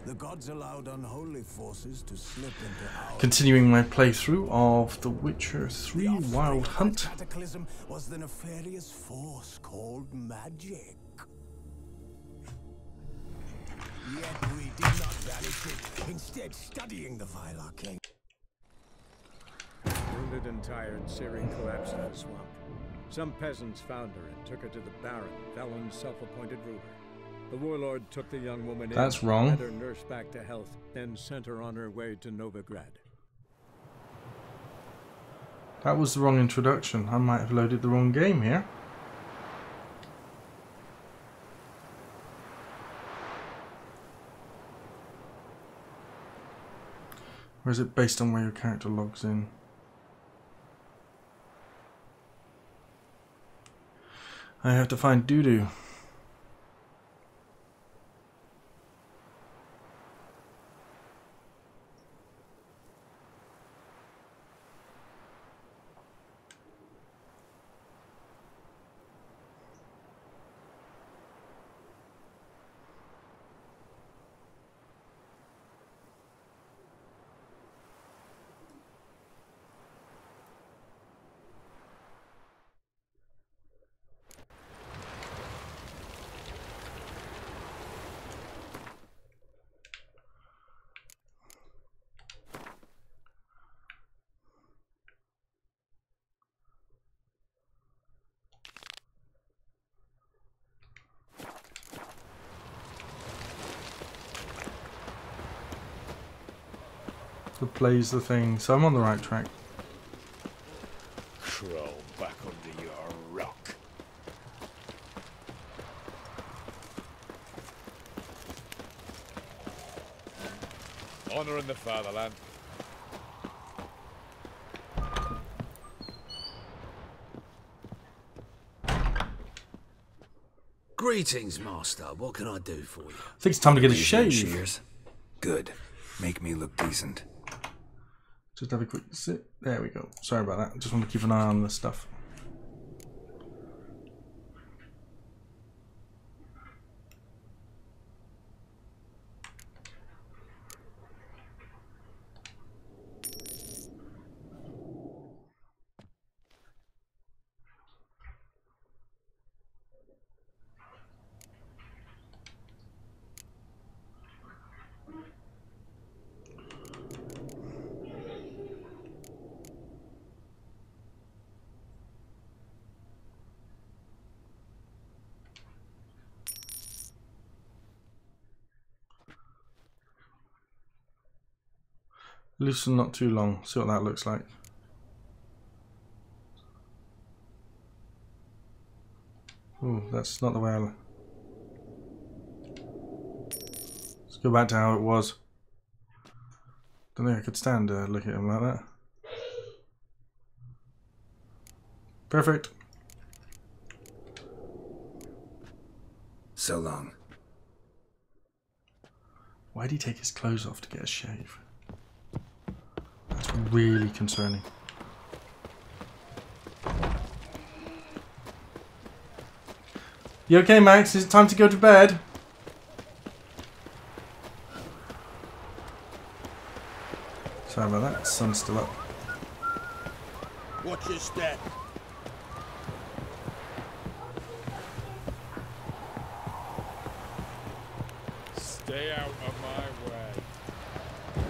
The gods allowed unholy forces to slip into our... Continuing my playthrough of The Witcher 3 Wild Hunt. The cataclysm was the nefarious force called magic. Yet we did not banish it, instead studying the vile arcane. Wounded and tired, Ciri collapsed in the swamp. Some peasants found her and took her to the Baron, Valen's self-appointed ruler. The warlord took the young woman in, That's wrong. had her nursed back to health, then sent her on her way to Novigrad. That was the wrong introduction. I might have loaded the wrong game here. Or is it based on where your character logs in? I have to find Dudu. That plays the thing, so I'm on the right track. Crawl back under your rock. Honor in the fatherland. Greetings, master. What can I do for you? I think it's time to get a shave. Shears. Good. Make me look decent. Just have a quick sit. There we go. Sorry about that. Just want to keep an eye on this stuff. Loosen not too long. See what that looks like. Ooh, that's not the way I... Let's go back to how it was. Don't think I could stand looking at him like that. Perfect. So long. Why'd he take his clothes off to get a shave? That's really concerning. You okay, Max? Is it time to go to bed? Sorry about that. The sun's still up. Watch your step. Stay out of my way.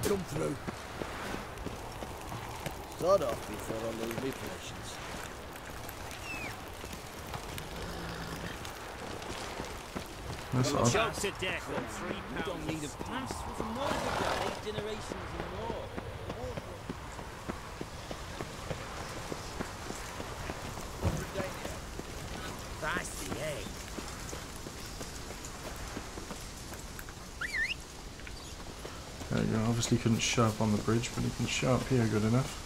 Come through. Start off before I lose my patience. That's odd. Shot to death on 3 pounds. You don't need a pass from Novigrad, 8 generations and more. That's the egg. There you go. Obviously couldn't show up on the bridge, but he can show up here good enough.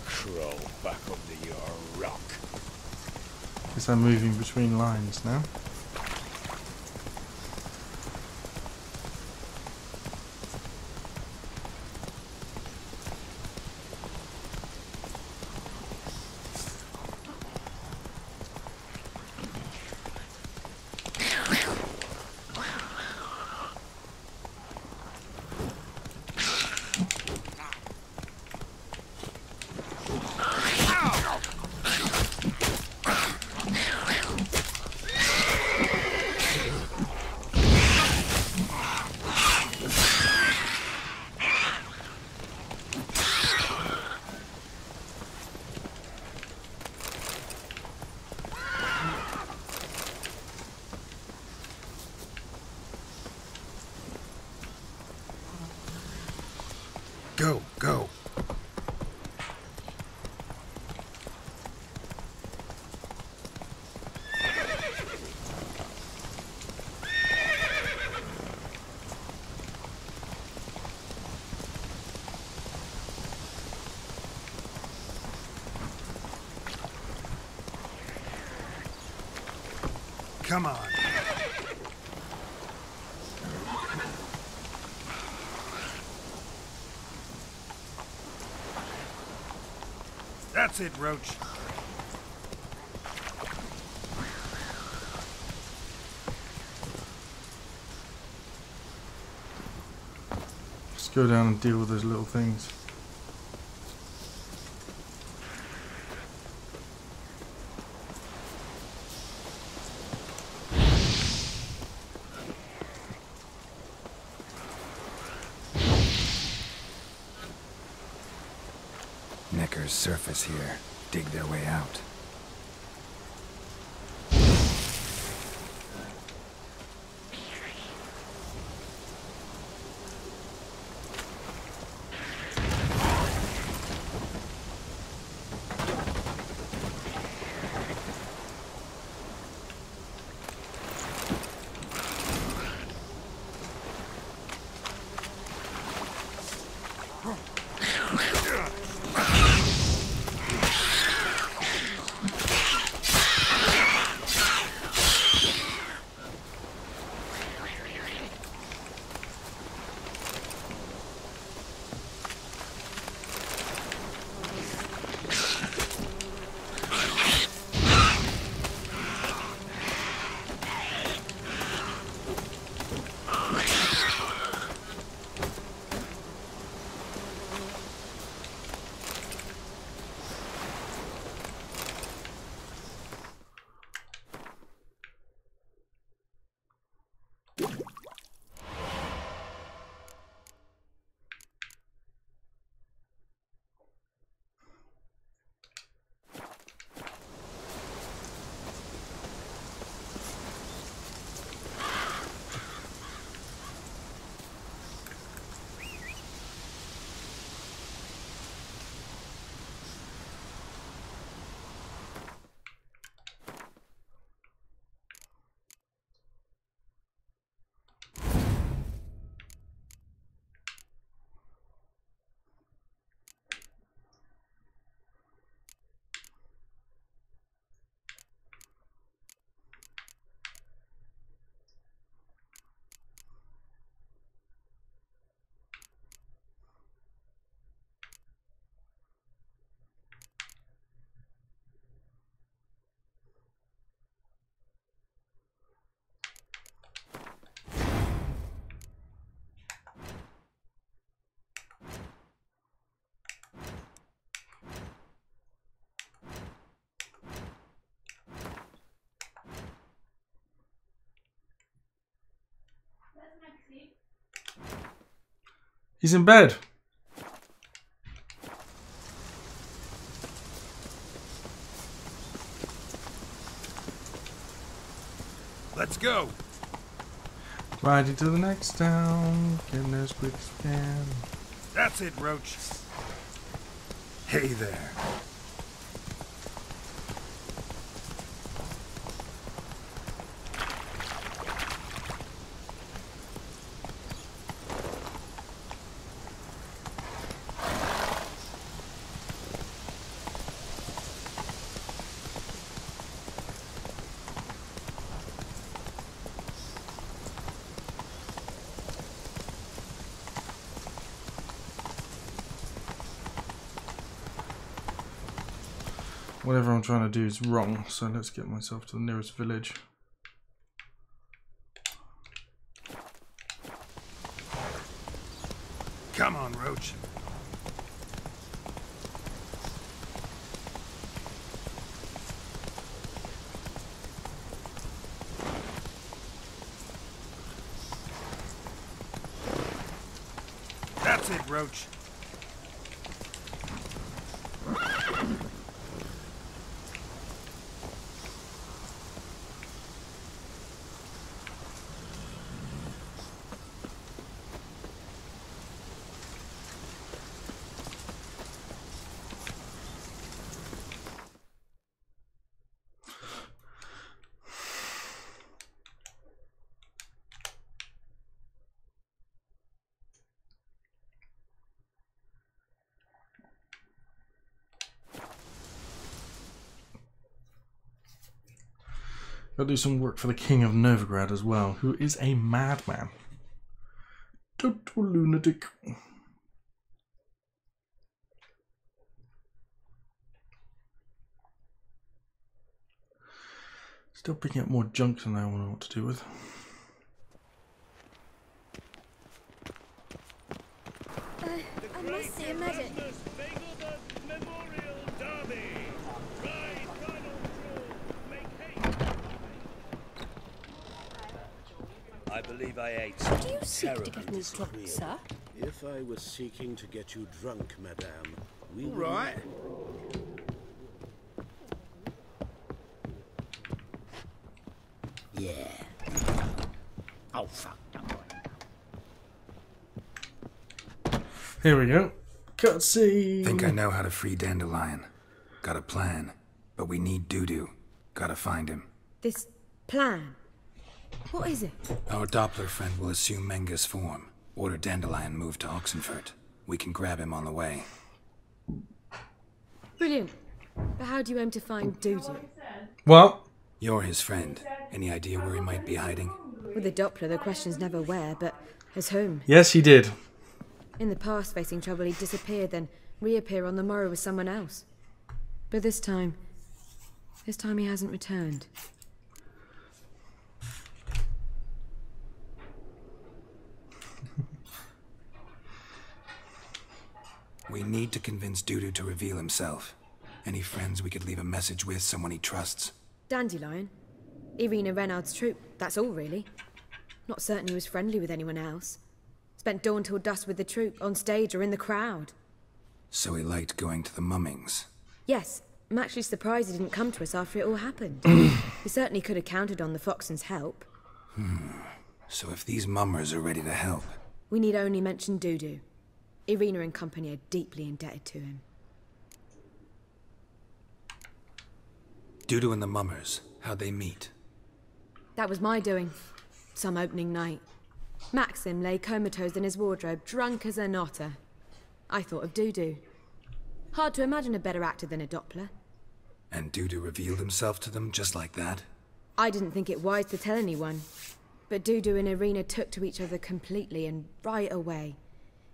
Crawl back under your rock. Guess I'm moving between lines now. Go, go. Come on. That's it, Roach. Just go down and deal with those little things. Neckers surface here. Dig their way out. He's in bed. Let's go. Riding to the next town. Getting there as quick as we can. That's it, Roach. Hey there. Whatever I'm trying to do is wrong, so let's get myself to the nearest village. Come on, Roach. That's it, Roach. Gotta do some work for the King of Novigrad as well, who is a madman. Total lunatic. Still picking up more junk than I want to know what to do with. I must see a medic. I believe I ate Do something you seek to terribly get me drunk, disagreeable. sir? If I was seeking to get you drunk, madame, we would... Right. Yeah. Oh, fuck. Here we go. Cutscene. Think I know how to free Dandelion. Got a plan. But we need Dudu. Gotta find him. This plan? What is it? Our Doppler friend will assume Menga's form. Order Dandelion moved to Oxenfurt. We can grab him on the way. Brilliant. But how do you aim to find Dudu? What? You're his friend. Any idea where he might be hiding? With the Doppler, the question's never where, but as whom? Yes, he did. In the past, facing trouble, he'd disappear, then reappear on the morrow with someone else. But this time he hasn't returned. We need to convince Dudu to reveal himself. Any friends we could leave a message with, someone he trusts? Dandelion? Irina Renard's troop, that's all really. Not certain he was friendly with anyone else. Spent dawn till dusk with the troop, on stage or in the crowd. So he liked going to the mummings. Yes, I'm actually surprised he didn't come to us after it all happened. He certainly could have counted on the Foxen's help. So if these mummers are ready to help... We need only mention Dudu. Irina and company are deeply indebted to him. Dudu and the mummers, how'd they meet? That was my doing. Some opening night. Maxim lay comatose in his wardrobe, drunk as an otter. I thought of Dudu. Hard to imagine a better actor than a Doppler. And Dudu revealed himself to them just like that? I didn't think it wise to tell anyone. But Dudu and Irina took to each other completely and right away.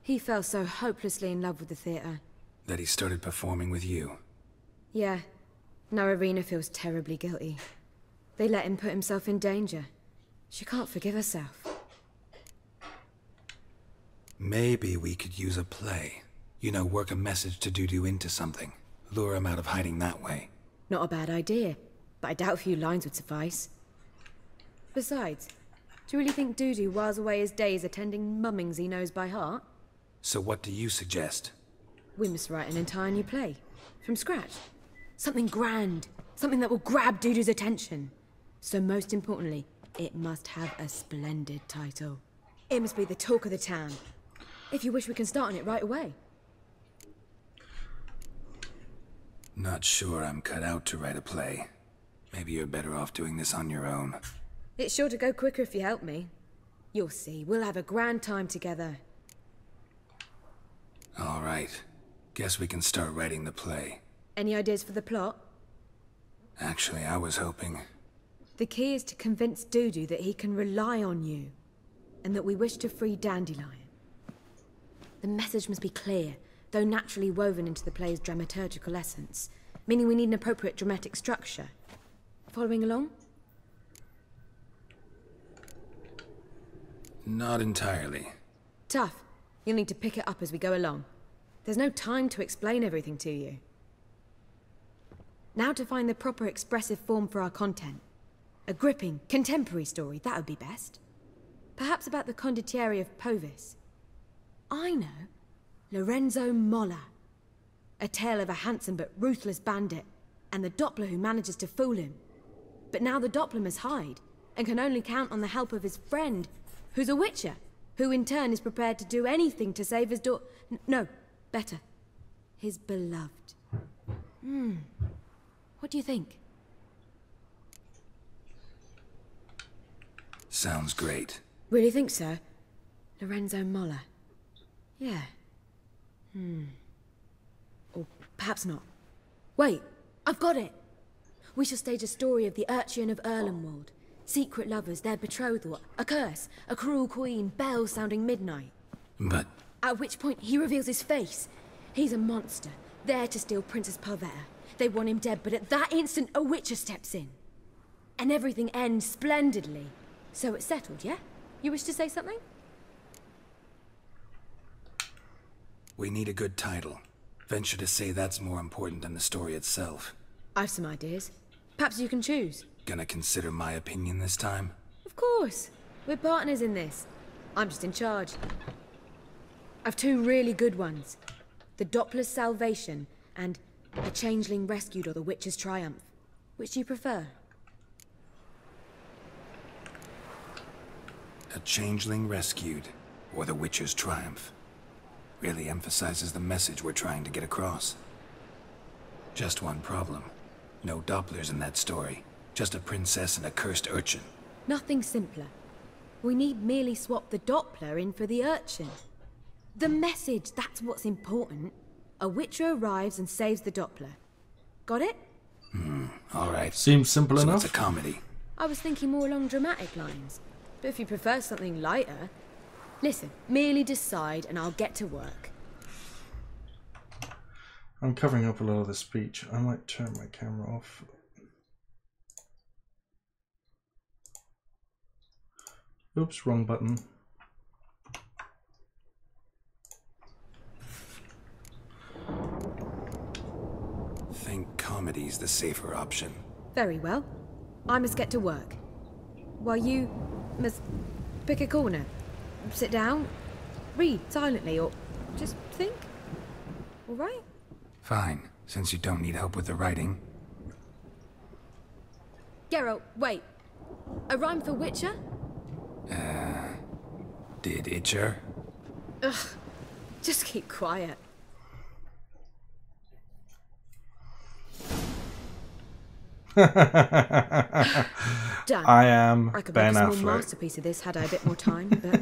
He fell so hopelessly in love with the theatre. That he started performing with you? Yeah. Now Irina feels terribly guilty. They let him put himself in danger. She can't forgive herself. Maybe we could use a play. You know, work a message to Dudu into something. Lure him out of hiding that way. Not a bad idea, but I doubt a few lines would suffice. Besides, do you really think Dudu whiles away his days attending mummings he knows by heart? So what do you suggest? We must write an entire new play. From scratch. Something grand. Something that will grab Dudu's attention. So most importantly, it must have a splendid title. It must be the talk of the town. If you wish, we can start on it right away. Not sure I'm cut out to write a play. Maybe you're better off doing this on your own. It's sure to go quicker if you help me. You'll see, we'll have a grand time together. All right. Guess we can start writing the play. Any ideas for the plot? Actually, I was hoping... The key is to convince Dudu that he can rely on you, and that we wish to free Dandelion. The message must be clear, though naturally woven into the play's dramaturgical essence, meaning we need an appropriate dramatic structure. Following along? Not entirely. Tough. You'll need to pick it up as we go along. There's no time to explain everything to you. Now to find the proper expressive form for our content. A gripping, contemporary story, that would be best. Perhaps about the condottieri of Povis. I know. Lorenzo Molla. A tale of a handsome but ruthless bandit, and the Doppler who manages to fool him. But now the Doppler must hide, and can only count on the help of his friend, who's a witcher, who in turn is prepared to do anything to save his no, better. His beloved. What do you think? Sounds great. Really think so? Lorenzo Molla. Yeah. Or perhaps not. Wait, I've got it! We shall stage a story of the Urchin of Erlenwald. Secret lovers, their betrothal, a curse, a cruel queen, bells sounding midnight. But At which point he reveals his face. He's a monster, there to steal Princess Parvetta. They want him dead, but at that instant a witcher steps in. And everything ends splendidly. So it's settled, yeah? You wish to say something? we need a good title. Venture to say that's more important than the story itself. I've some ideas. Perhaps you can choose. Gonna consider my opinion this time? Of course. We're partners in this. I'm just in charge. I've two really good ones. The Doppler's Salvation and A Changeling Rescued or the Witcher's Triumph. Which do you prefer? A Changeling Rescued, or the Witcher's Triumph. Really emphasizes the message we're trying to get across. Just one problem. No Dopplers in that story. Just a princess and a cursed urchin. Nothing simpler. We need merely swap the Doppler in for the urchin. The message, that's what's important. A witcher arrives and saves the Doppler. Got it? Alright. Seems simple So enough. it's a comedy. I was thinking more along dramatic lines. But if you prefer something lighter... Listen, merely decide and I'll get to work. I'm covering up a lot of the speech. I might turn my camera off. Oops, wrong button. Think comedy's the safer option. Very well. I must get to work. While you must pick a corner. Sit down, read silently, or just think. All right? Fine, since you don't need help with the writing. Geralt, wait. A rhyme for Witcher? Did Itcher? Ugh. Just keep quiet. Done. I am I could Ben make a small Affleck. masterpiece of this had I a bit more time, but...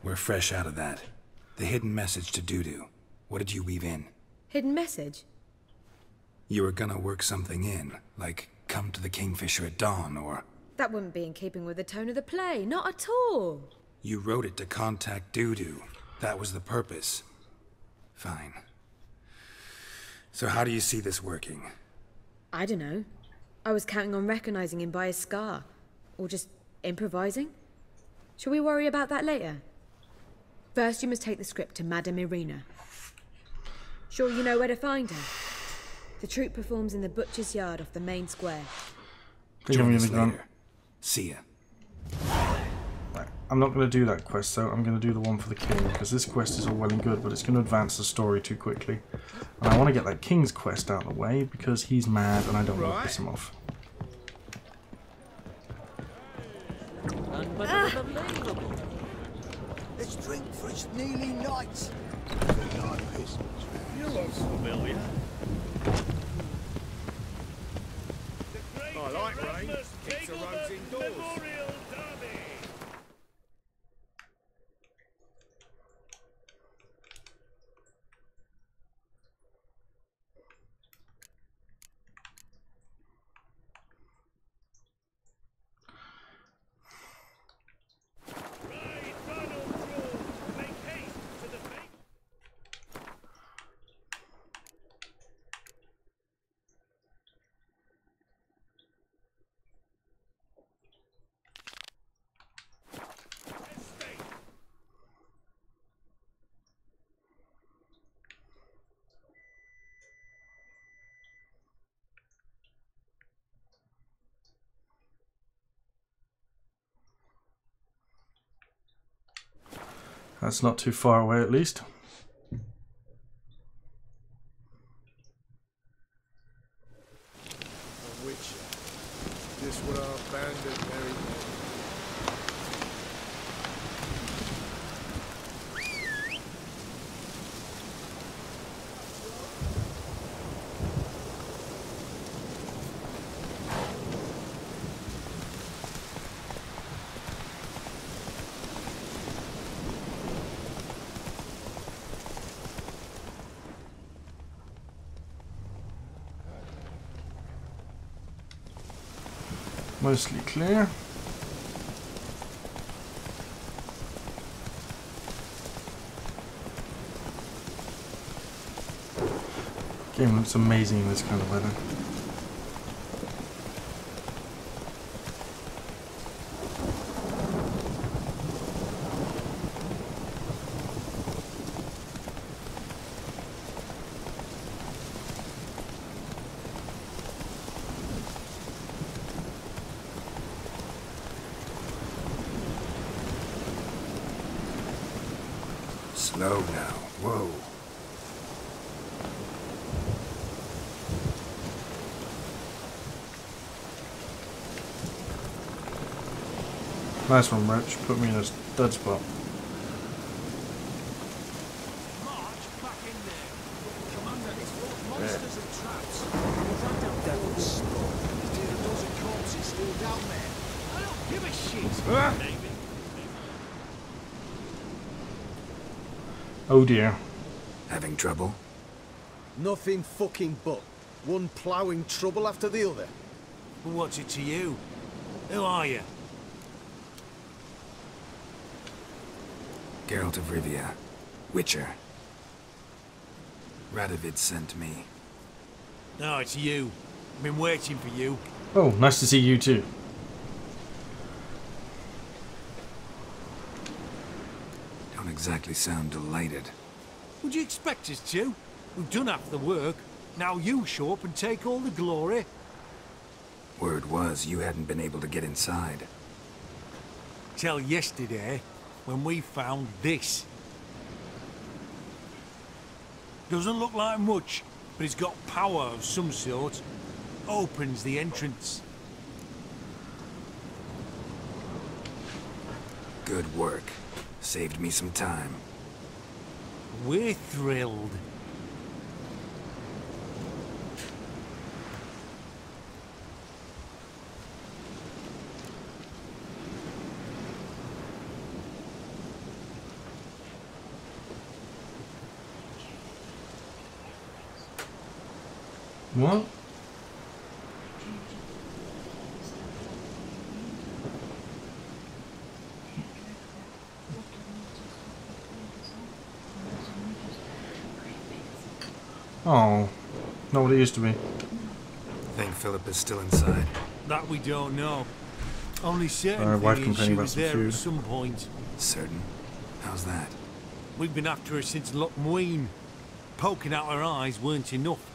We're fresh out of that. The hidden message to Dudu. What did you weave in? Hidden message? You were gonna work something in, like come to the Kingfisher at dawn, or... That wouldn't be in keeping with the tone of the play, not at all. You wrote it to contact Dudu. That was the purpose. Fine. So how do you see this working? I don't know. I was counting on recognizing him by his scar. Or just improvising. Shall we worry about that later? First, you must take the script to Madame Irina. Sure you know where to find her? The troupe performs in the butcher's yard off the main square. Join us later. See ya. I'm not going to do that quest though, I'm going to do the one for the king, because this quest is all well and good, but it's going to advance the story too quickly. And I want to get that king's quest out of the way, because he's mad and I don't want to piss him off. Unbelievable. Let's drink for it's nearly night. You look familiar. I like rain. Keeps the roads indoors. That's not too far away at least. A witcher. This what our bandit married men. Mostly clear. Game looks amazing in this kind of weather. Slow now. Whoa. Nice one, Roach. Put me in a dud spot. March back in there. Commander, it's full of monsters and traps. We've had that devil's spawn. There's a dozen corpses still down there. I don't give a shit. Maybe. Oh dear. Having trouble? Nothing fucking but. One ploughing trouble after the other. Well, what's it to you? Who are you? Geralt of Rivia. Witcher. Radovid sent me. No, it's you. I've been waiting for you. Oh, nice to see you too. Don't exactly sound delighted. Would you expect us to? We've done half the work. Now you show up and take all the glory. Word was you hadn't been able to get inside. Till yesterday, when we found this. Doesn't look like much, but it's got power of some sort. Opens the entrance. Good work. Saved me some time. We're thrilled. What? Oh, not what it used to be. Think Philip is still inside? That we don't know. Only certain wife thing is complaining she about was some there food. at some point. Certain? How's that? We've been after her since Lochmuin. Poking out her eyes weren't enough.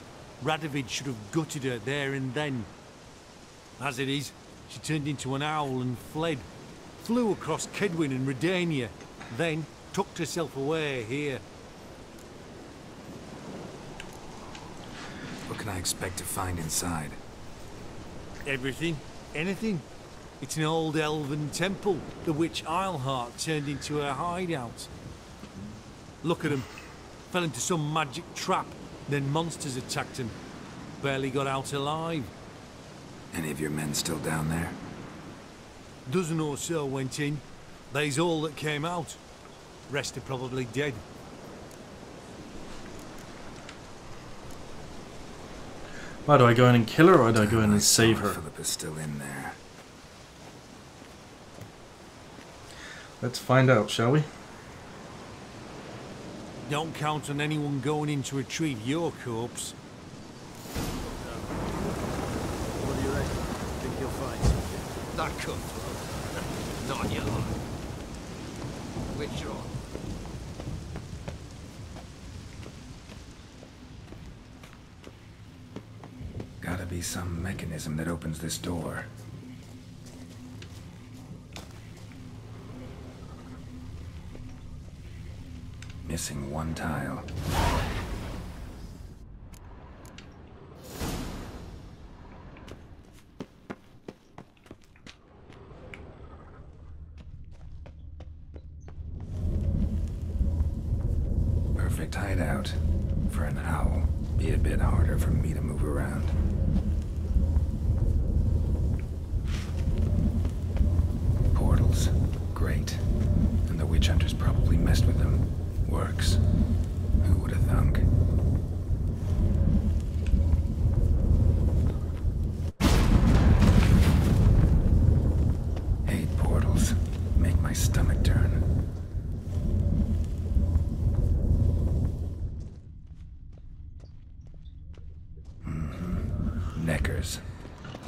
Radovid should have gutted her there and then. As it is, she turned into an owl and fled. Flew across Kedwin and Redania. Then tucked herself away here. What can I expect to find inside? Everything. Anything. It's an old elven temple, the witch Isleheart turned into her hideout. Look at him. Fell into some magic trap, then monsters attacked him. Barely got out alive. Any of your men still down there? Dozen or so went in. They's all that came out. Rest are probably dead. Why do I go in and kill her, or do I go in and save her? Philip is still in there. Let's find out, shall we? Don't count on anyone going in to retrieve your corpse. What do you reckon? Think you'll find something? Not cutthroat. Not on your life. Which one? Gotta be some mechanism that opens this door. Missing one tile. Perfect hideout. For an owl. Be a bit harder for me to move around. Portals. Great. And the witch hunters probably messed with them. Works. Who would have thunk? powers.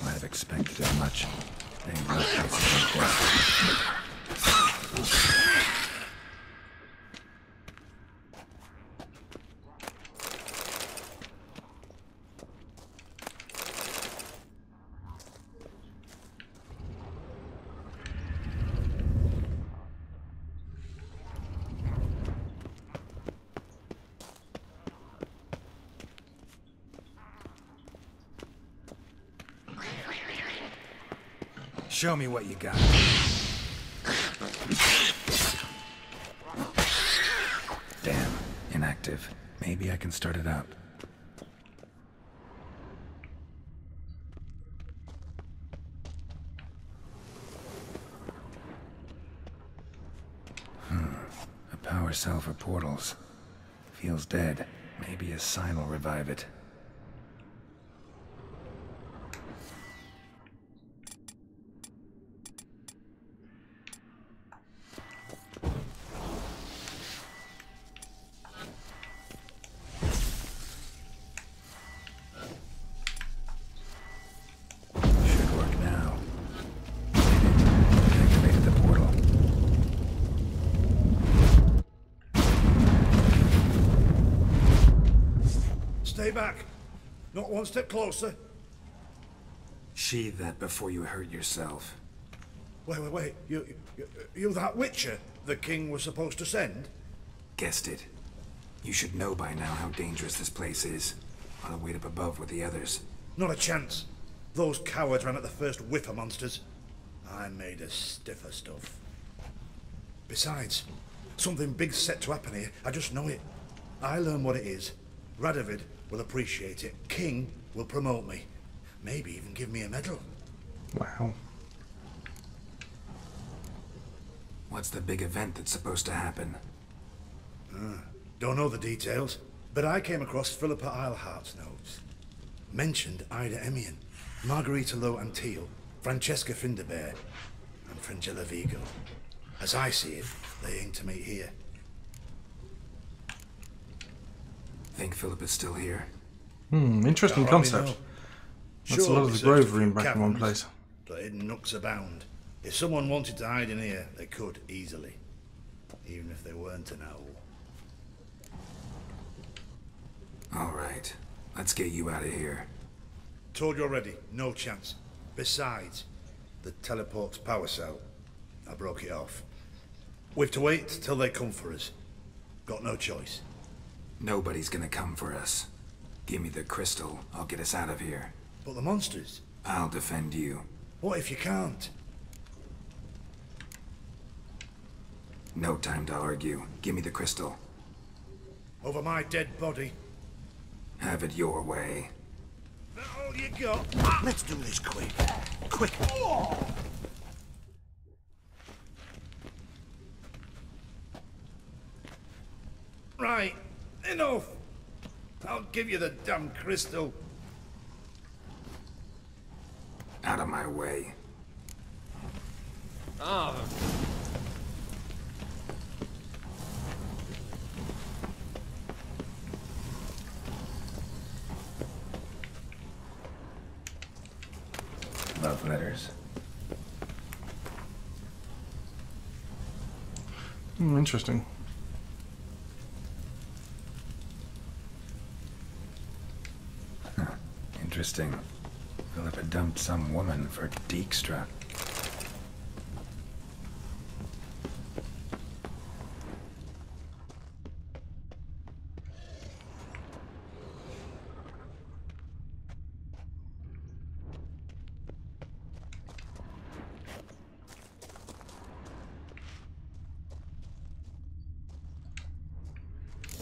Might have expected as much. Ain't no place like that. Show me what you got. Damn, inactive. Maybe I can start it up. A power cell for portals. Feels dead. Maybe a sign will revive it. Stay back. Not one step closer. Sheathe that before you hurt yourself. Wait. You that Witcher the king was supposed to send? Guessed it. You should know by now how dangerous this place is. I'll wait up above with the others. Not a chance. Those cowards ran at the first whiff of monsters. I'm made of stiffer stuff. Besides, something big's set to happen here. I just know it. I learn what it is. Radovid will appreciate it. King will promote me. Maybe even give me a medal. Wow. What's the big event that's supposed to happen? Don't know the details, but I came across Philippa Eilhart's notes. Mentioned Ida Emian, Margarita Lo Antille, Francesca Finderbear, and Fringilla Vigo. As I see it, they aim to meet here. Think Philippa's still here? Interesting concept. That's a lot of the Grove room back in one place. But hidden nooks abound. If someone wanted to hide in here, they could easily. Even if they weren't an owl. Alright, let's get you out of here. Told you already, no chance. Besides, the teleport's power cell. I broke it off. We have to wait till they come for us. Got no choice. Nobody's gonna come for us. Give me the crystal, I'll get us out of here. But the monsters? I'll defend you. What if you can't? No time to argue. Give me the crystal. Over my dead body. Have it your way. That all you got? Let's do this quick. Quick. Right. Enough. I'll give you the damn crystal. Out of my way. Oh. Love letters. Interesting. Interesting. Philippa dumped some woman for Dijkstra.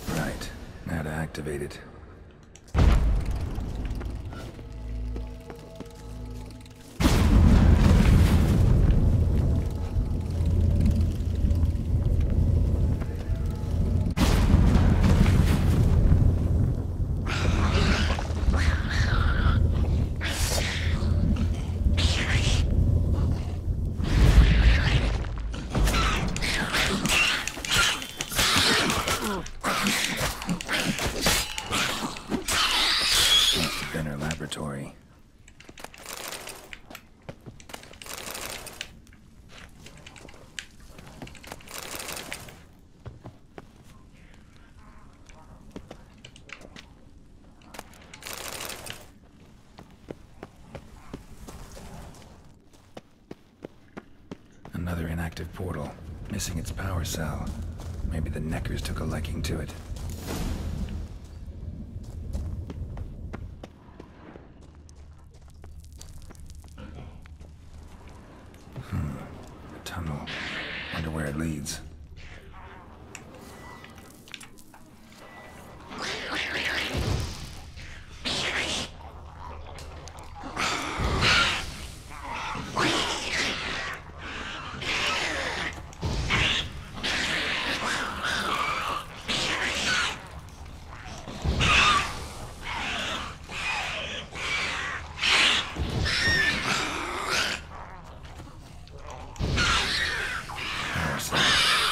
Right. Now to activate it. active portal, missing its power cell. Maybe the Neckers took a liking to it. A tunnel. Wonder where it leads.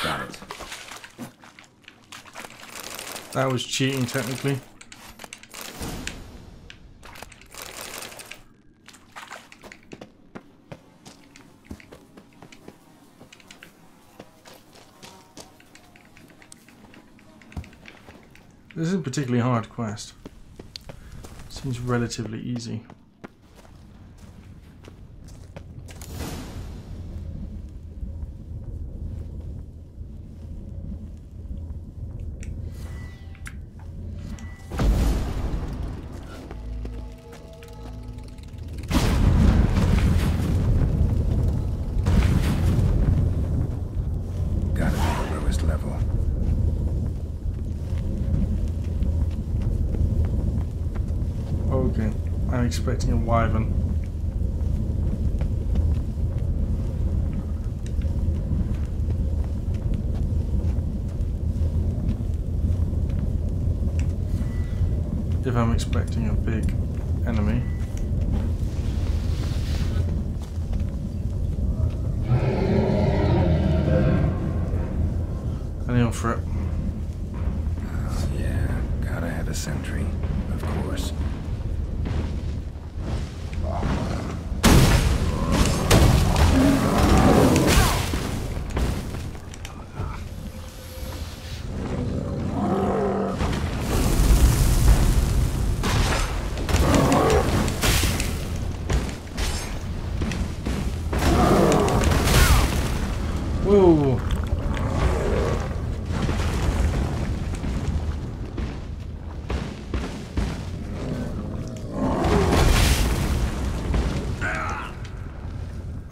Got it. That was cheating, technically. This isn't a particularly hard quest. Seems relatively easy. Gotta be the lowest level. Okay, I'm expecting a wyvern. If I'm expecting a big enemy. I kneel for it. Yeah, gotta have a sentry, of course. Whoa!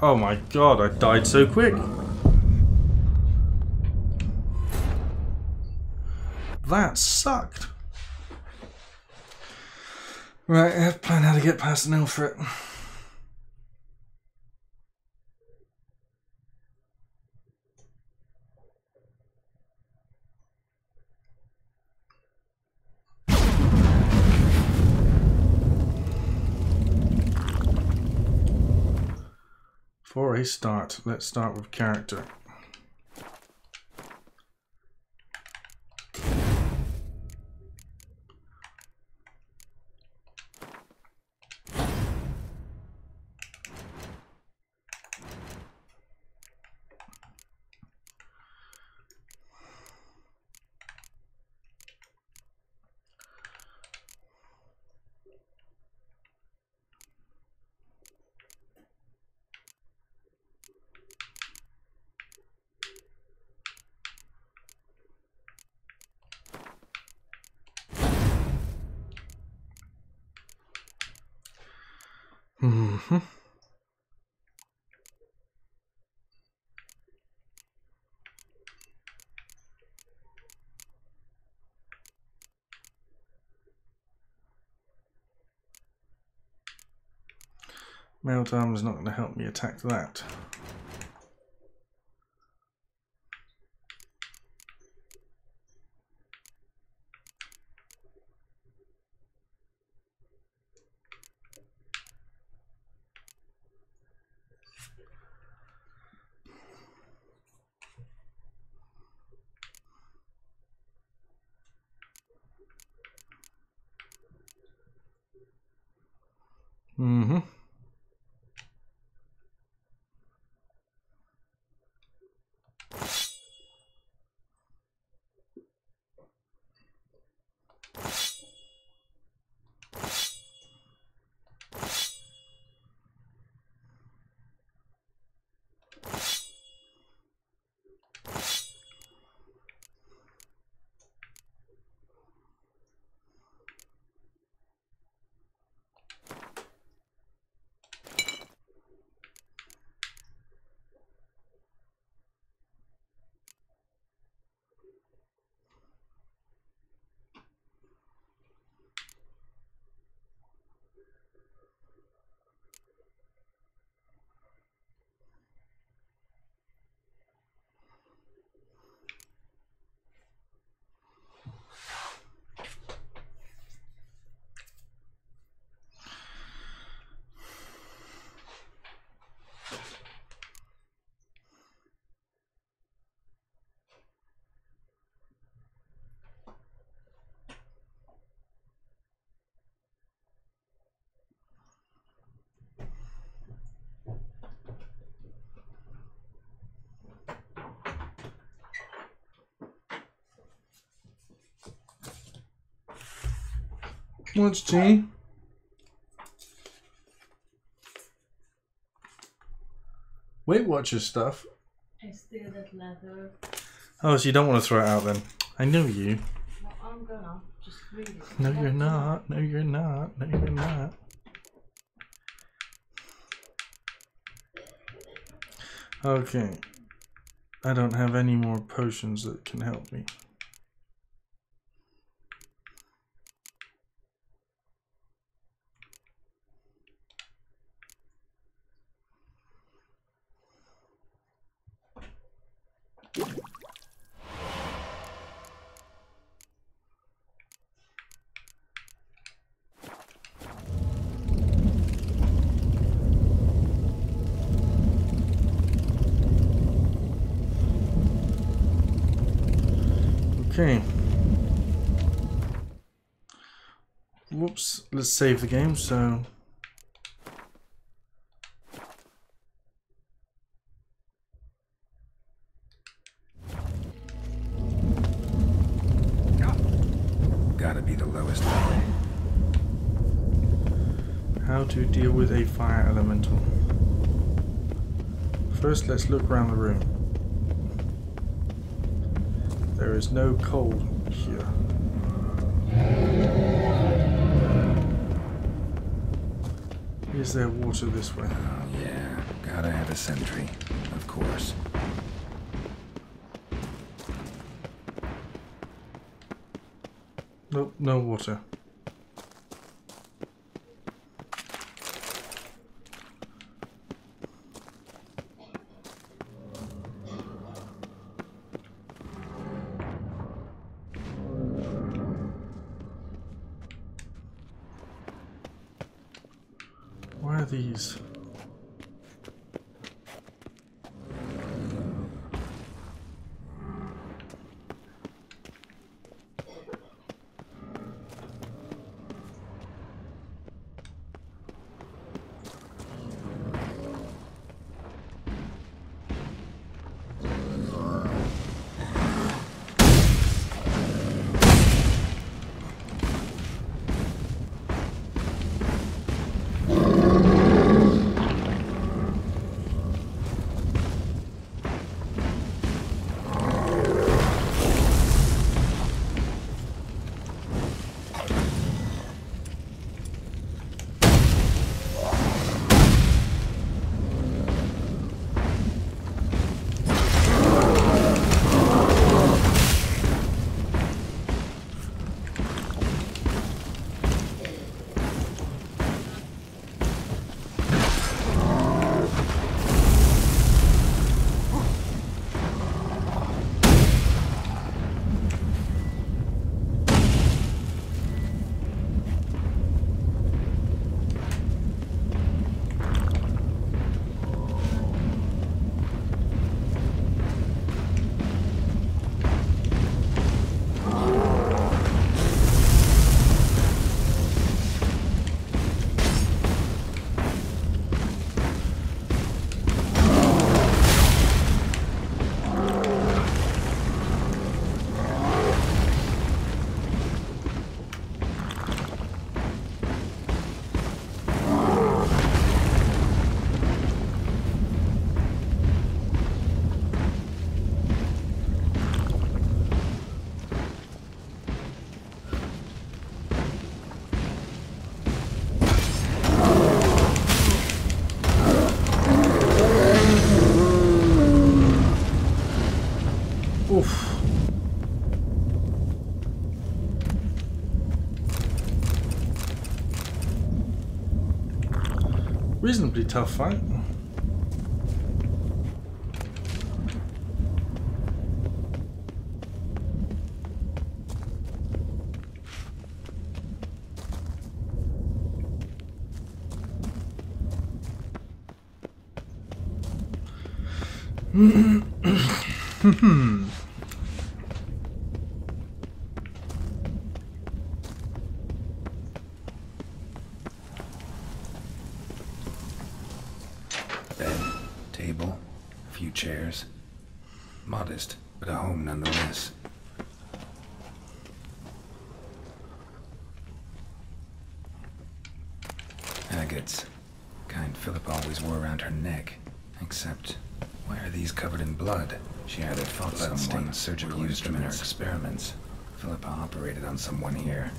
Oh my god, I died so quick. That sucked. Right, I have a plan how to get past an Ilfrit. For a start, let's start with character. Mm-hmm. Mailed armor is not going to help me attack that. Mm-hmm. What's G? Weight Watchers stuff. It's still that leather. Oh, so you don't want to throw it out then? I know you. Well, I'm gonna just read it. No, you're not. No, you're not. No, you're not. Okay. I don't have any more potions that can help me. Okay. Whoops. Let's save the game, so... Gotta be the lowest level. How to deal with a fire elemental. First, let's look around the room. There is no coal here. Is there water this way? Oh yeah, gotta have a sentry, of course. Nope, no water. Why are these? Oof. Reasonably tough fight. Bed, table, a few chairs. Modest, but a home nonetheless. trinkets. Kind Philip always wore around her neck. Except, why are these covered in blood? She either fought someone, surgical used them in her experiments. Philippa operated on someone here.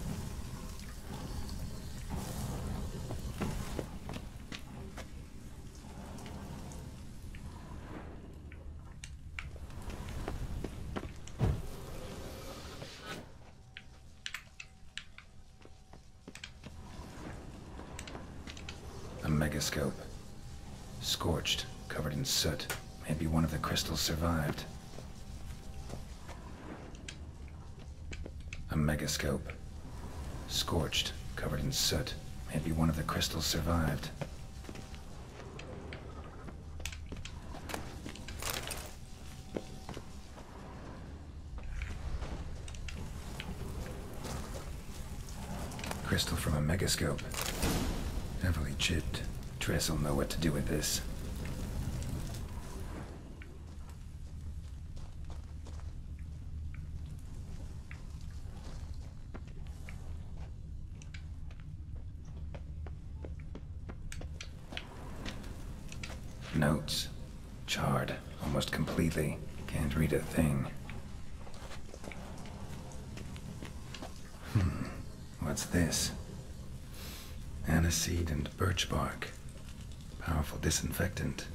A megascope. Scorched, covered in soot. Maybe one of the crystals survived. A megascope. Scorched, covered in soot. Maybe one of the crystals survived. Crystal from a megascope. Heavily chipped. Tress will know what to do with this. Notes. Charred. Almost completely. Can't read a thing. What's this? Aniseed and birch bark. Powerful disinfectant.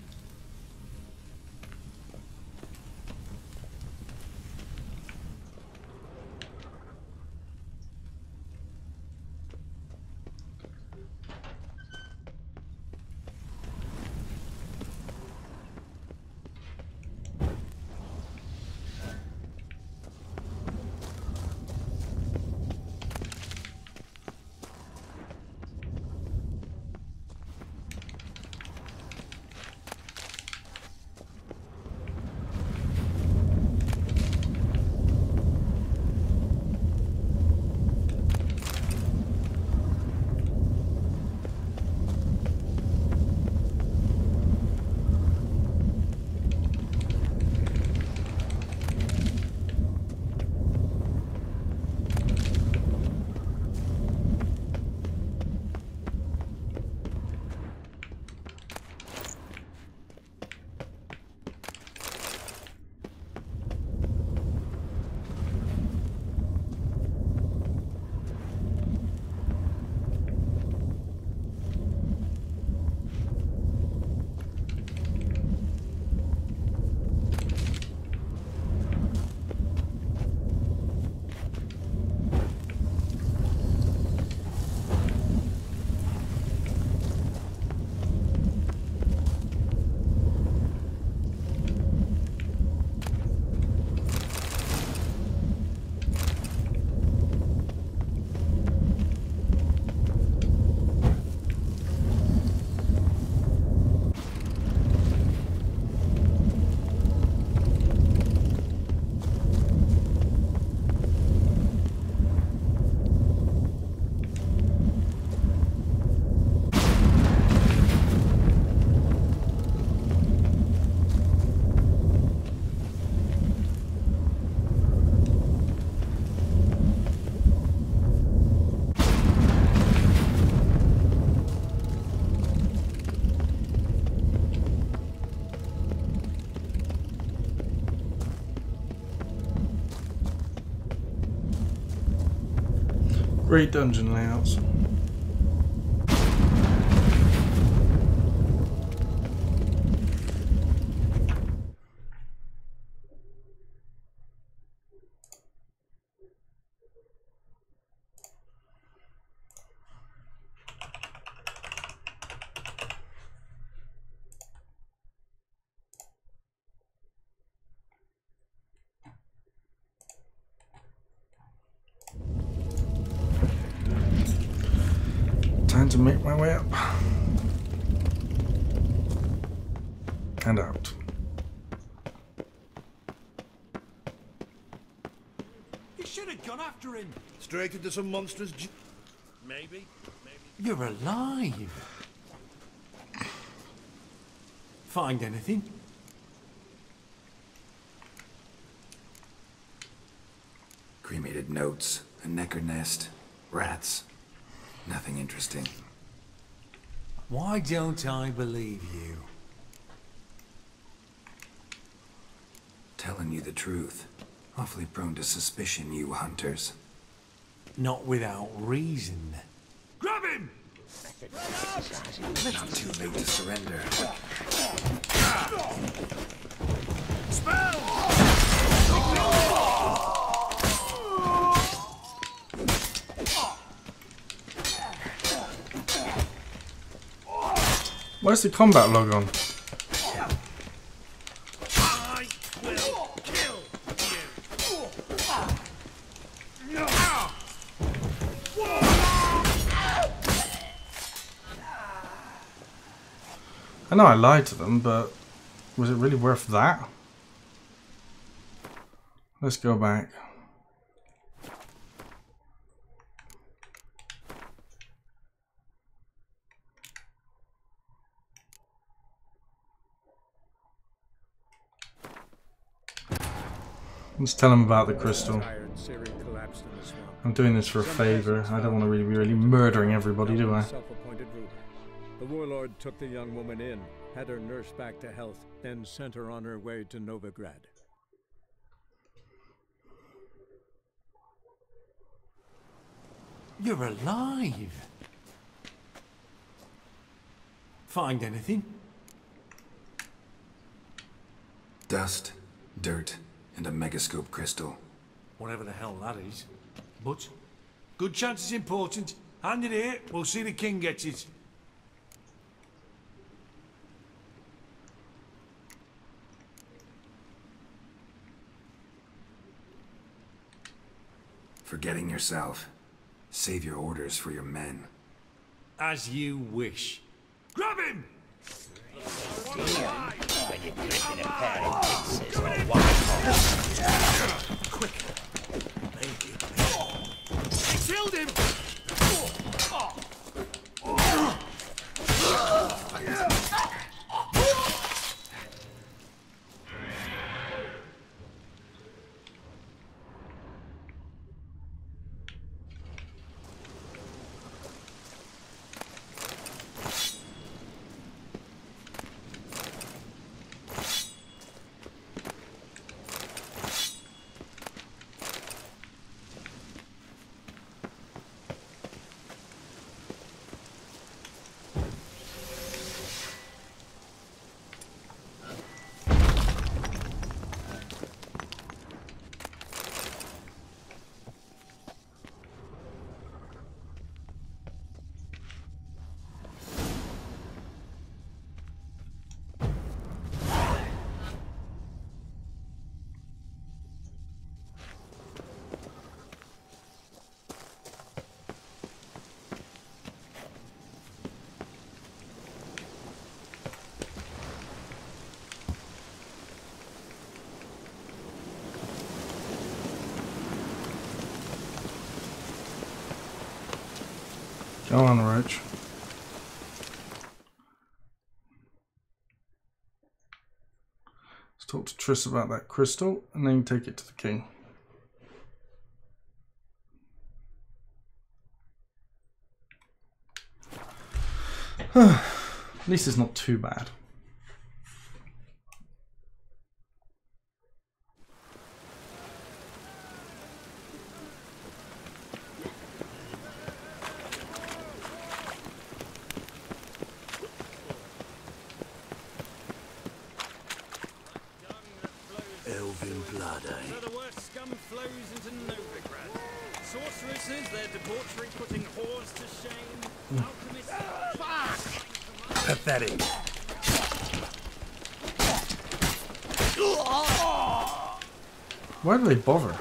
Great dungeon layouts. Time to make my way up and out. You should have gone after him. Straight into some monstrous Maybe. You're alive. Find anything? Cremated notes, a necker nest, rats. Nothing interesting. Why don't I believe you? Telling you the truth. Awfully prone to suspicion, you hunters. Not without reason. Grab him! Not too late to surrender. Where's the combat log on? I will kill you. I know I lied to them, but was it really worth that? Let's go back. Let's tell them about the crystal. I'm doing this for a favor. I don't want to really murdering everybody, do I? The warlord took the young woman in, had her nursed back to health, then sent her on her way to Novigrad. You're alive. Find anything? Dust, dirt, and a megascope crystal. Whatever the hell that is. But, good chance it's important. Hand it here, we'll see the king gets it. Forgetting yourself. Save your orders for your men. As you wish. Grab him! Quick. He killed him! Go on, Roach. Let's talk to Triss about that crystal and then take it to the king. At least it's not too bad. Elven blood, eh? So the worst scum flows into Novigrad. Sorceresses, their debauchery putting whores to shame. Alchemists... Fuck! Pathetic. Why do they bother?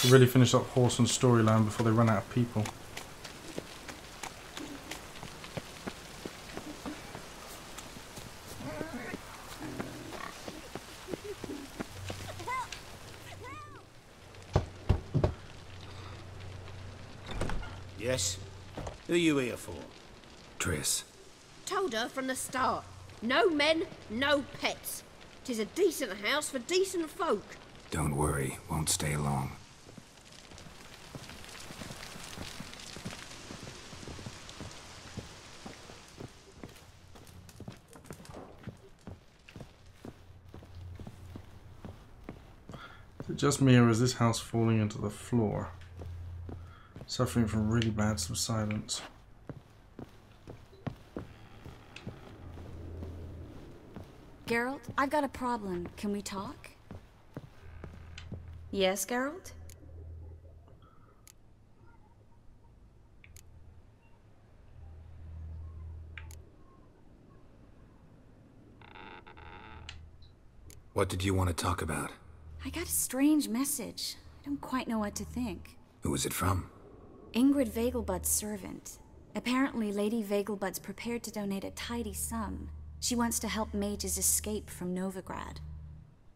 To really finish up Whoreson storyline before they run out of people. Yes? Who are you here for? Triss. Told her from the start. No men, no pets. 'Tis a decent house for decent folk. Don't worry, won't stay long. Is it just me, or is this house falling into the floor? Suffering from really bad subsidence. Geralt, I've got a problem. Can we talk? Yes, Geralt? What did you want to talk about? I got a strange message. I don't quite know what to think. Who was it from? Ingrid Vegelbud's servant. Apparently, Lady Vegelbud's prepared to donate a tidy sum. She wants to help mages escape from Novigrad.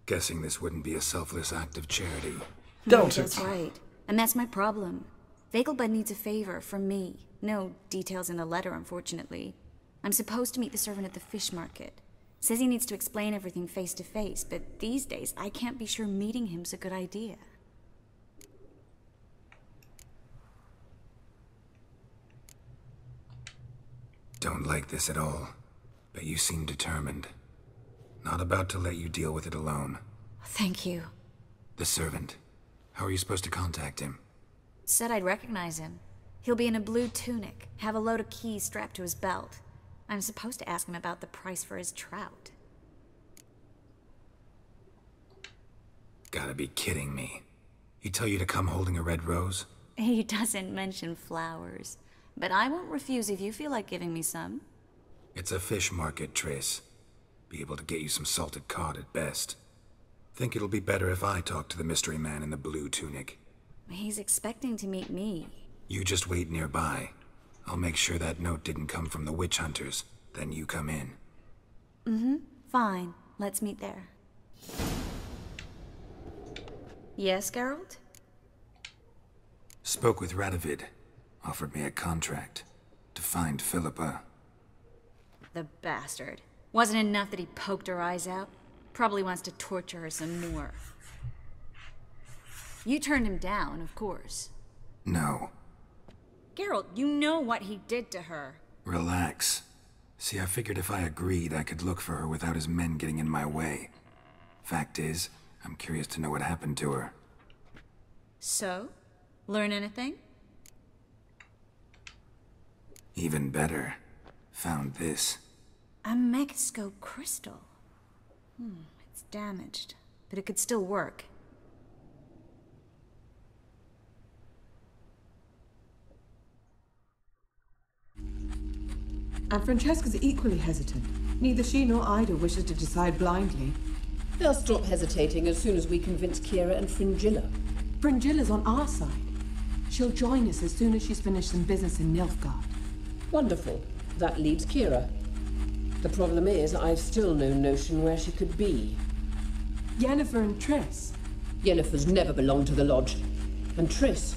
Guessing this wouldn't be a selfless act of charity. Don't That's right. And that's my problem. Vegelbud needs a favor from me. No details in the letter, unfortunately. I'm supposed to meet the servant at the fish market. Says he needs to explain everything face to face, but these days I can't be sure meeting him's a good idea. Don't like this at all, but you seem determined. Not about to let you deal with it alone. Thank you. The servant. How are you supposed to contact him? Said I'd recognize him. He'll be in a blue tunic, have a load of keys strapped to his belt. I'm supposed to ask him about the price for his trout. Gotta be kidding me. He tell you to come holding a red rose? He doesn't mention flowers, but I won't refuse if you feel like giving me some. It's a fish market, Triss. Be able to get you some salted cod at best. Think it'll be better if I talk to the mystery man in the blue tunic. He's expecting to meet me. You just wait nearby. I'll make sure that note didn't come from the witch hunters. Then you come in. Mm-hmm. Fine. Let's meet there. Yes, Geralt? Spoke with Radovid. Offered me a contract. To find Philippa. The bastard. Wasn't enough that he poked her eyes out? Probably wants to torture her some more. You turned him down, of course. No. Geralt, you know what he did to her. Relax. See, I figured if I agreed, I could look for her without his men getting in my way. Fact is, I'm curious to know what happened to her. So? Learn anything? Even better. Found this. A Megascope crystal. It's damaged, but it could still work. And Francesca's equally hesitant. Neither she nor Ida wishes to decide blindly. They'll stop hesitating as soon as we convince Kira and Fringilla. Fringilla's on our side. She'll join us as soon as she's finished some business in Nilfgaard. Wonderful. That leaves Kira. The problem is, I've still no notion where she could be. Yennefer and Triss. Yennefer's never belonged to the Lodge. And Triss,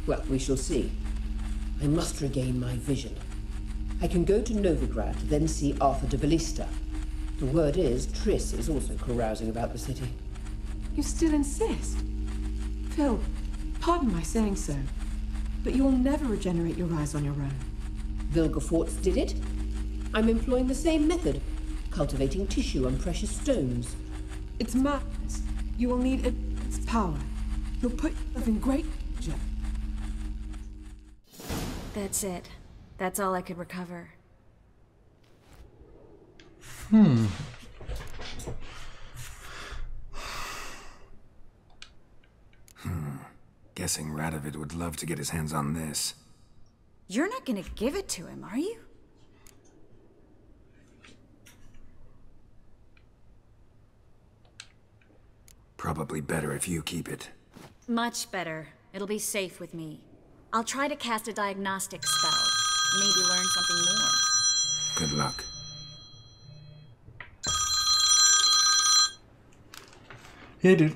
well, we shall see. I must regain my vision. I can go to Novigrad, then see Arthur de Ballista. The word is, Triss is also carousing about the city. You still insist? Phil, pardon my saying so, but you'll never regenerate your eyes on your own. Vilgefortz did it. I'm employing the same method, cultivating tissue and precious stones. It's madness. You will need its power. You'll put yourself in great danger. That's it. That's all I could recover. Guessing Radovid would love to get his hands on this. You're not gonna give it to him, are you? Probably better if you keep it. Much better. It'll be safe with me. I'll try to cast a diagnostic spell. Maybe learn something more. Good luck. Hey, dude.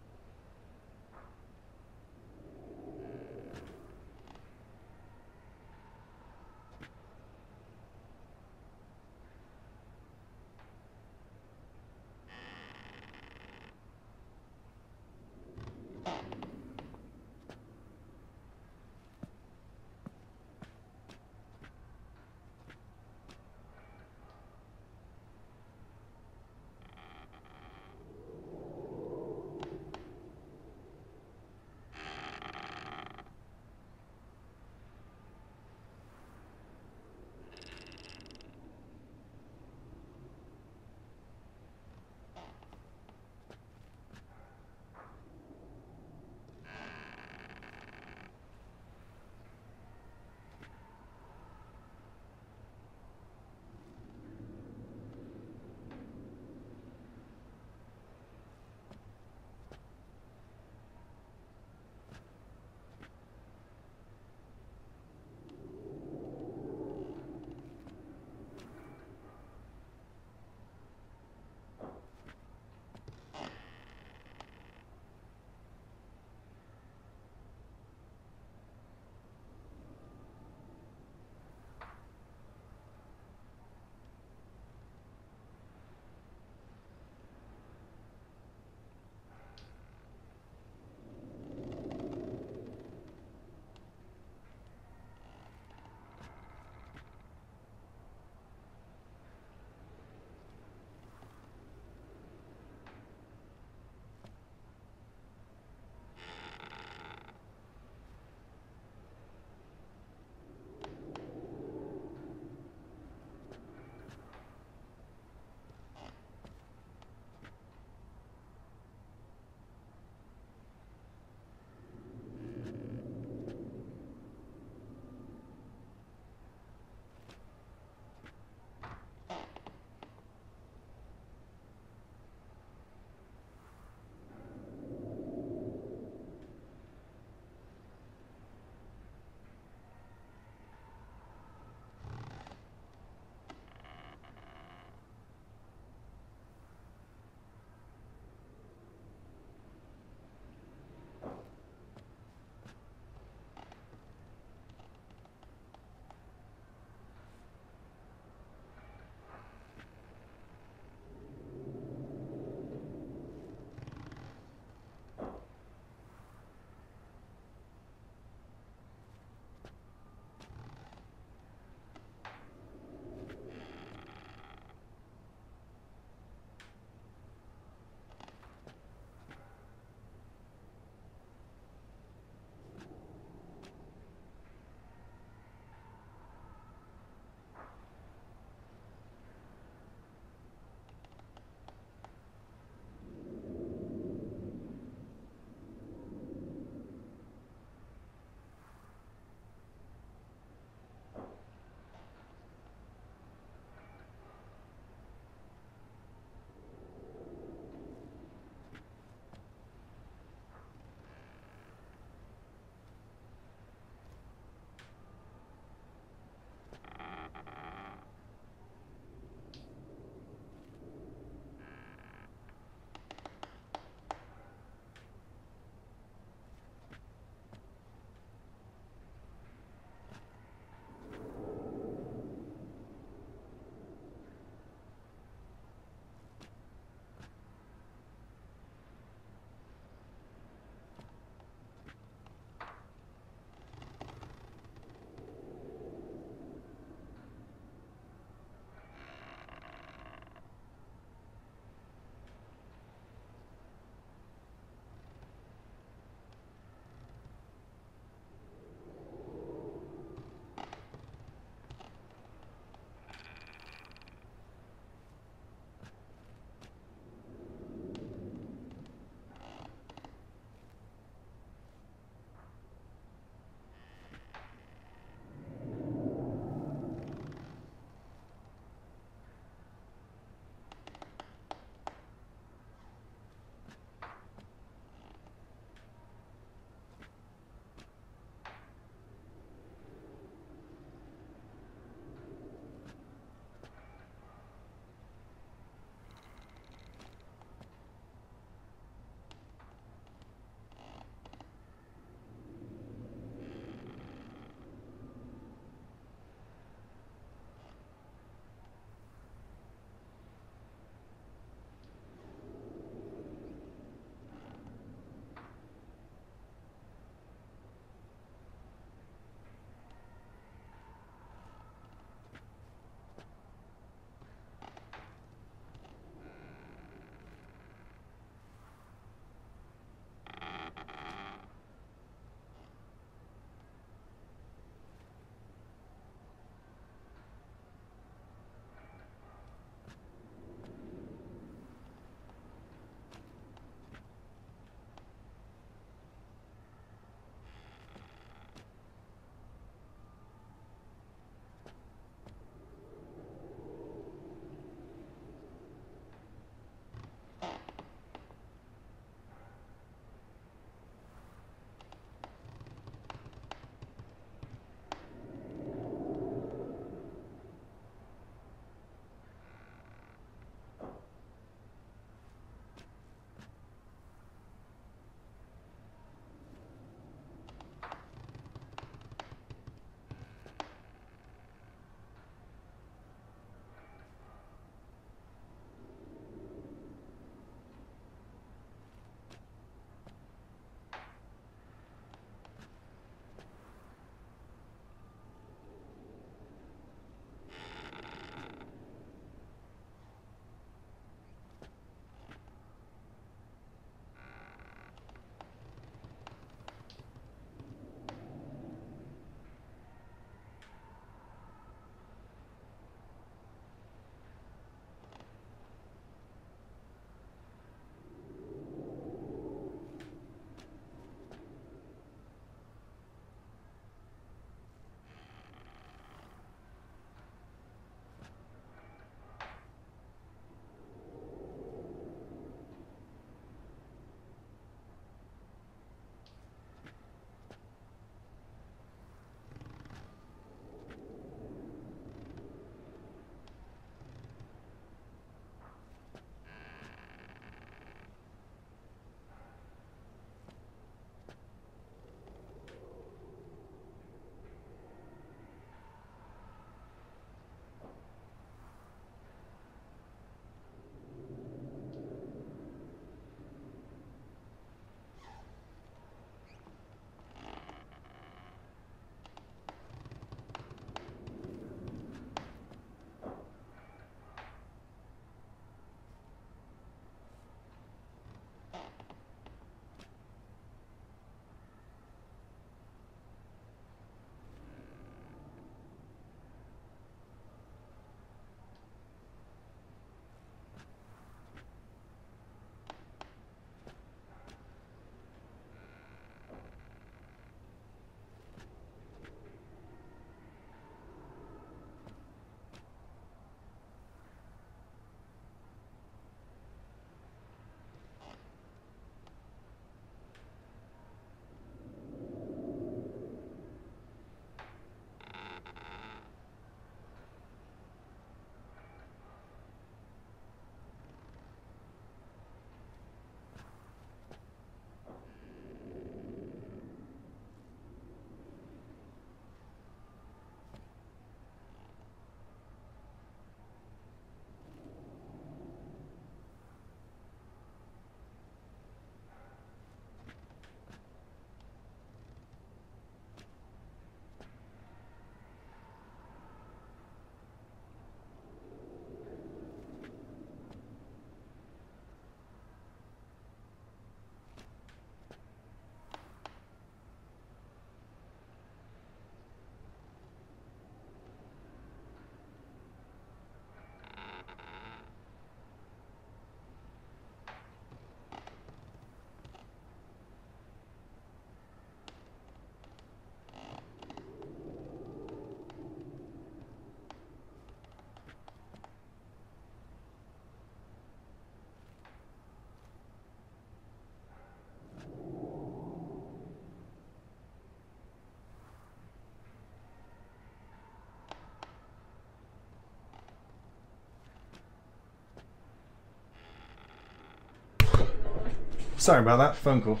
Sorry about that. Phone call.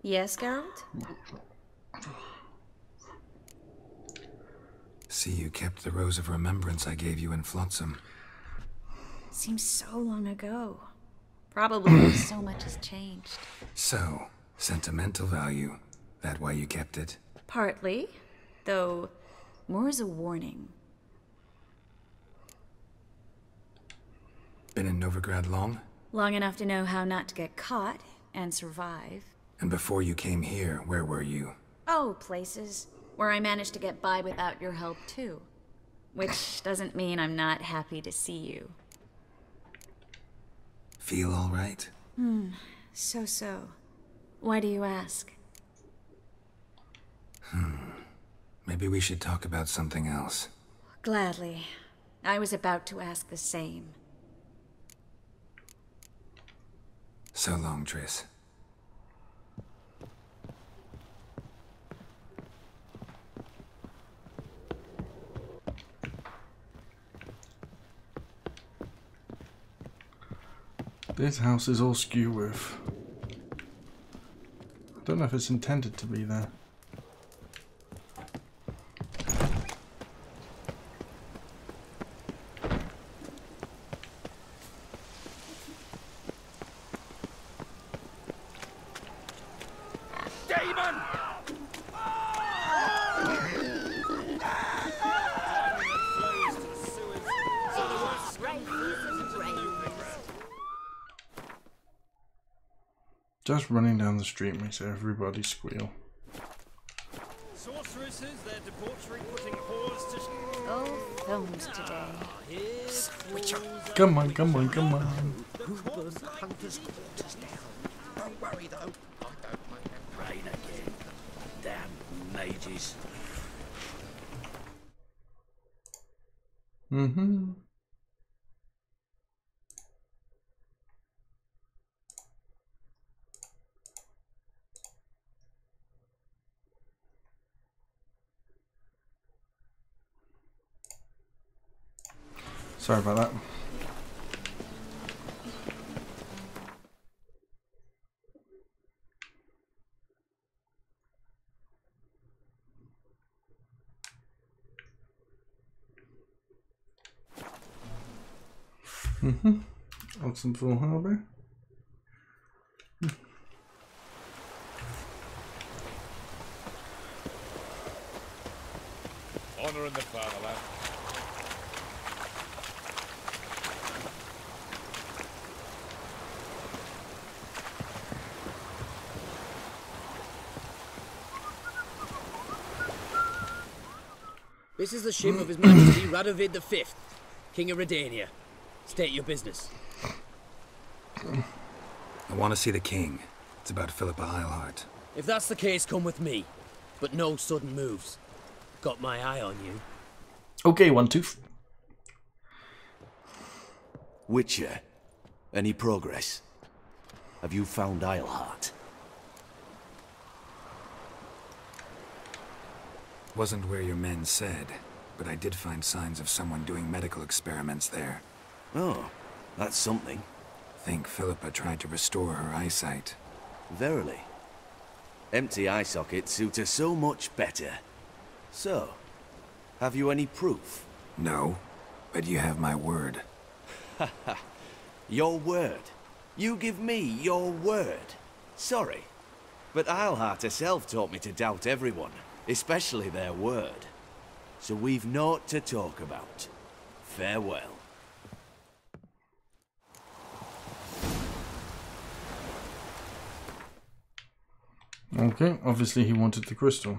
Yes, Geralt? See, you kept the Rose of Remembrance I gave you in Flotsam. Seems so long ago. Probably so much has changed. So, sentimental value. That why you kept it? Partly, though more as a warning. Been in Novigrad long? Long enough to know how not to get caught and survive. And before you came here, where were you? Oh, places where I managed to get by without your help too. Which doesn't mean I'm not happy to see you. Feel all right? So. Why do you ask? Maybe we should talk about something else. Gladly. I was about to ask the same. So long, Triss. This house is all skew with. I don't know if it's intended to be there. Demon! Just running down the street makes everybody squeal. Sorceresses, their debauchery putting whores to Oh, films today. Come on, come on, come on. Hunters caught us down. Don't worry though. I don't mind it rain again. Damn mages. Sorry about that. On some full harbour. Honor in the fatherland. This is the ship of His Majesty Radovid V, King of Redania. State your business. I want to see the king. It's about Philippa Eilhart. If that's the case, come with me. But no sudden moves. Got my eye on you. Okay, One Tooth. Witcher, any progress? Have you found Eilhart? Wasn't where your men said, but I did find signs of someone doing medical experiments there. Oh, that's something. Think Philippa tried to restore her eyesight. Verily. Empty eye sockets suit her so much better. So, have you any proof? No, but you have my word. Haha. Your word? You give me your word? Sorry, but Eilhart herself taught me to doubt everyone, especially their word. So we've naught to talk about. Farewell. Okay, obviously he wanted the crystal.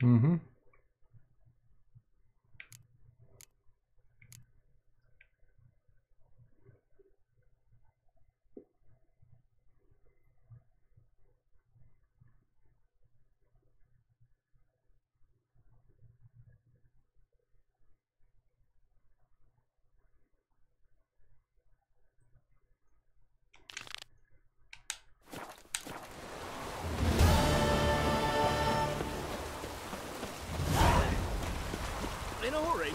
Mm-hmm. In a hurry.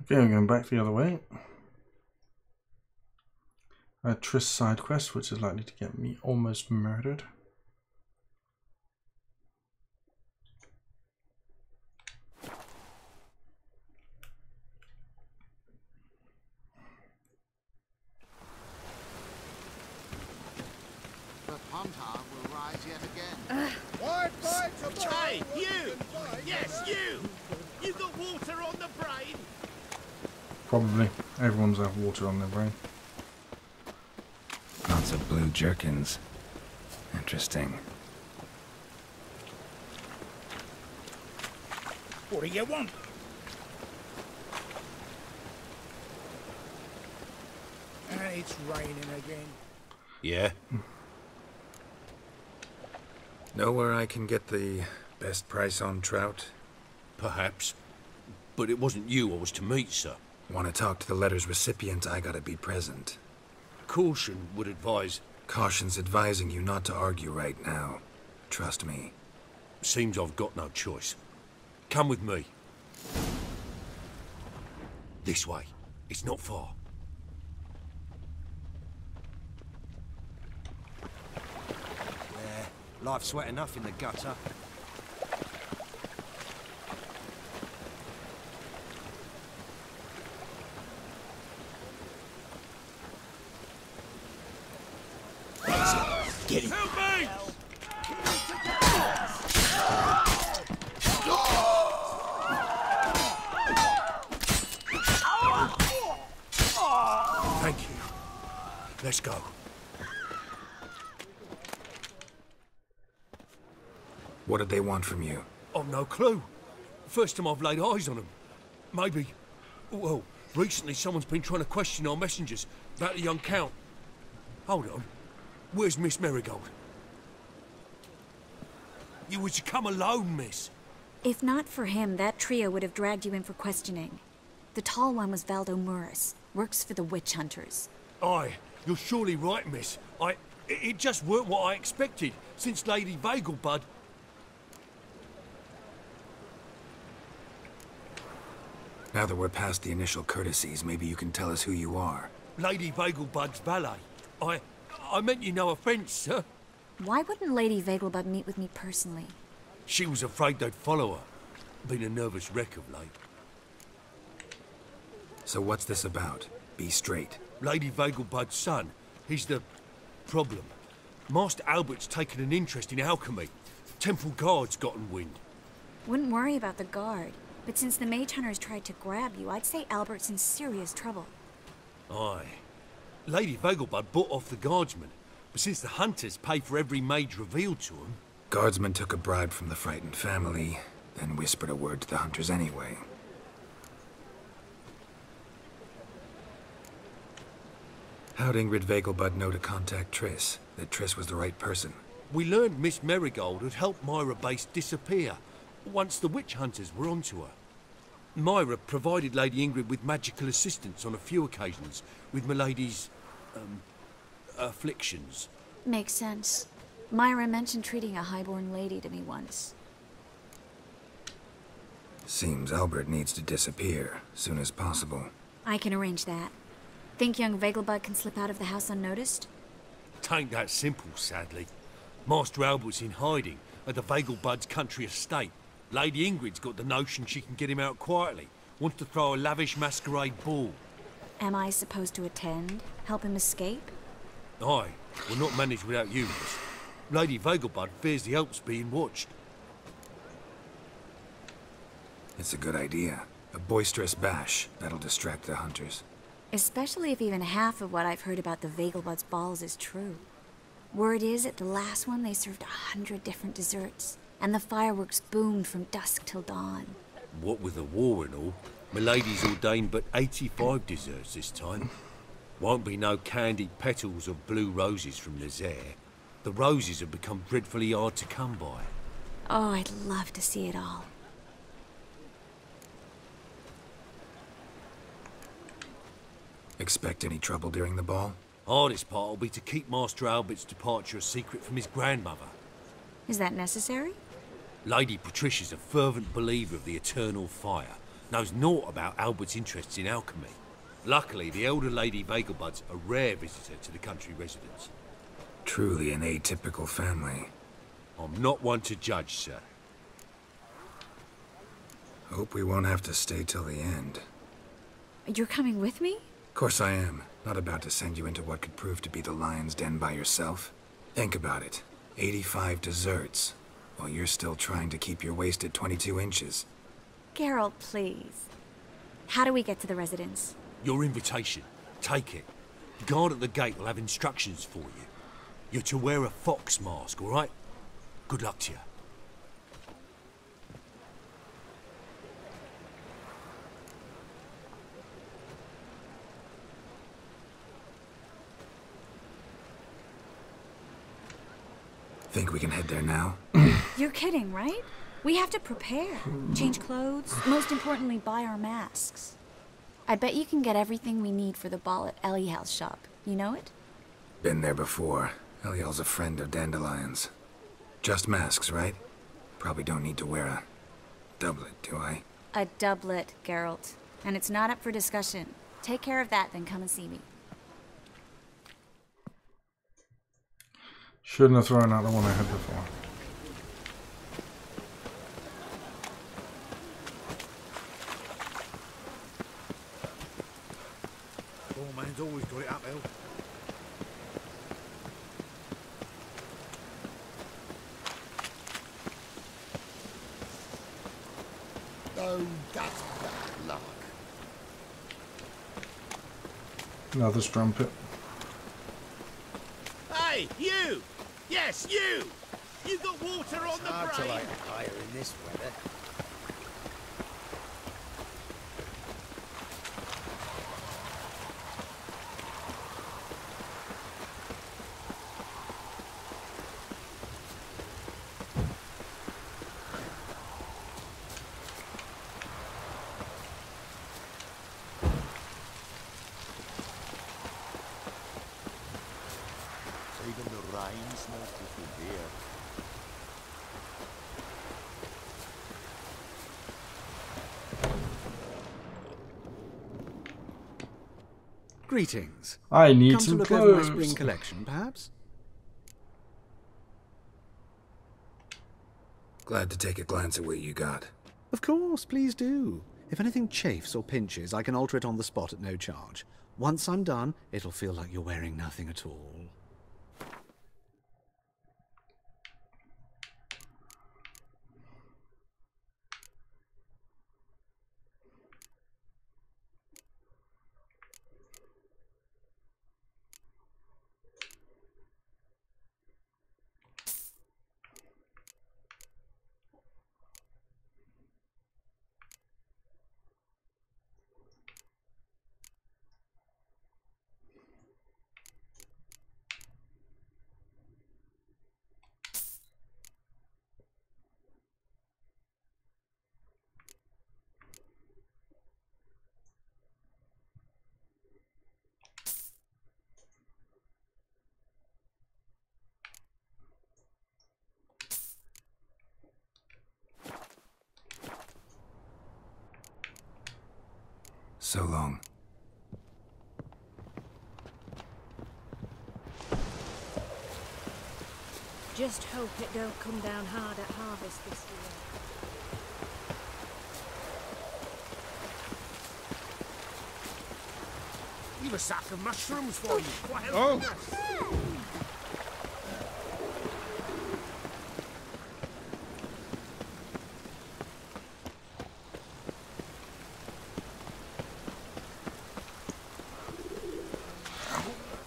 Okay, we're going back the other way. A Triss side quest, which is likely to get me almost murdered. The Pontar will rise yet again. Why fight a Hey, you! Yes, you! You got water on the brain? Probably. Everyone's have water on their brain. Lots of blue jerkins. Interesting. What do you want? It's raining again. Yeah? Know where I can get the best price on trout? Perhaps. But it wasn't you I was to meet, sir. Want to talk to the letter's recipient, I gotta be present. Caution would advise... Caution's advising you not to argue right now. Trust me. Seems I've got no choice. Come with me. This way. It's not far. Life's wet enough in the gutter. Get him! Help me! Thank you. Let's go. What did they want from you? I've no clue. First time I've laid eyes on them. Maybe... Well, recently someone's been trying to question our messengers about the young Count. Hold on. Where's Miss Marigold? You was to come alone, miss. If not for him, that trio would have dragged you in for questioning. The tall one was Valdo Muris. Works for the witch hunters. Aye, you're surely right, miss. It just weren't what I expected, since Lady Vegelbud... Now that we're past the initial courtesies, maybe you can tell us who you are. Lady Vegelbud's valet. I meant you no offence, sir. Why wouldn't Lady Vegelbud meet with me personally? She was afraid they'd follow her. Been a nervous wreck of late. So what's this about? Be straight. Lady Vegelbud's son. He's the... problem. Master Albert's taken an interest in alchemy. Temple Guard's gotten wind. Wouldn't worry about the guard. But since the mage hunters tried to grab you, I'd say Albert's in serious trouble. Aye. Lady Vegelbud bought off the guardsmen. But since the hunters pay for every mage revealed to them... Guardsmen took a bribe from the frightened family, then whispered a word to the hunters anyway. How'd Ingrid Vegelbud know to contact Triss? That Triss was the right person? We learned Miss Marigold had helped Myra Base disappear once the witch hunters were onto her. Myra provided Lady Ingrid with magical assistance on a few occasions with Milady's... afflictions. Makes sense. Myra mentioned treating a highborn lady to me once. Seems Albert needs to disappear, soon as possible. I can arrange that. Think young Vegelbud can slip out of the house unnoticed? Tain't that simple, sadly. Master Albert's in hiding at the Vegelbud's country estate. Lady Ingrid's got the notion she can get him out quietly. Wants to throw a lavish masquerade ball. Am I supposed to attend? Help him escape? Aye, we'll not manage without you, miss. Lady Vegelbud fears the Alps being watched. It's a good idea. A boisterous bash. That'll distract the hunters. Especially if even half of what I've heard about the Vegelbud's balls is true. Word is, at the last one, they served 100 different desserts, and the fireworks boomed from dusk till dawn. What with the war and all, Milady's ordained but 85 desserts this time. Won't be no candied petals or blue roses from Nazaire. The roses have become dreadfully hard to come by. Oh, I'd love to see it all. Expect any trouble during the ball? Hardest part will be to keep Master Albert's departure a secret from his grandmother. Is that necessary? Lady Patricia's a fervent believer of the eternal fire. Knows naught about Albert's interests in alchemy. Luckily, the elder Lady Vegelbud's a rare visitor to the country residence. Truly an atypical family. I'm not one to judge, sir. Hope we won't have to stay till the end. You're coming with me? Of course I am. Not about to send you into what could prove to be the lion's den by yourself. Think about it. 85 desserts, while you're still trying to keep your waist at 22 inches. Geralt, please. How do we get to the residence? Your invitation. Take it. The guard at the gate will have instructions for you. You're to wear a fox mask, all right? Good luck to you. Think we can head there now? You're kidding, right? We have to prepare. Change clothes. Most importantly, buy our masks. I bet you can get everything we need for the ball at Eliel's shop. You know it? Been there before. Eliel's a friend of Dandelion's. Just masks, right? Probably don't need to wear a doublet, do I? A doublet, Geralt. And it's not up for discussion. Take care of that, then come and see me. Shouldn't have thrown out the one I had before. Poor man's always got it uphill. Oh, that's bad luck. Another strumpet. Hey, you! Yes, you! You got water on the Hard to brain? light a fire in this weather. Even the Rhine smells different here. Greetings. I need Come some to look over my clothes. spring collection, perhaps? Glad to take a glance at what you got. Of course, please do. If anything chafes or pinches, I can alter it on the spot at no charge. Once I'm done, it'll feel like you're wearing nothing at all. So long. Just hope it don't come down hard at harvest this year. You've a sack of mushrooms for you. What Oh.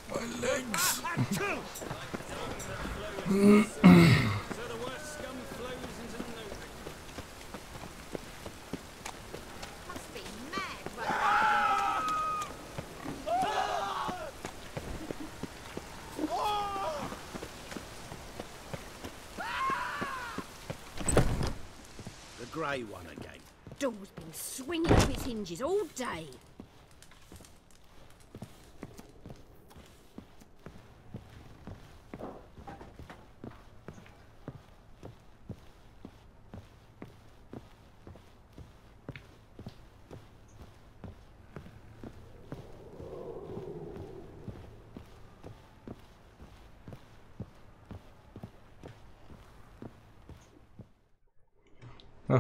My legs. the worst scum flows into Novigrad. Must be mad, The grey one again. Door's been swinging off its hinges all day.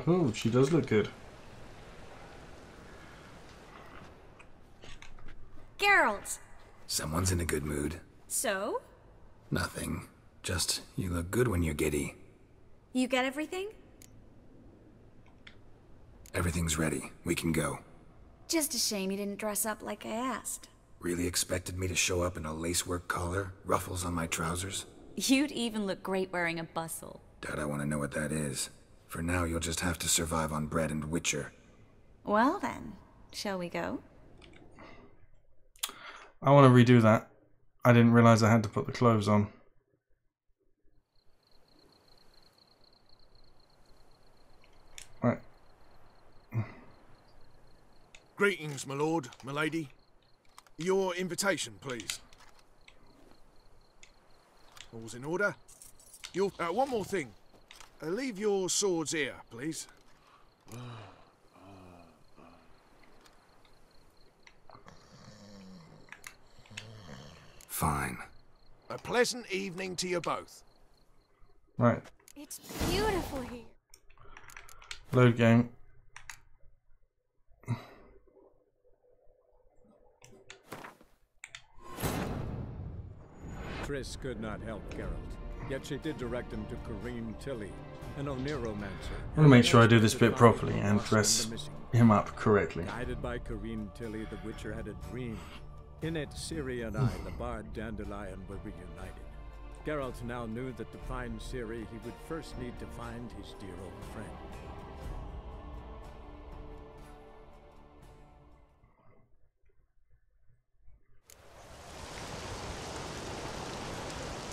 Oh, she does look good. Geralt! Someone's in a good mood. So? Nothing. Just, you look good when you're giddy. You get everything? Everything's ready. We can go. Just a shame you didn't dress up like I asked. Really expected me to show up in a lacework collar, ruffles on my trousers? You'd even look great wearing a bustle. Doubt I want to know what that is. For now, you'll just have to survive on bread and witcher. Well then, shall we go? I want to redo that. I didn't realize I had to put the clothes on. Right. Greetings, my lord, my lady. Your invitation, please. All's in order. You'll... one more thing. Leave your swords here, please. Fine. A pleasant evening to you both. Right. It's beautiful here. Load game. Triss could not help Geralt, yet she did direct him to Kareem Tilly, an Oneromancer. I want to make sure I do this bit properly and dress him up correctly. Guided by Kareem Tilly, the Witcher had a dream. In it, Ciri and I, the bard Dandelion, were reunited. Geralt now knew that to find Ciri, he would first need to find his dear old friend.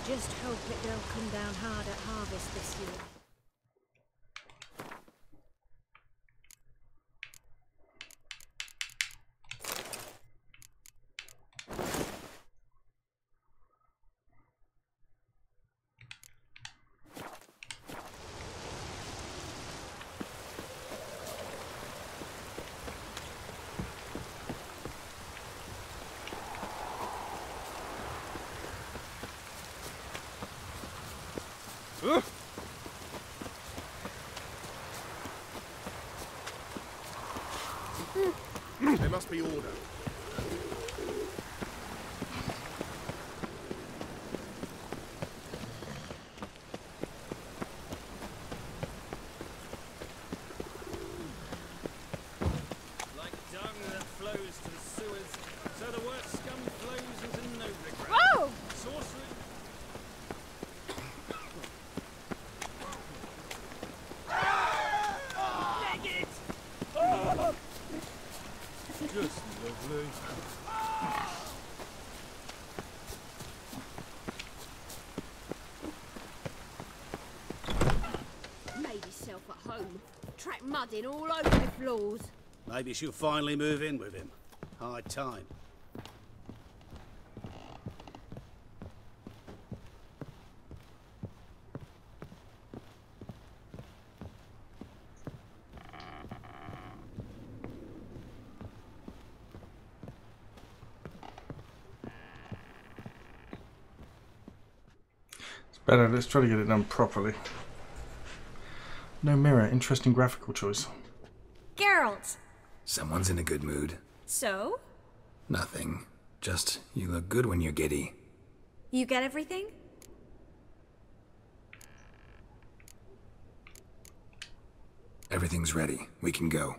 Just hope it don't come down hard at harvest this year. There must be order. Like dung that flows to the sewers, so the worst scum flows into Novigrad. Whoa! Sorcery. Leg it! Oh! Just lovely. Made himself at home. Track mud in all over the floors. Maybe she'll finally move in with him. High time. Better, let's try to get it done properly. No mirror, interesting graphical choice. Geralt! Someone's in a good mood. So? Nothing. Just, you look good when you're giddy. You get everything? Everything's ready. We can go.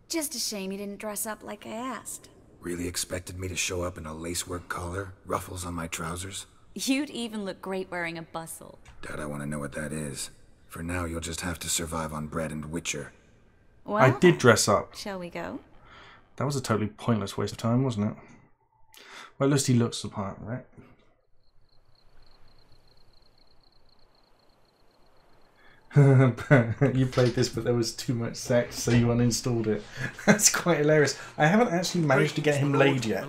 Just a shame you didn't dress up like I asked. Really expected me to show up in a lacework collar, ruffles on my trousers? You'd even look great wearing a bustle. Doubt I want to know what that is. For now, you'll just have to survive on bread and witcher. Well, I did dress up. Shall we go? That was a totally pointless waste of time, wasn't it? Well, at least he looks the part, right? You played this, but there was too much sex, so you uninstalled it. That's quite hilarious. I haven't actually managed to get him laid yet.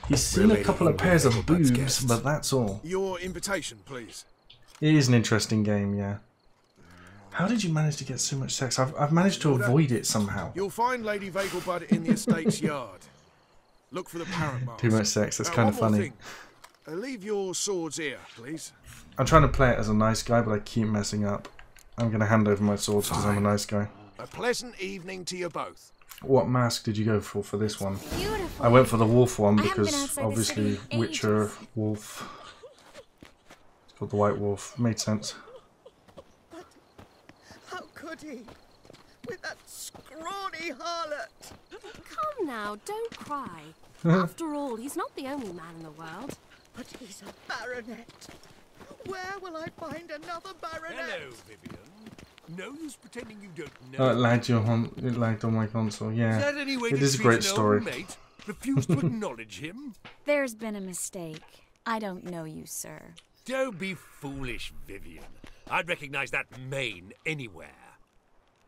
He's seen a couple of pairs of boobs, but that's all. Your invitation, please. It is an interesting game, yeah. How did you manage to get so much sex? I've managed to avoid it somehow. You'll find Lady Vegelbud in the estate's yard. Look for the parrot mask. Too much sex, that's kind of funny. Leave your swords here, please. I'm trying to play it as a nice guy, but I keep messing up. I'm going to hand over my swords because I'm a nice guy. A pleasant evening to you both. What mask did you go for this one? Beautiful. I went for the wolf one because obviously Witcher, wolf. It's called the White Wolf. Made sense. How could he? With that scrawny harlot. Come now, don't cry. After all, he's not the only man in the world. But he's a baronet. Where will I find another baronet? Hello, Vivian. No use pretending you don't It know. lagged on my console. Yeah, Is that any way it to is a treat great an old story. mate? Refuse to acknowledge him? There's been a mistake. I don't know you, sir. Don't be foolish, Vivian. I'd recognize that mane anywhere.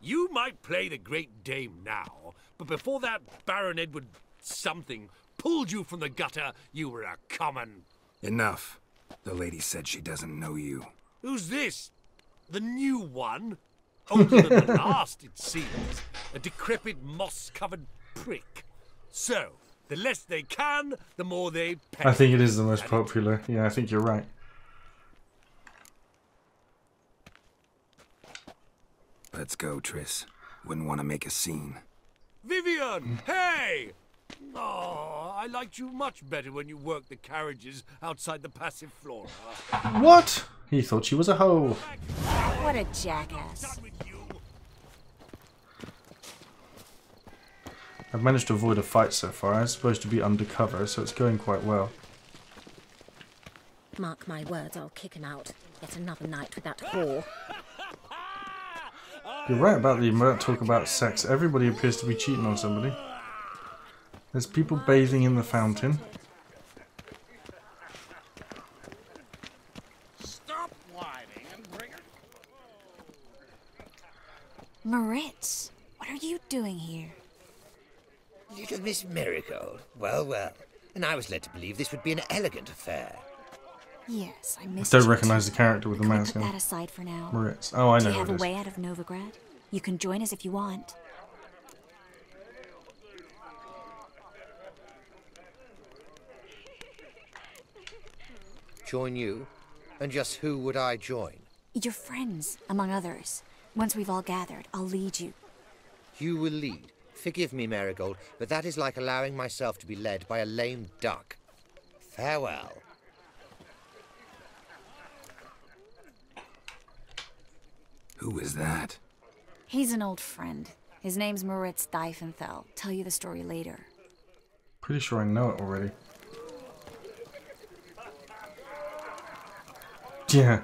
You might play the Great Dame now, but before that Baron Edward something pulled you from the gutter, you were a common... Enough. The lady said she doesn't know you. Who's this? The new one? Older than the last, it seems. A decrepit, moss-covered prick. So, the less they can, the more they pay. I think it is the most popular. Yeah, I think you're right. Let's go, Triss. Wouldn't want to make a scene. Vivian! Hey! Oh, I liked you much better when you worked the carriages outside the passive flora. What? He thought she was a hoe. What a jackass. I've managed to avoid a fight so far. I'm supposed to be undercover, so it's going quite well. Mark my words, I'll kick him out. Yet another night with that whore. You're right about the talk about sex. Everybody appears to be cheating on somebody. There's people bathing in the fountain. Stop whining and bring it. Moritz, what are you doing here? Little Miss Marigold. Well, well. And I was led to believe this would be an elegant affair. Yes, I I missed don't you recognise too. the character with the Can we mask put on. that aside for now? Moritz. Oh, I know Do you who have it a is. way out of Novigrad? You can join us if you want. Join you? And just who would I join? Your friends, among others. Once we've all gathered, I'll lead you. You will lead. Forgive me, Marigold, but that is like allowing myself to be led by a lame duck. Farewell. Who is that? He's an old friend. His name's Moritz Diefenthal. Tell you the story later. Pretty sure I know it already. Yeah.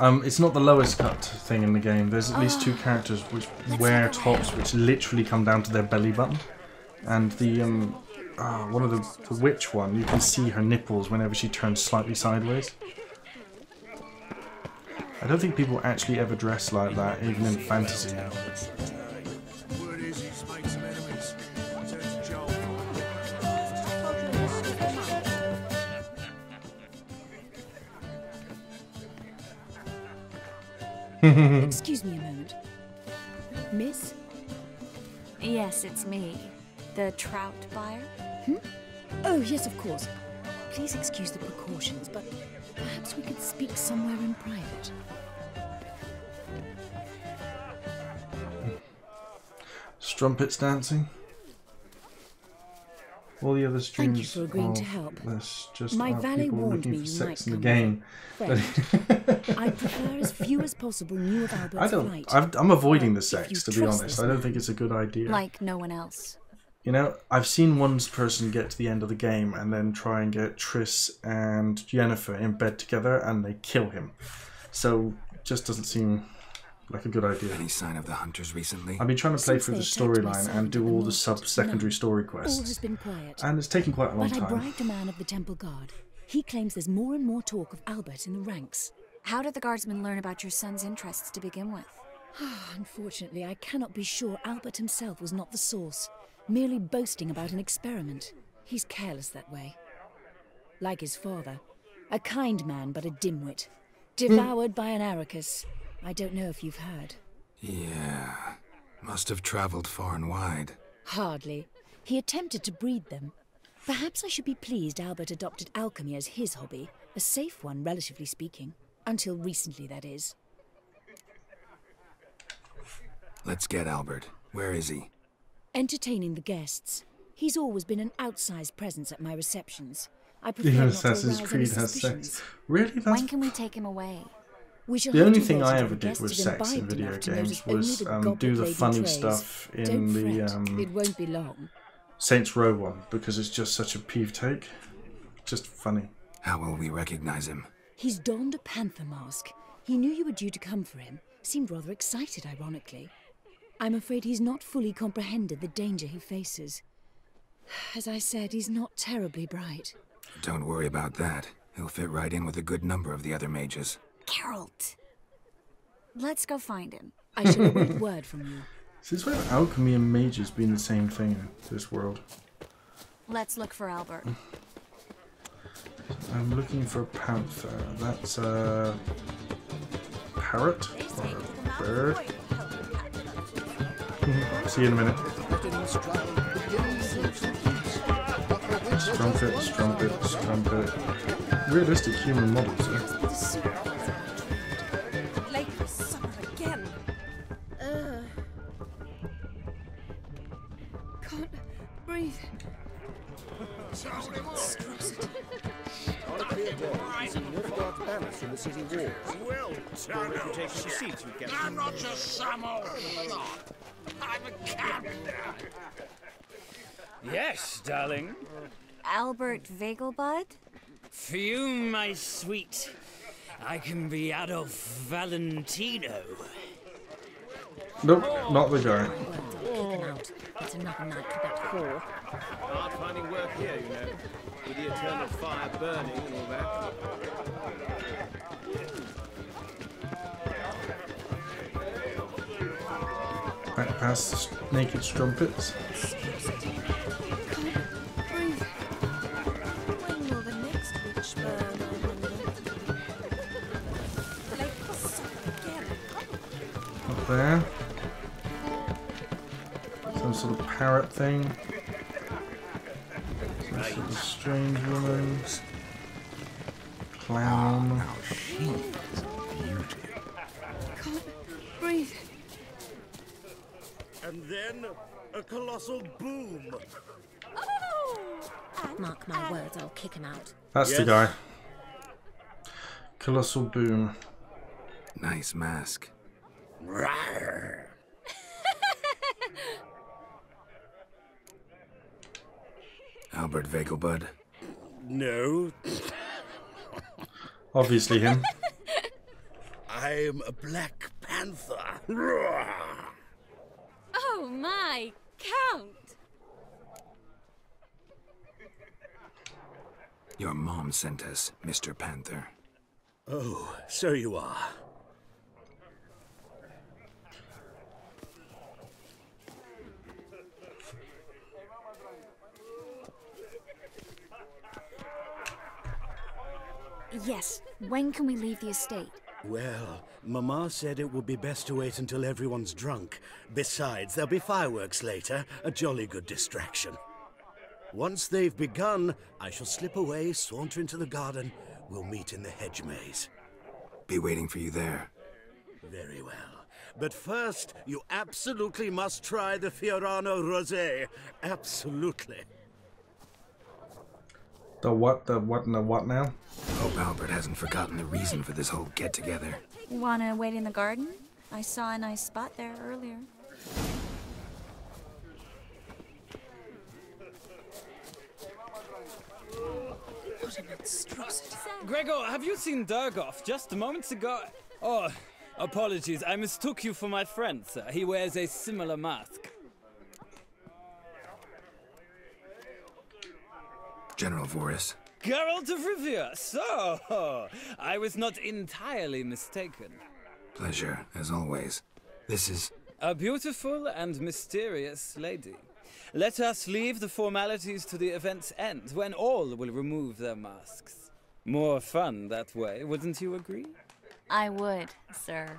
It's not the lowest cut thing in the game. There's at least two characters which wear tops which literally come down to their belly button. And the one of the witch one, you can see her nipples whenever she turns slightly sideways. I don't think people actually ever dress like that, even in fantasy. Word is he's made some enemies. Turns Joel. Excuse me a moment. Miss? Yes, it's me. The trout buyer? Oh, yes, of course. Please excuse the precautions, but perhaps we could speak somewhere in private. Strumpets dancing. All the other streams Thank you for agreeing to help. This just My are valet people warned looking me for you sex might in the come game. I prefer as few as possible knew of Albert's flight. I'm avoiding the you sex, to be trust honest. this I don't think it's a good idea. Like no one else. You know, I've seen one person get to the end of the game and then try and get Triss and Yennefer in bed together and they kill him. So, just doesn't seem like a good idea. Any sign of the hunters recently? I've been trying to play through the storyline and do all the market, sub-secondary story All quests. has been quiet. And it's taken quite a long But I time. bribed a man of the Temple Guard. He claims there's more and more talk of Albert in the ranks. How did the guardsmen learn about your son's interests to begin with? Unfortunately, I cannot be sure Albert himself was not the source, merely boasting about an experiment. He's careless that way. Like his father, a kind man but a dimwit, devoured by an Arrakis. I don't know if you've heard. Yeah, must have traveled far and wide. Hardly. He attempted to breed them. Perhaps I should be pleased Albert adopted alchemy as his hobby, a safe one, relatively speaking. Until recently, that is. Let's get Albert. Where is he? Entertaining the guests. He's always been an outsized presence at my receptions. I prefer Even not to Assassin's arouse Creed any has suspicions. sex. Really? That's... When can we take him away? We shall The have only to thing wait I until ever the did guests with have sex in imbibed video enough to games notice only was the do goblet the lady funny betrays. stuff in Don't the fret, it won't be long. Saints Row one, because it's just such a peeve take. Just funny. How will we recognize him? He's donned a panther mask. He knew you were due to come for him. Seemed rather excited, ironically. I'm afraid he's not fully comprehended the danger he faces. As I said, he's not terribly bright. Don't worry about that. He'll fit right in with a good number of the other mages. Geralt! Let's go find him. I shall await word from you. Since when have alchemy and mages been the same thing in this world? Let's look for Albert. I'm looking for a panther. That's a parrot or a bird. See you in a minute. Strumpet. Realistic human models. Can't breathe. On a clear day, you see Nilfgaard's banners from the city walls. Well, Your reputation precedes you, Captain. I'm not just some old shot. I'm a captain. Yes, darling. Albert Vegelbud? For you, my sweet, I can be Adolf Valentino. Nope, not the guy. Kick him out. It's another night for that whore. Hard finding work here, you know. With the eternal fire burning and all that. Back past the naked strumpets. Breathe. When will the next witch burn, I wonder? Like the sun again. Up there. Some sort of parrot thing. Some sort of strange woman. Clown. Can't breathe. And then a colossal boom. Mark my words, I'll kick him out. That's the guy. Colossal boom. Nice mask. Rawr. Albert Vegelbud. No. Obviously him. I'm a Black Panther. Rawr. Oh my, Count! Your mom sent us, Mr. Panther. Oh, so you are. Yes, when can we leave the estate? Well, Mama said it would be best to wait until everyone's drunk. Besides, there'll be fireworks later, a jolly good distraction. Once they've begun, I shall slip away, saunter into the garden. We'll meet in the hedge maze. Be waiting for you there. Very well. But first, you absolutely must try the Fiorano Rosé. Absolutely. The what and the what now? Hope Albert hasn't forgotten the reason for this whole get-together. Wanna wait in the garden? I saw a nice spot there earlier. What a monstrosity. Gregor, have you seen Durgoff just moments ago? Oh, apologies. I mistook you for my friend, sir. He wears a similar mask. General Voris. Geralt of Rivia. So, I was not entirely mistaken. Pleasure, as always. This is... A beautiful and mysterious lady. Let us leave the formalities to the event's end, when all will remove their masks. More fun that way, wouldn't you agree? I would, sir.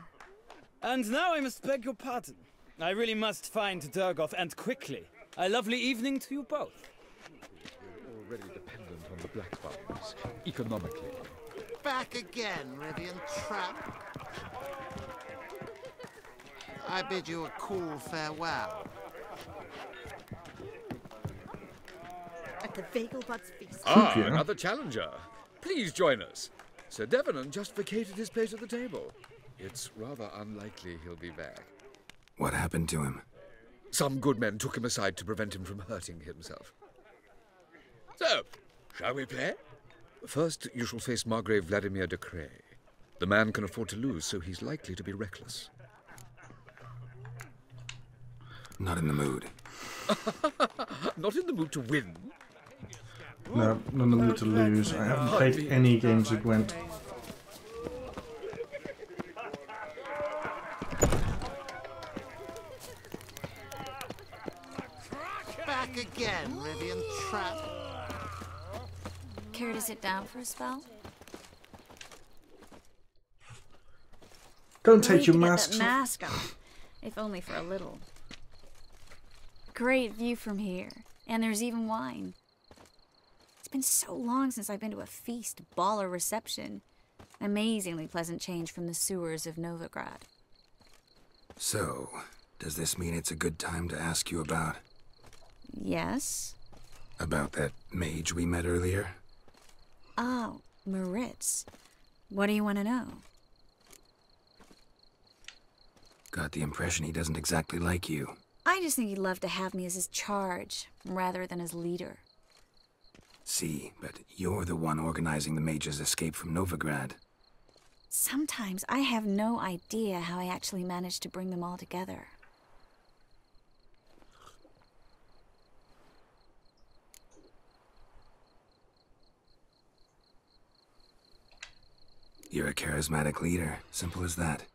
And now I must beg your pardon. I really must find Durgoff, and quickly. A lovely evening to you both. Already dependent on the black buttons, economically. Back again, Rivian Trap. I bid you a cool farewell. At the Vegelbud's feast. Ah, another challenger. Please join us. Sir Devenant just vacated his place at the table. It's rather unlikely he'll be back. What happened to him? Some good men took him aside to prevent him from hurting himself. So, shall we play? First, you shall face Margrave Vladimir de Cray. The man can afford to lose, so he's likely to be reckless. Not in the mood. Not in the mood to win? No, not in the mood to lose. I haven't played any games with Gwent. Back again, Rivian Trap. Care to sit down for a spell? Don't take your mask mask. That mask off, if only for a little. Great view from here, and there's even wine. It's been so long since I've been to a feast, ball, or reception. Amazingly pleasant change from the sewers of Novigrad. So, does this mean it's a good time to ask you about... Yes? About that mage we met earlier? Oh, Moritz. What do you want to know? Got the impression he doesn't exactly like you. I just think he'd love to have me as his charge, rather than as leader. See, but you're the one organizing the mage's escape from Novigrad. Sometimes I have no idea how I actually managed to bring them all together. You're a charismatic leader. Simple as that.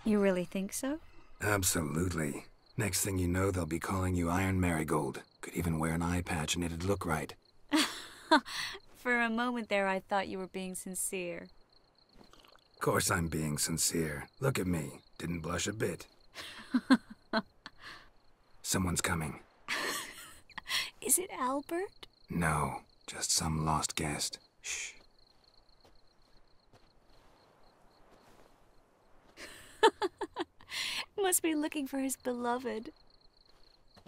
You really think so? Absolutely. Next thing you know, they'll be calling you Iron Marigold. Could even wear an eye patch and it'd look right. For a moment there, I thought you were being sincere. Of course I'm being sincere. Look at me. Didn't blush a bit. Someone's coming. Is it Albert? No, just some lost guest. Shh. Must be looking for his beloved.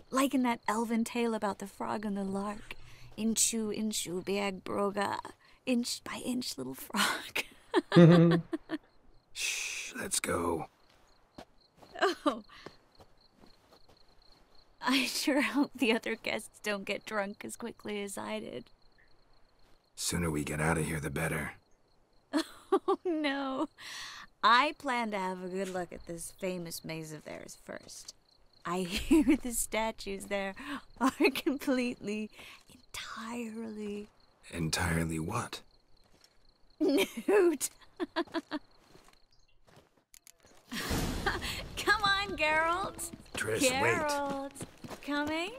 Like in that elven tale about the frog and the lark. Inchu, inchu, biag broga. Inch by inch, little frog. Shh, let's go. Oh. I sure hope the other guests don't get drunk as quickly as I did. Sooner we get out of here, the better. Oh, no. I plan to have a good look at this famous maze of theirs first. I hear the statues there are completely, entirely... Entirely what? Nude. Come on, Geralt. Triss, Geralt. Coming?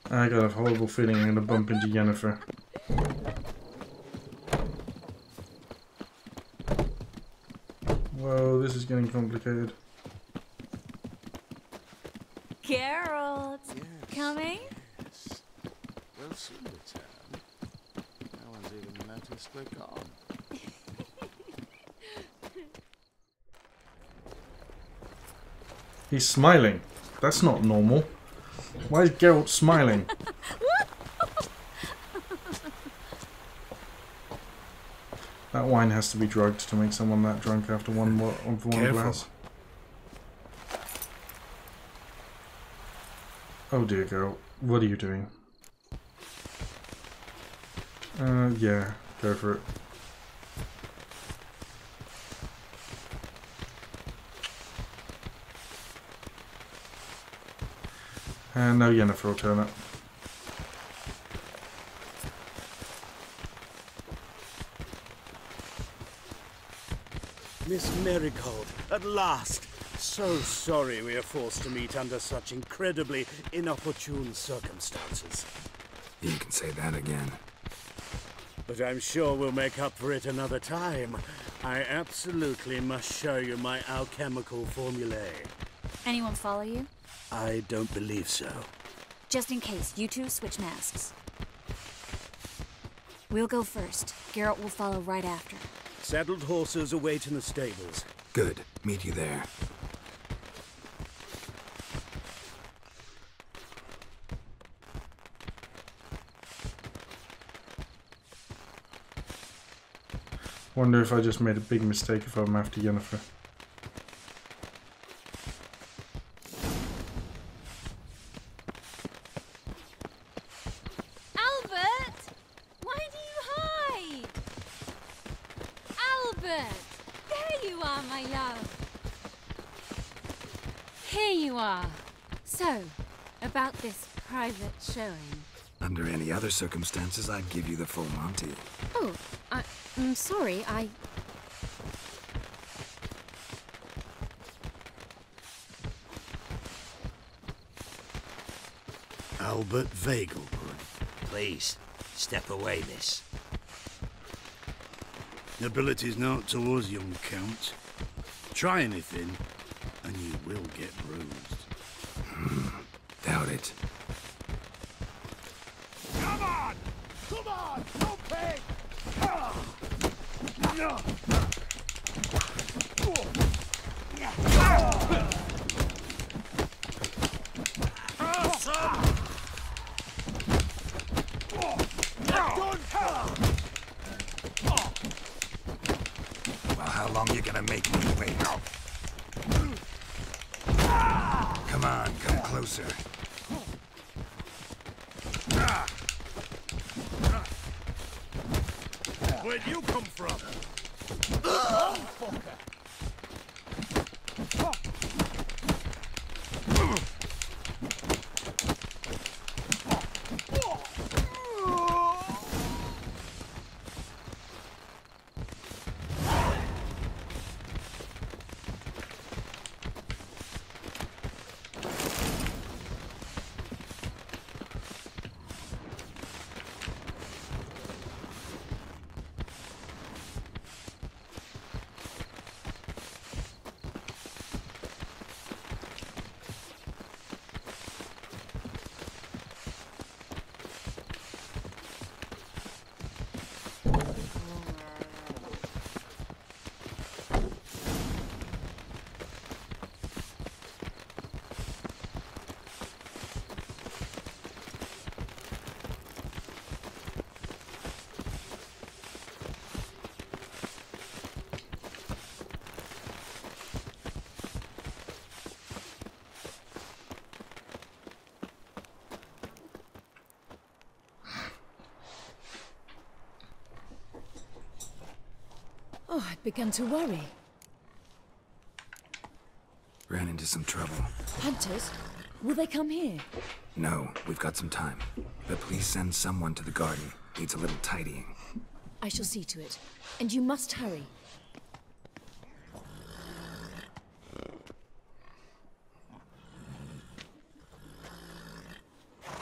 I got a horrible feeling I'm gonna bump into Yennefer. Whoa, this is getting complicated. Geralt. Coming? Yes. We'll soon return. No one's even noticed we're gone. He's smiling. That's not normal. Why is Geralt smiling? That wine has to be drugged to make someone that drunk after one glass. Oh dear, girl. What are you doing? Yeah, go for it. And no Yennefer will turn up. Miss Marigold, at last! So sorry we are forced to meet under such incredibly inopportune circumstances. You can say that again. But I'm sure we'll make up for it another time. I absolutely must show you my alchemical formulae. Anyone follow you? I don't believe so. Just in case, you two switch masks. We'll go first. Geralt will follow right after. Saddled horses await in the stables. Good. Meet you there. Wonder if I just made a big mistake if I'm after Yennefer. Albert! Why do you hide? Albert! There you are, my love. Here you are. So, about this private showing. Under any other circumstances, I'd give you the full Monty. Oh, I'm sorry, Albert Vegelbud. Please, step away, miss. Nobility's not towards young Count. Try anything, and you will get bruised. Doubt it. Come on! Come on! Don't pay! Well, how long you gonna make me wait? Come on, come closer. Where'd you come from? Oh, I'd begun to worry. Ran into some trouble. Hunters? Will they come here? No, we've got some time. But please send someone to the garden. Needs a little tidying. I shall see to it. And you must hurry.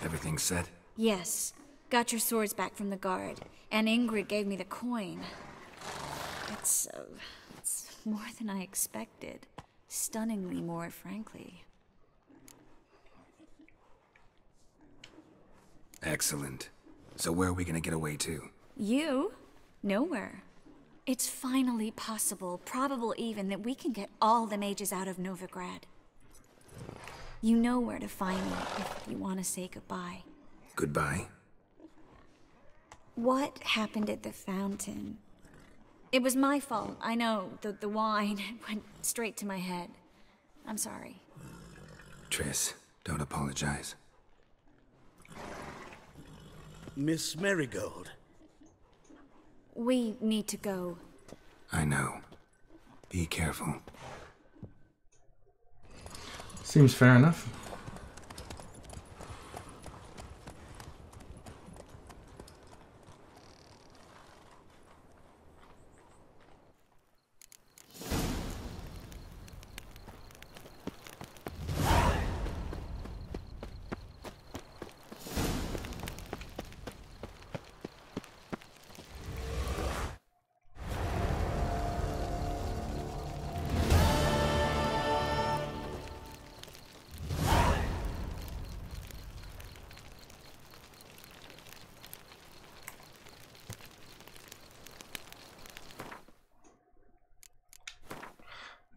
Everything set? Yes. Got your swords back from the guard. And Ingrid gave me the coin. It's more than I expected. Stunningly more, frankly. Excellent. So where are we gonna get away to? You? Nowhere. It's finally possible, probable even, that we can get all the mages out of Novigrad. You know where to find me if you want to say goodbye. Goodbye? What happened at the fountain? It was my fault, I know. The wine went straight to my head. I'm sorry. Triss, don't apologize. Miss Marigold, We need to go. I know. Be careful. Seems fair enough.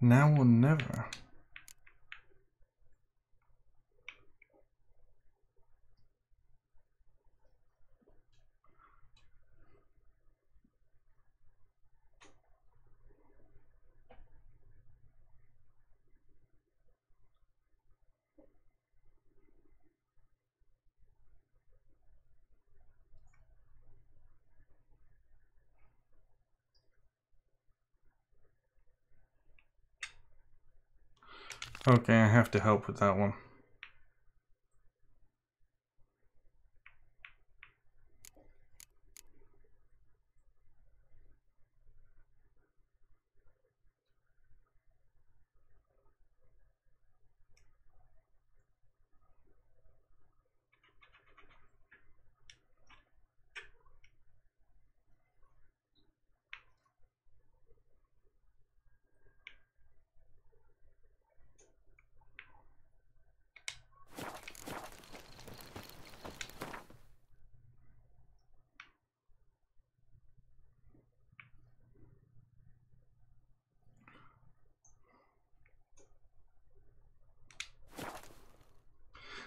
Now or never. Okay, I have to help with that one.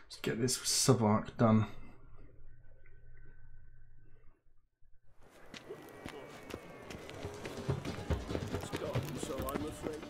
Let's get this sub-arc done. It's gone, so I'm afraid.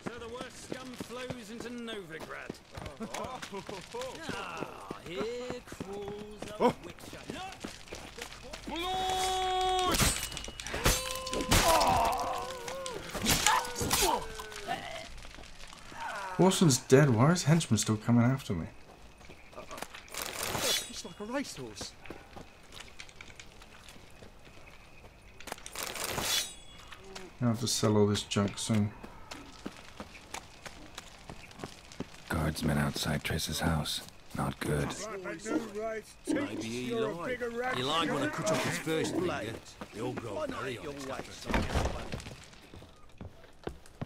So the worst scum flows into Novigrad. Ah, here crawls a witcher. Warson's dead. Why is henchman still coming after me? It's like a racehorse. I'll have to sell all this junk soon. Guardsmen outside Triss's house. Not good. Maybe he lied. He lied when I cut off his first finger. He'll grow very honest.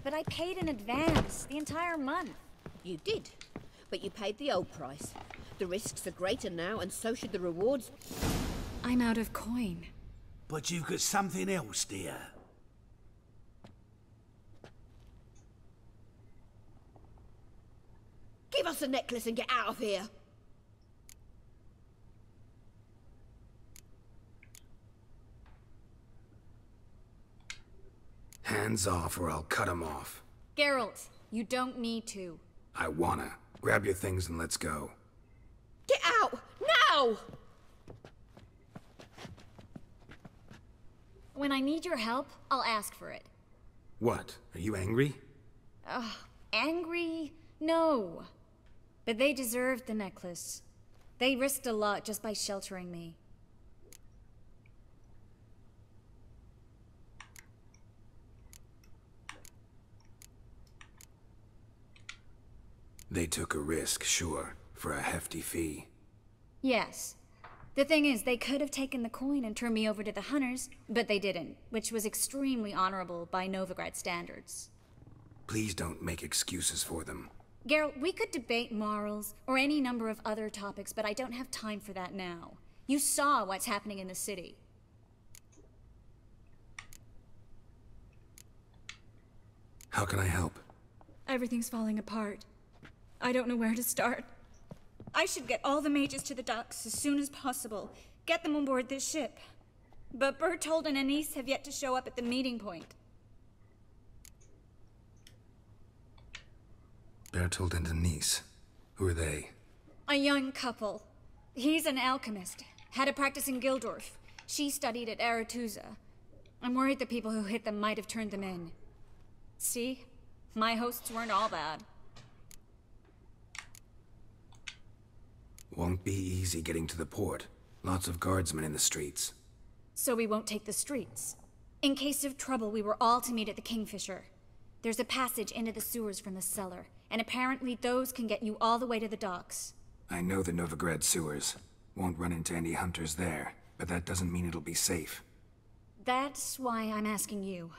But I paid in advance, the entire month. You did, but you paid the old price. The risks are greater now, and so should the rewards. I'm out of coin. But you've got something else, dear. Give us the necklace and get out of here. Hands off or I'll cut him off. Geralt, you don't need to. I wanna. Grab your things and let's go. Get out! Now! When I need your help, I'll ask for it. What? Are you angry? Angry? No. But they deserved the necklace. They risked a lot just by sheltering me. They took a risk, sure, for a hefty fee. Yes. The thing is, they could have taken the coin and turned me over to the hunters, but they didn't, which was extremely honorable by Novigrad standards. Please don't make excuses for them. Geralt, we could debate morals, or any number of other topics, but I don't have time for that now. You saw what's happening in the city. How can I help? Everything's falling apart. I don't know where to start. I should get all the mages to the docks as soon as possible. Get them on board this ship. But Bertold and Anise have yet to show up at the meeting point. Bertold and Anise. Who are they? A young couple. He's an alchemist. Had a practice in Gildorf. She studied at Aretuza. I'm worried the people who hit them might have turned them in. See? My hosts weren't all bad. Won't be easy getting to the port. Lots of guardsmen in the streets. So we won't take the streets. In case of trouble, we were all to meet at the Kingfisher. There's a passage into the sewers from the cellar, and apparently those can get you all the way to the docks. I know the Novigrad sewers. Won't run into any hunters there, but that doesn't mean it'll be safe. That's why I'm asking you.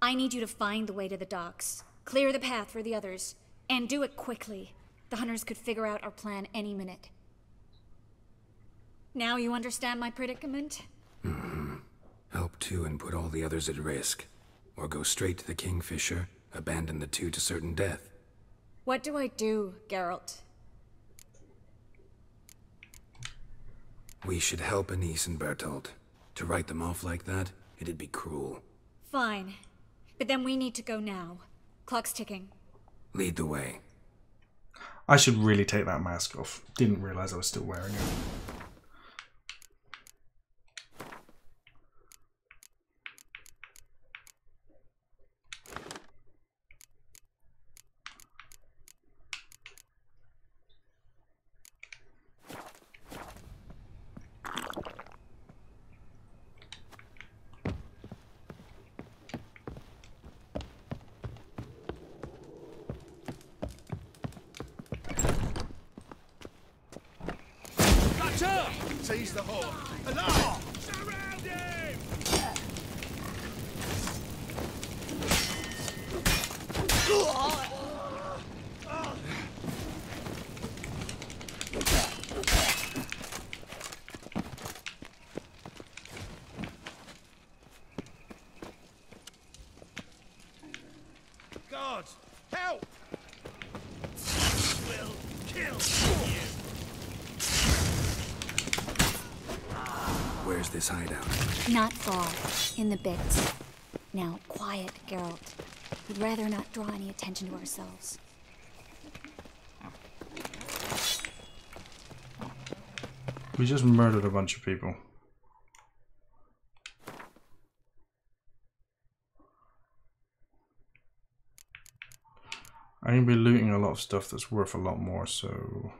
I need you to find the way to the docks, clear the path for the others, and do it quickly. The hunters could figure out our plan any minute. Now you understand my predicament? Mm-hmm. Help two and put all the others at risk. Or go straight to the Kingfisher, abandon the two to certain death. What do I do, Geralt? We should help Anise and Bertold. To write them off like that, it'd be cruel. Fine. But then we need to go now. Clock's ticking. Lead the way. I should really take that mask off. Didn't realize I was still wearing it. Seize the hole. Alarm! Surround him! Guards, help! We'll kill you. Where's this hideout? Not far. In the bits. Now, quiet, Geralt. We'd rather not draw any attention to ourselves. We just murdered a bunch of people. I'm going to be looting a lot of stuff that's worth a lot more, so...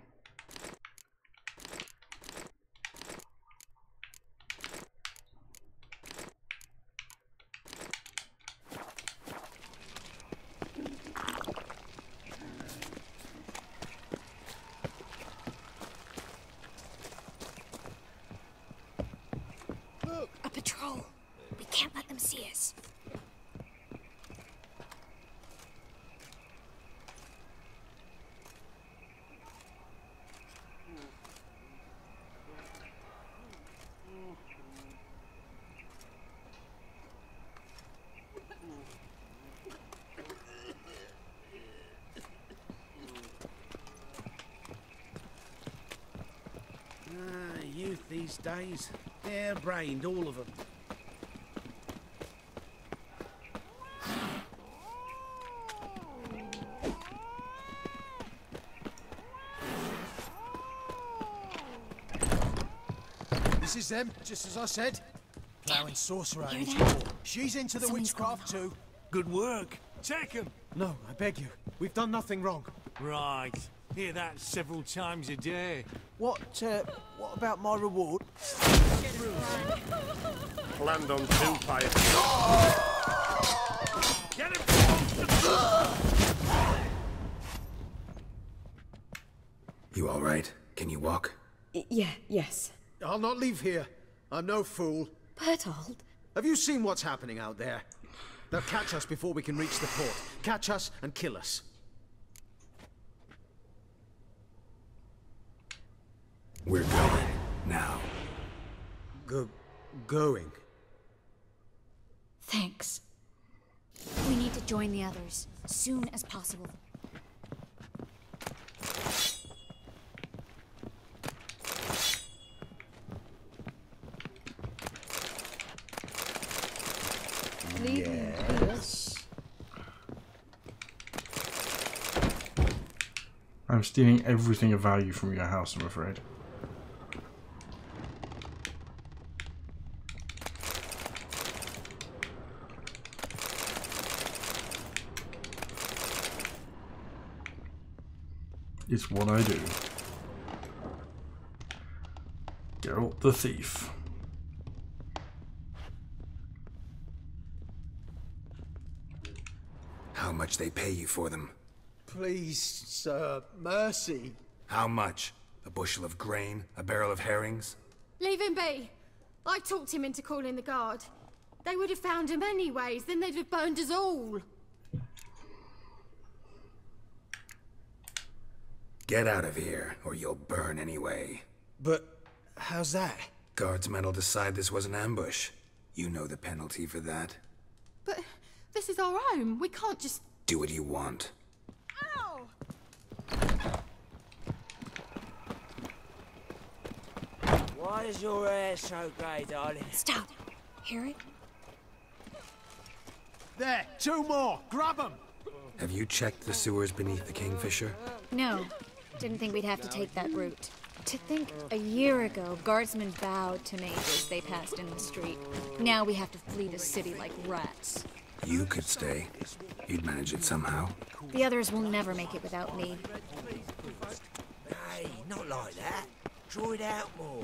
Look! A patrol! We can't let them see us. Youth these days. Hair-brained, all of them. This is them, just as I said. Plowing sorcerer Hear is that? war. She's into the Something's witchcraft going too. Good work. Take him. No, I beg you. We've done nothing wrong. Right. Hear that several times a day. What about my reward? Planned on two fires. Get him! You all right? Can you walk? Yes. I'll not leave here. I'm no fool. Bertold? Have you seen what's happening out there? They'll catch us before we can reach the port. Catch us and kill us. We're going. Now. Going? Thanks. We need to join the others, soon as possible. Yes. I'm stealing everything of value from your house, I'm afraid. It's what I do. Geralt the thief. How much they pay you for them? Please, sir, mercy. How much? A bushel of grain? A barrel of herrings? Leave him be. I talked him into calling the guard. They would have found him anyways, then they'd have burned us all. Get out of here, or you'll burn anyway. But how's that? Guardsmen will decide this was an ambush. You know the penalty for that. But this is our home. We can't just... Do what you want. Ow! Why is your hair so grey, darling? Stop. Hear it? There, 2 more. Grab them. Have you checked the sewers beneath the Kingfisher? No. Didn't think we'd have to take that route. To think a year ago, guardsmen bowed to mages they passed in the street. Now we have to flee the city like rats. You could stay. You'd manage it somehow. The others will never make it without me. Hey, not like that. Draw it out more.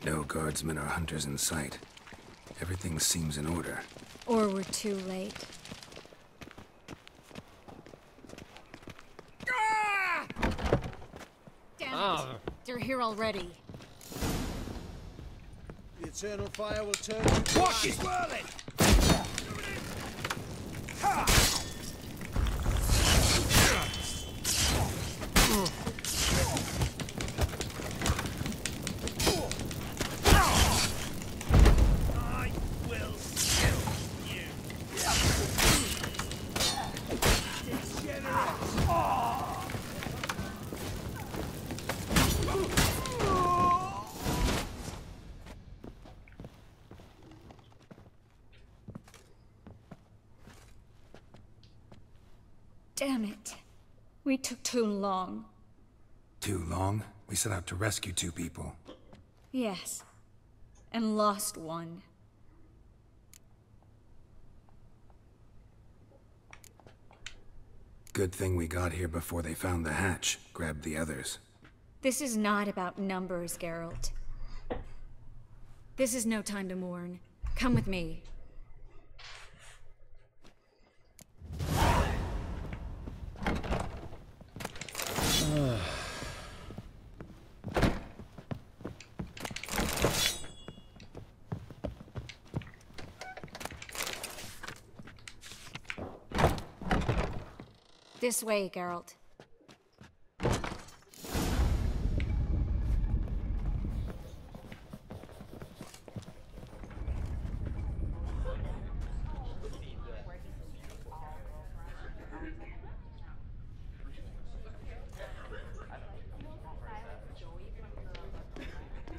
No guardsmen or hunters in sight. Everything seems in order. Or we're too late. Damn it! They're here already. The eternal fire will turn... Watch it! Swirling! Damn it. We took too long. Too long? We set out to rescue 2 people. Yes. And lost one. Good thing we got here before they found the hatch, grabbed the others. This is not about numbers, Geralt. This is no time to mourn. Come with me. This way, Geralt.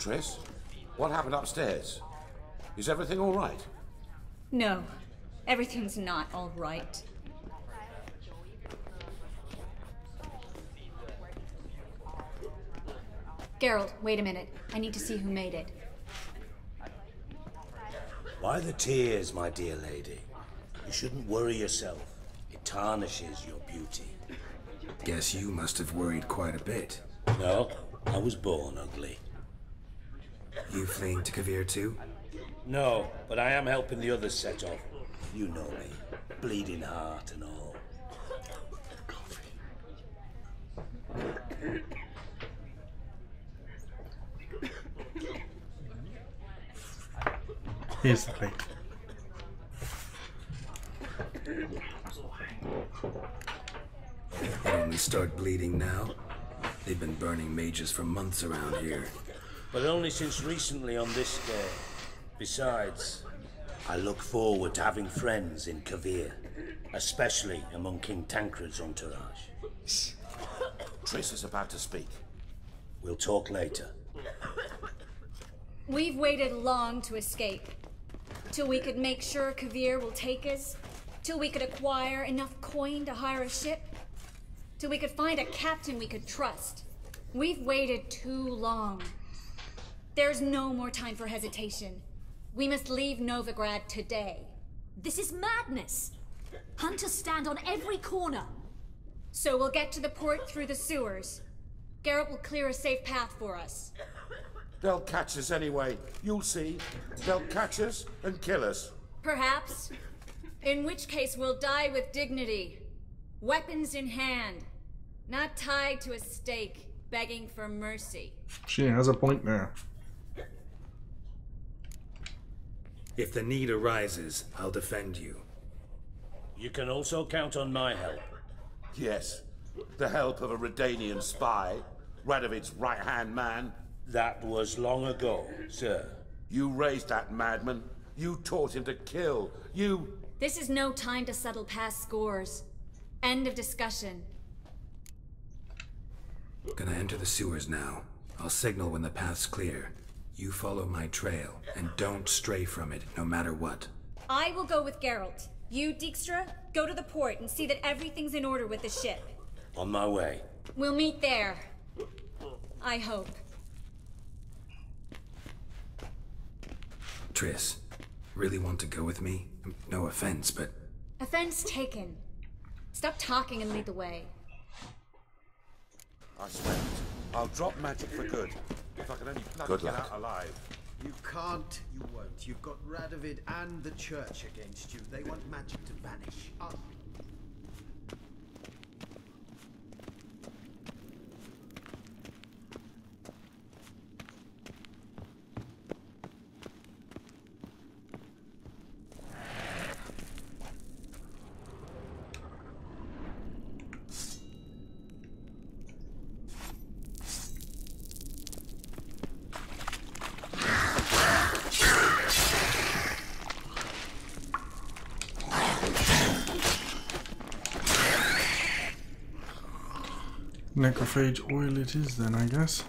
Triss, what happened upstairs? Is everything all right? No, everything's not all right. Geralt, wait a minute. I need to see who made it. Why the tears, my dear lady? You shouldn't worry yourself. It tarnishes your beauty. Guess you must have worried quite a bit. No, I was born ugly. You fleeing to Kavir too? No, but I am helping the others set off. You know me. Bleeding heart and all. Here's the plate. They only start bleeding now. They've been burning mages for months around here. But only since recently on this day. Besides, I look forward to having friends in Kavir, especially among King Tancred's entourage. Shh. Triss is about to speak. We'll talk later. We've waited long to escape. Till we could make sure Kavir will take us. Till we could acquire enough coin to hire a ship. Till we could find a captain we could trust. We've waited too long. There's no more time for hesitation. We must leave Novigrad today. This is madness. Hunters stand on every corner. So we'll get to the port through the sewers. Geralt will clear a safe path for us. They'll catch us anyway. You'll see. They'll catch us and kill us. Perhaps. In which case we'll die with dignity. Weapons in hand. Not tied to a stake, begging for mercy. She has a point there. If the need arises, I'll defend you. You can also count on my help. Yes. The help of a Redanian spy. Radovid's right-hand man. That was long ago, sir. You raised that madman. You taught him to kill. You... This is no time to settle past scores. End of discussion. Gonna enter the sewers now. I'll signal when the path's clear. You follow my trail, and don't stray from it, no matter what. I will go with Geralt. You, Dijkstra, go to the port and see that everything's in order with the ship. On my way. We'll meet there. I hope. Triss, really want to go with me? No offense, but... Offense taken. Stop talking and lead the way. I swear it. I'll drop magic for good. If I can only bloody get out alive. You can't, you won't. You've got Radovid and the church against you. They want magic to vanish. Necrophage oil it is then, I guess.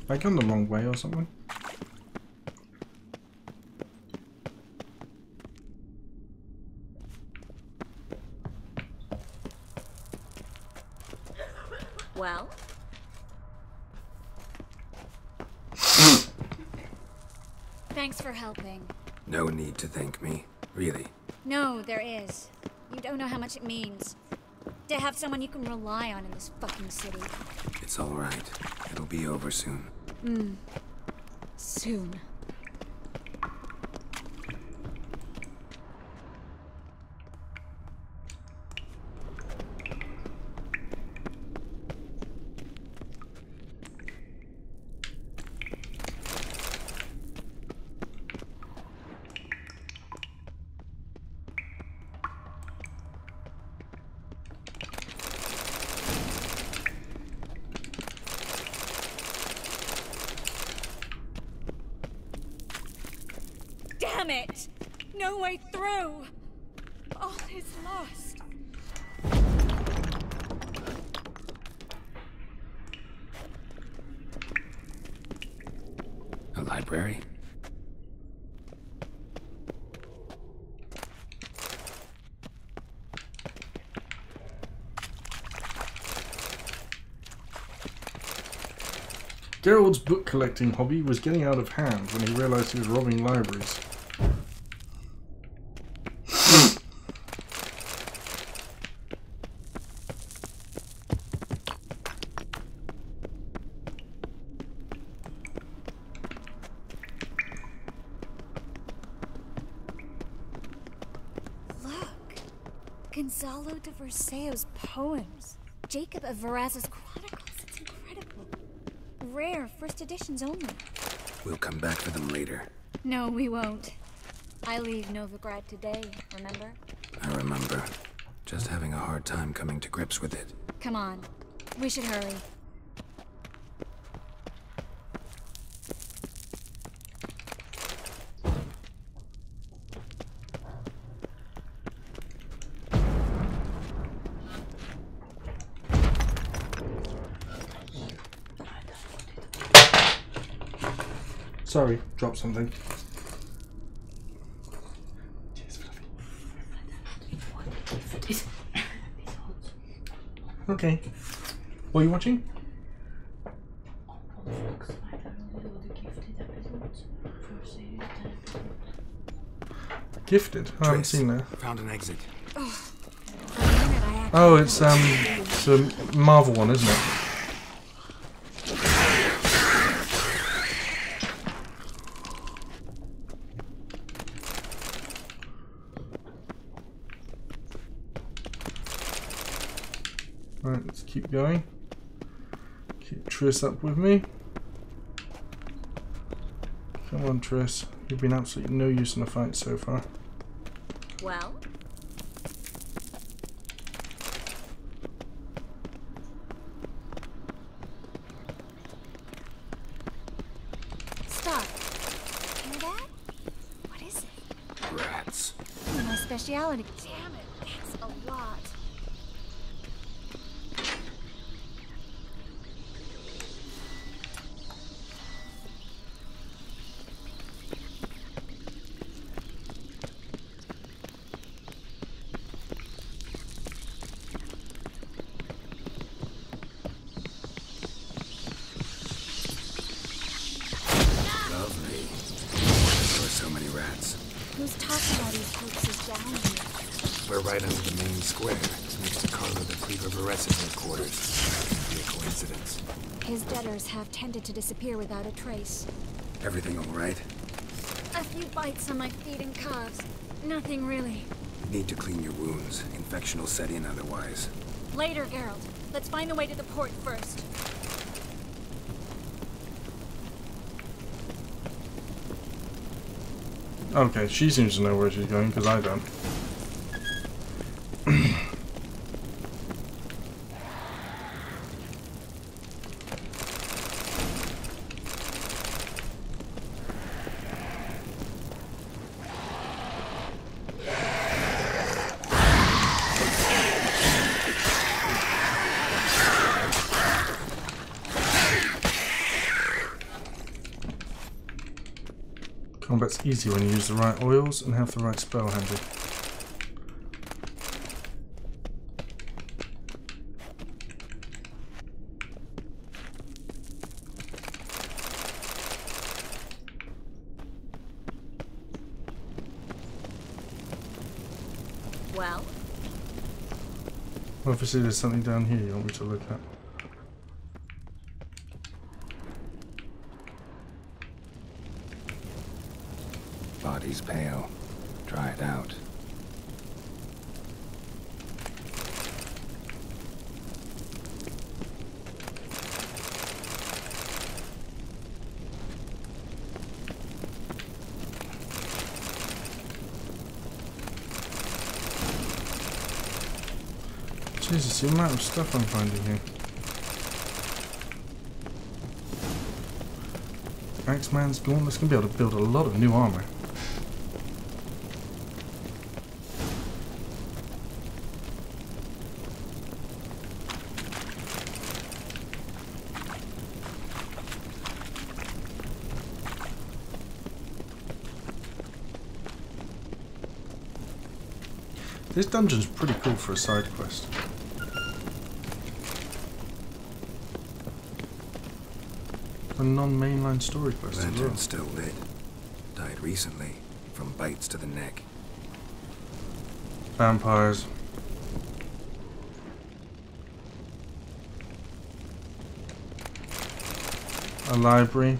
I gone the wrong way or something? Well? Thanks for helping. No need to thank me, really. No, there is. You don't know how much it means. To have someone you can rely on in this fucking city. It's all right. It'll be over soon. Soon. Damn it! No way through! All is lost. A library? Geralt's book collecting hobby was getting out of hand when he realized he was robbing libraries. Look! Gonzalo de Verseo's poems. Jacob of Varaz's chronicles. It's incredible. Rare, first editions only. We'll come back for them later. No, we won't. I leave Novigrad today, remember? I remember. Just having a hard time coming to grips with it. Come on. We should hurry. Sorry, dropped something. Okay. What are you watching? Gifted? Oh, I haven't seen that. Found an exit. Oh, it's a Marvel one, isn't it? Right, let's keep going. Keep Triss up with me. Come on, Triss. You've been absolutely no use in the fight so far. Well? Stop. Hear that? What is it? Rats. My speciality. Damn it, that's a lot. Who's talking about these hoaxes down here? We're right under the main square, next to Carlo the Cleaver Vares's headquarters. Could be a coincidence. His debtors have tended to disappear without a trace. Everything all right? A few bites on my feet and calves. Nothing really. Need to clean your wounds. Infection will set in otherwise. Later, Geralt. Let's find the way to the port first. Okay, she seems to know where she's going, because I don't. Combat's easy when you use the right oils and have the right spell handy. Well? Obviously there's something down here you want me to look at. Body's pale. Dried out. Jesus, the amount of stuff I'm finding here. Axeman's gauntlets, gonna be able to build a lot of new armor. This dungeon's pretty cool for a side quest. A non-mainline story quest as well. Lantern's still lit. Died recently, from bites to the neck. Vampires. A library.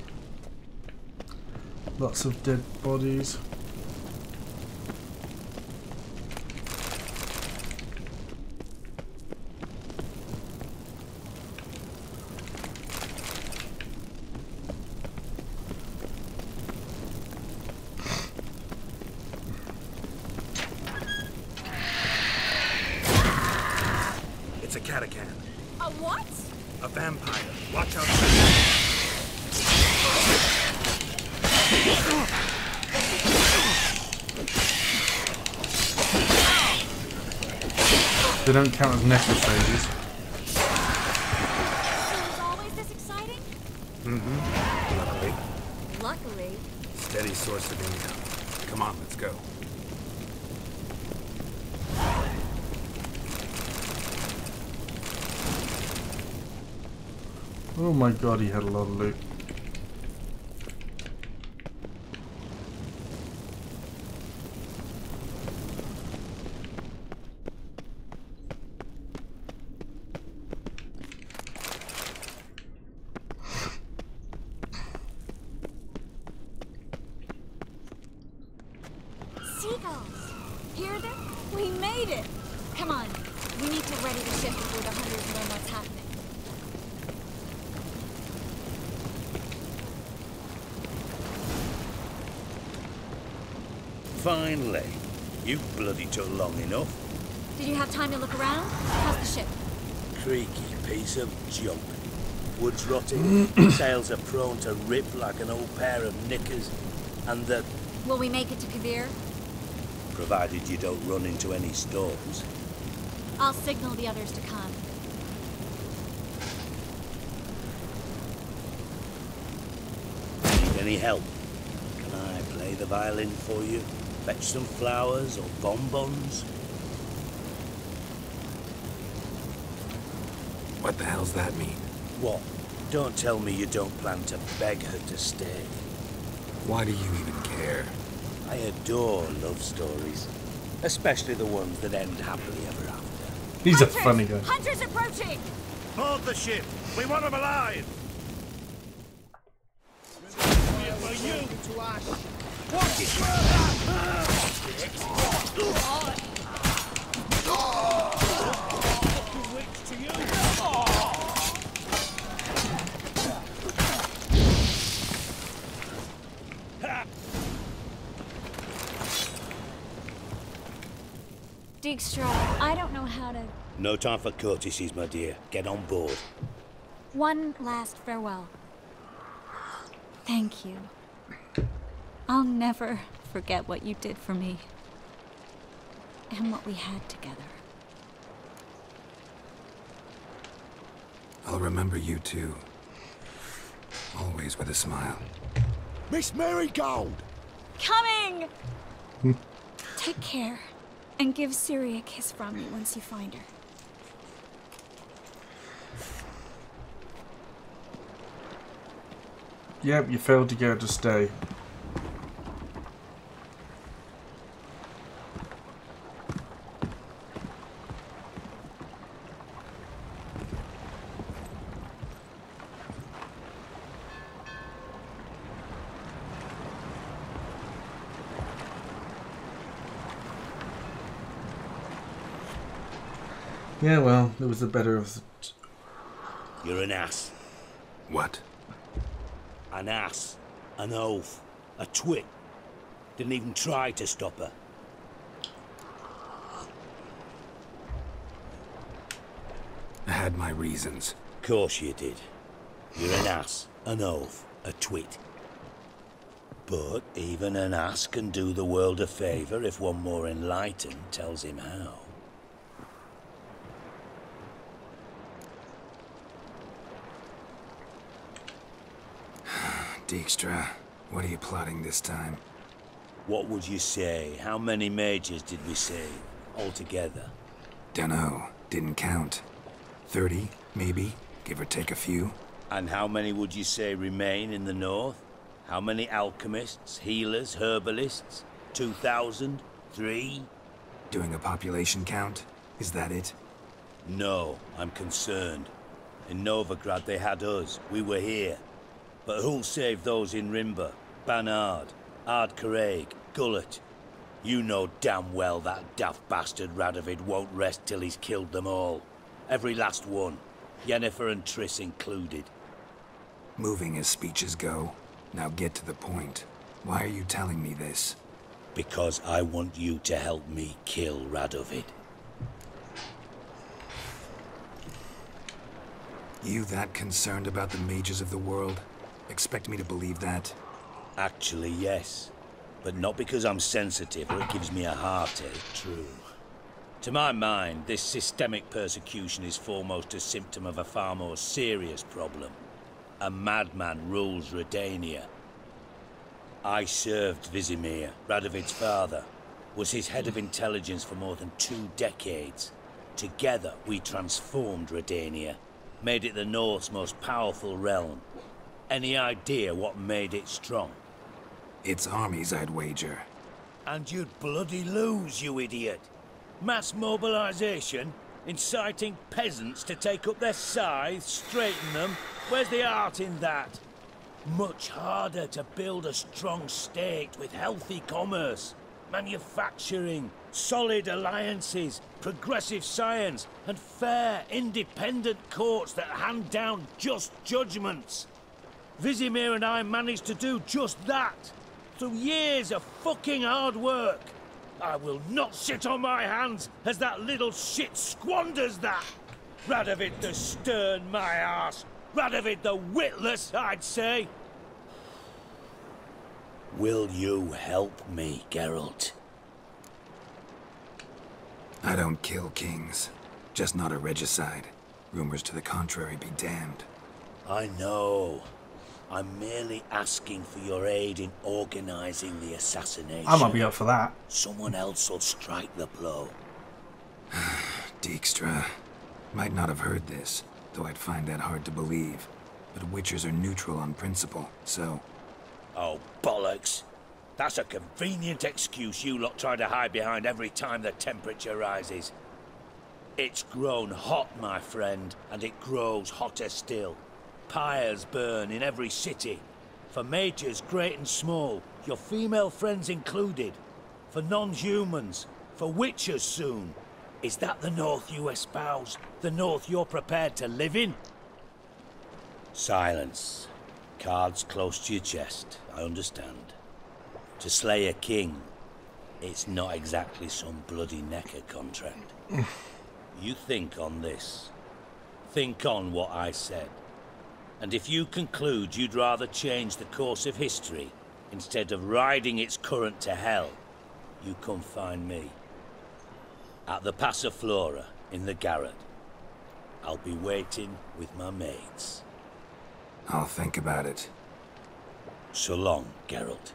Lots of dead bodies. It's a catacan. A what? A vampire. Watch out. They don't count as necrophages. So is always this exciting? Mm-hmm. Luckily. Luckily. Steady source of income. Come on, let's go. Oh my god, he had a lot of loot. Seagulls! Hear them? We made it! Come on, we need to ready the ship before the hunters learn what's happening. Finally. You bloody took long enough. Did you have time to look around? How's the ship? Creaky piece of junk. Wood's rotting, sails are prone to rip like an old pair of knickers, and the... Will we make it to Kavir? Provided you don't run into any storms. I'll signal the others to come. Need any help? Can I play the violin for you? Fetch some flowers or bonbons? What the hell's that mean? What? Don't tell me you don't plan to beg her to stay. Why do you even care? I adore love stories. Especially the ones that end happily ever after. He's a funny guy. Hunters approaching! Board the ship! We want them alive! Dijkstra, I don't know how to... No time for courtesies, my dear. Get on board. One last farewell. Thank you. I'll never forget what you did for me. And what we had together. I'll remember you too. Always with a smile. Miss Marigold! Coming! Take care. And give Ciri a kiss from me once you find her. Yep, you failed to get her to stay. Yeah, well, it was the better of the... You're an ass. What? An ass. An oaf. A twit. Didn't even try to stop her. I had my reasons. Course you did. You're an ass, an oaf, a twit. But even an ass can do the world a favour if one more enlightened tells him how. Dijkstra, what are you plotting this time? What would you say? How many mages did we save altogether? Dunno. Didn't count. 30, maybe, give or take a few. And how many would you say remain in the north? How many alchemists, healers, herbalists? 2,000? 3? Doing a population count? Is that it? No, I'm concerned. In Novigrad they had us. We were here. But who'll save those in Rimba? Banard, Ardcaraig, Gullet? You know damn well that daft bastard Radovid won't rest till he's killed them all. Every last one. Yennefer and Triss included. Moving as speeches go. Now get to the point. Why are you telling me this? Because I want you to help me kill Radovid. You that concerned about the mages of the world? Expect me to believe that? Actually, yes. But not because I'm sensitive or it gives me a heartache, true. To my mind, this systemic persecution is foremost a symptom of a far more serious problem. A madman rules Redania. I served Vizimir, Radovid's father, was his head of intelligence for more than 2 decades. Together, we transformed Redania, made it the North's most powerful realm. Any idea what made it strong? Its armies, I'd wager. And you'd bloody lose, you idiot. Mass mobilization, inciting peasants to take up their scythes, straighten them. Where's the art in that? Much harder to build a strong state with healthy commerce, manufacturing, solid alliances, progressive science, and fair, independent courts that hand down just judgments. Vizimir and I managed to do just that, through years of fucking hard work. I will not sit on my hands as that little shit squanders that. Radovid the stern, my arse. Radovid the witless, I'd say. Will you help me, Geralt? I don't kill kings. Just not a regicide. Rumors to the contrary be damned. I know. I'm merely asking for your aid in organizing the assassination. I might be up for that. Someone else will strike the blow. Dijkstra. Might not have heard this, though I'd find that hard to believe. But Witchers are neutral on principle, so... Oh, bollocks. That's a convenient excuse you lot try to hide behind every time the temperature rises. It's grown hot, my friend, and it grows hotter still. Pyres burn in every city. For mages great and small, your female friends included. For non-humans, for witchers soon. Is that the North you espouse? The North you're prepared to live in? Silence. Cards close to your chest, I understand. To slay a king, it's not exactly some bloody necker contract. You think on this. Think on what I said. And if you conclude you'd rather change the course of history instead of riding its current to hell, you come find me. At the Passiflora in the garret. I'll be waiting with my mates. I'll think about it. So long, Geralt.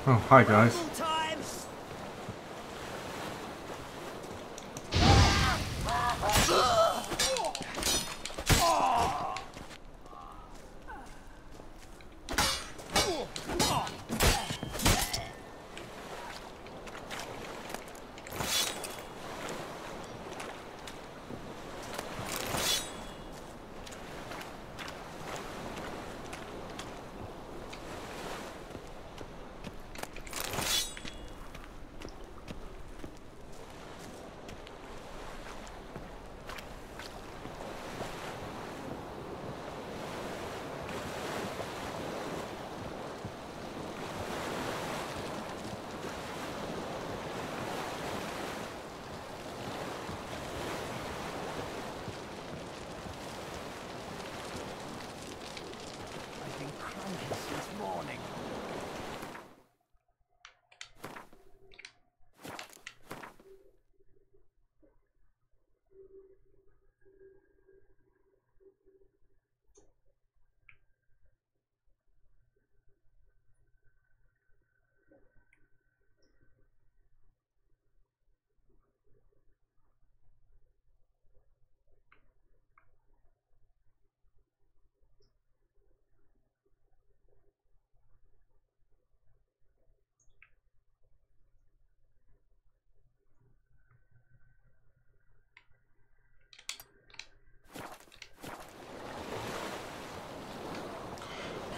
Oh, hi guys. I've been cranky since morning.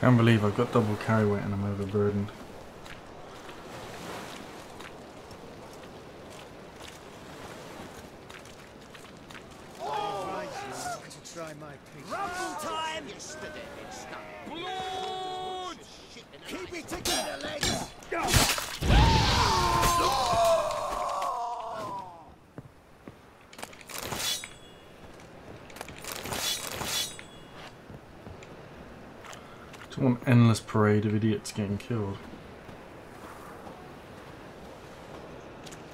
Can't believe I've got double carry weight and I'm overburdened. To try my patience. Rumble time! Yesterday it stuck. Blood! Keep it together, legs! Just one endless parade of idiots getting killed.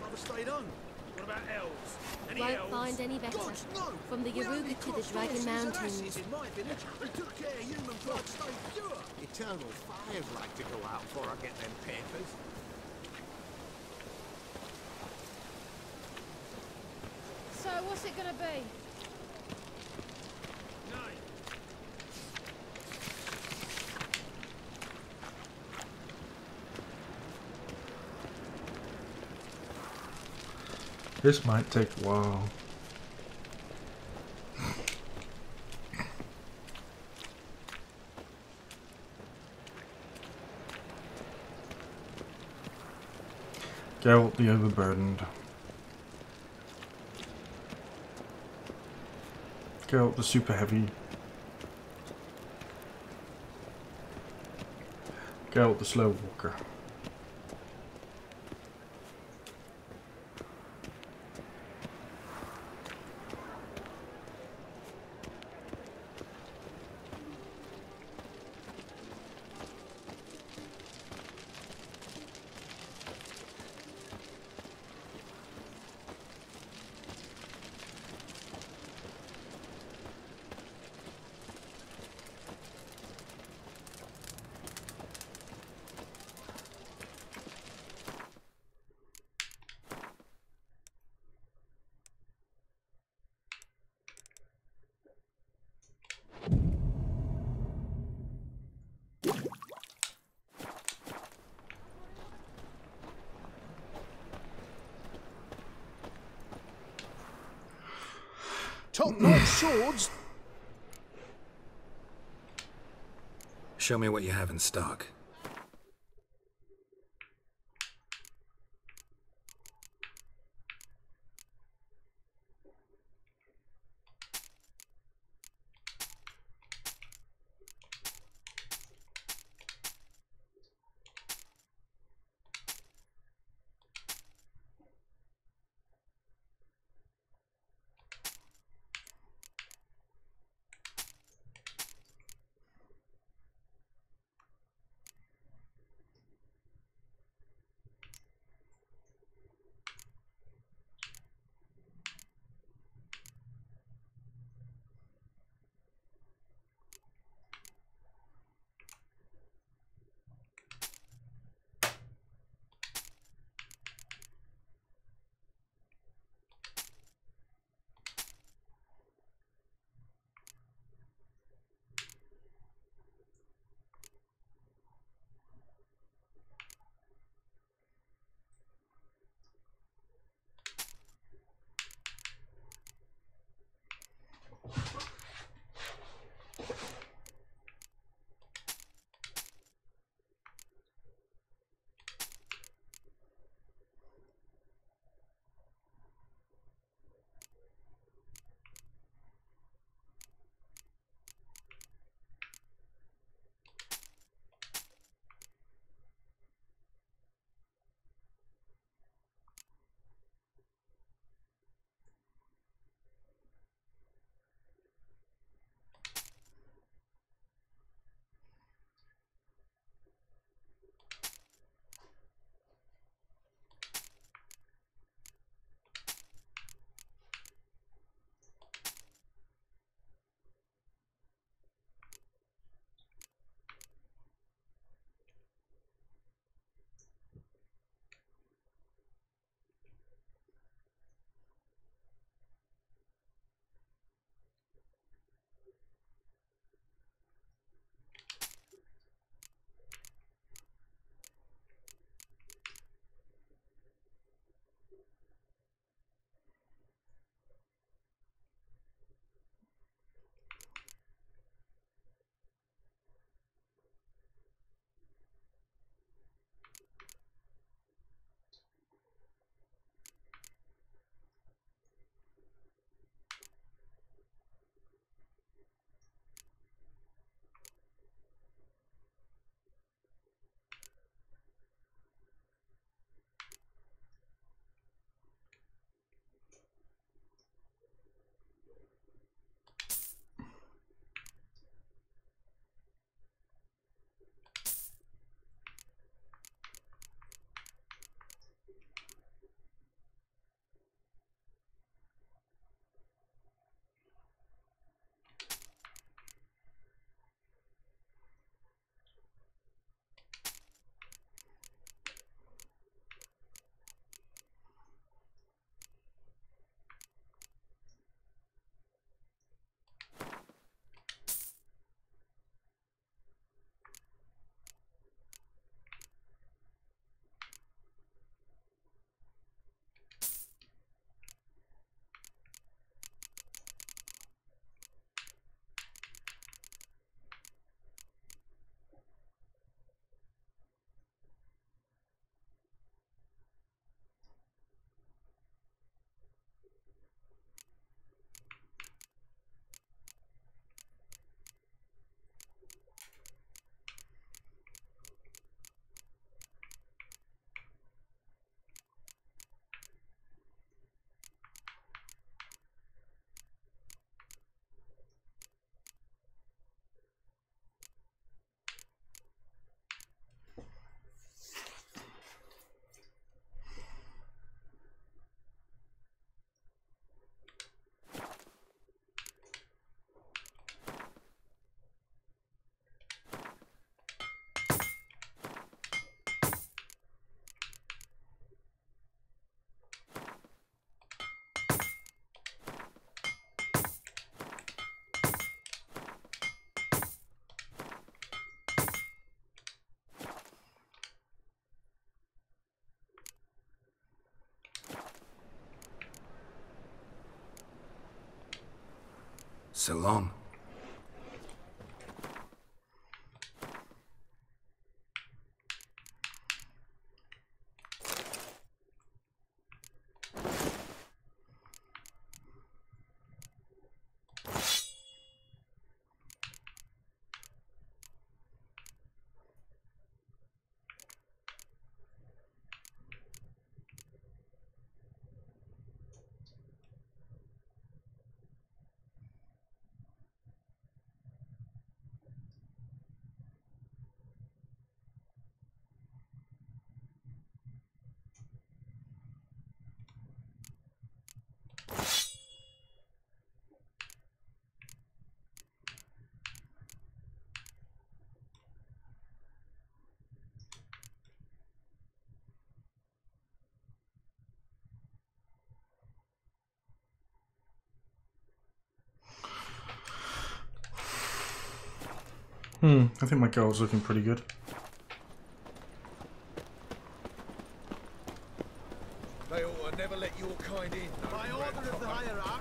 Rather stayed on. What about elves? Any Won't elves? find any better. God, no. From the We only Yaruga to the crossed Dragon horses and Mountains. asses in my village. We took care human blood stayed pure. Eternal fires like to go out before I get them papers. So, what's it gonna be? This might take a while. Geralt the Overburdened. Geralt the Super Heavy. Geralt the Slow Walker. Top-notch swords. Show me what you have in stock. So long. I think my girl's looking pretty good. They ought to never let your kind in. By order of the hierarch.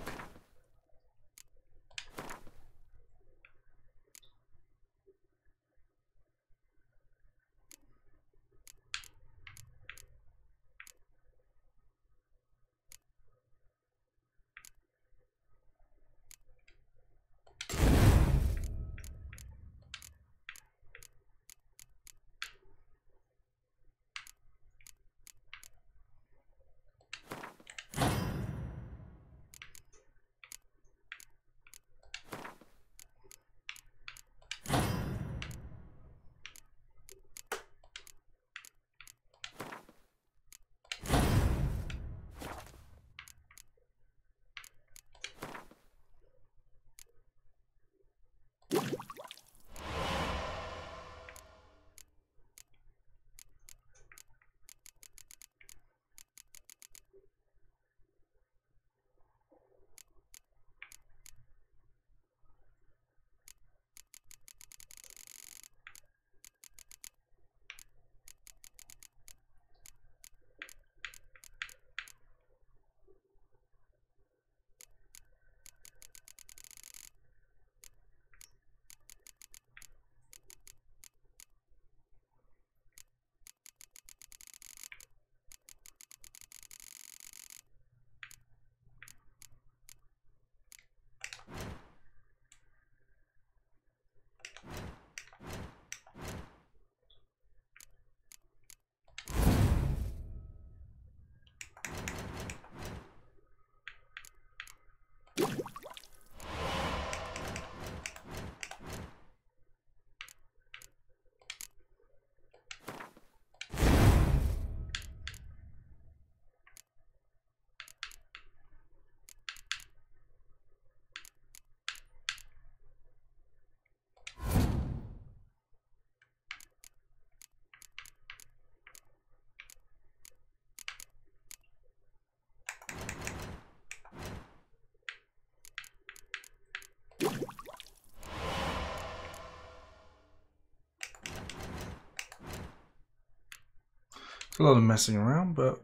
A lot of messing around, but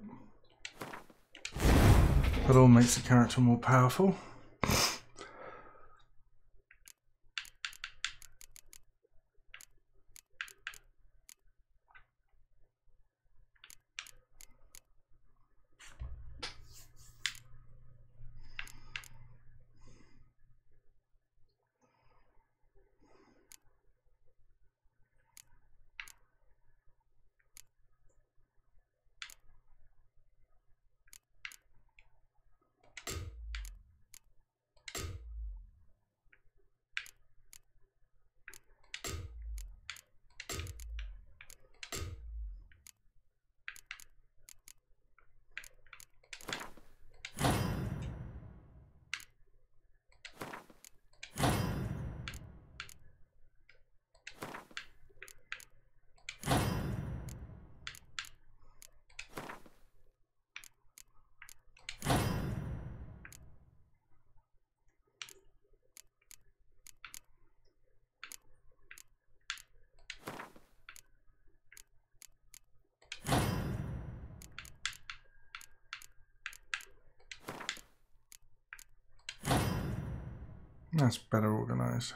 that all makes the character more powerful. That's better organized.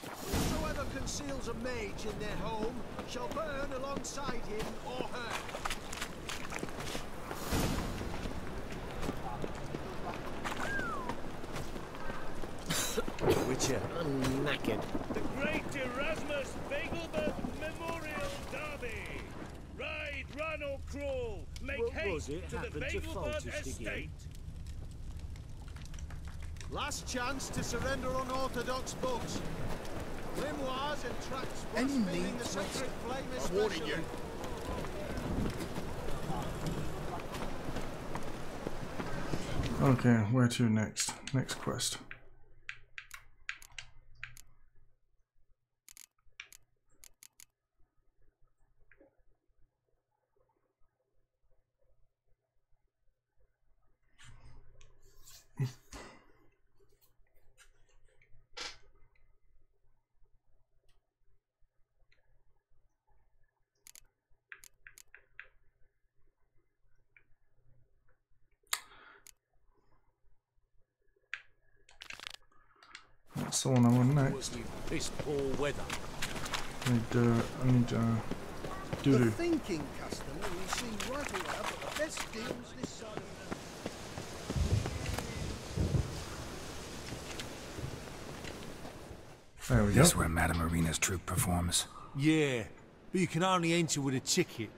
Whosoever conceals a mage in their home shall burn alongside him or her. Witcher, I'm knackered. The Great Erasmus Vegelbert Memorial Derby. Ride, run or crawl. Make What haste was it to the happened to Vegelbert Foltest estate. again? Last chance to surrender unorthodox books. Grimoires and tracts Any spinning need the to sacred flame I'm warning especially. you. Okay, where to next? Next quest. That's the one I want next. Piss poor weather. I need The doo-doo. thinking customer will see right away I've got the best deals this side of There we go. This is where Madame Marina's troupe performs. Yeah, but you can only enter with a ticket.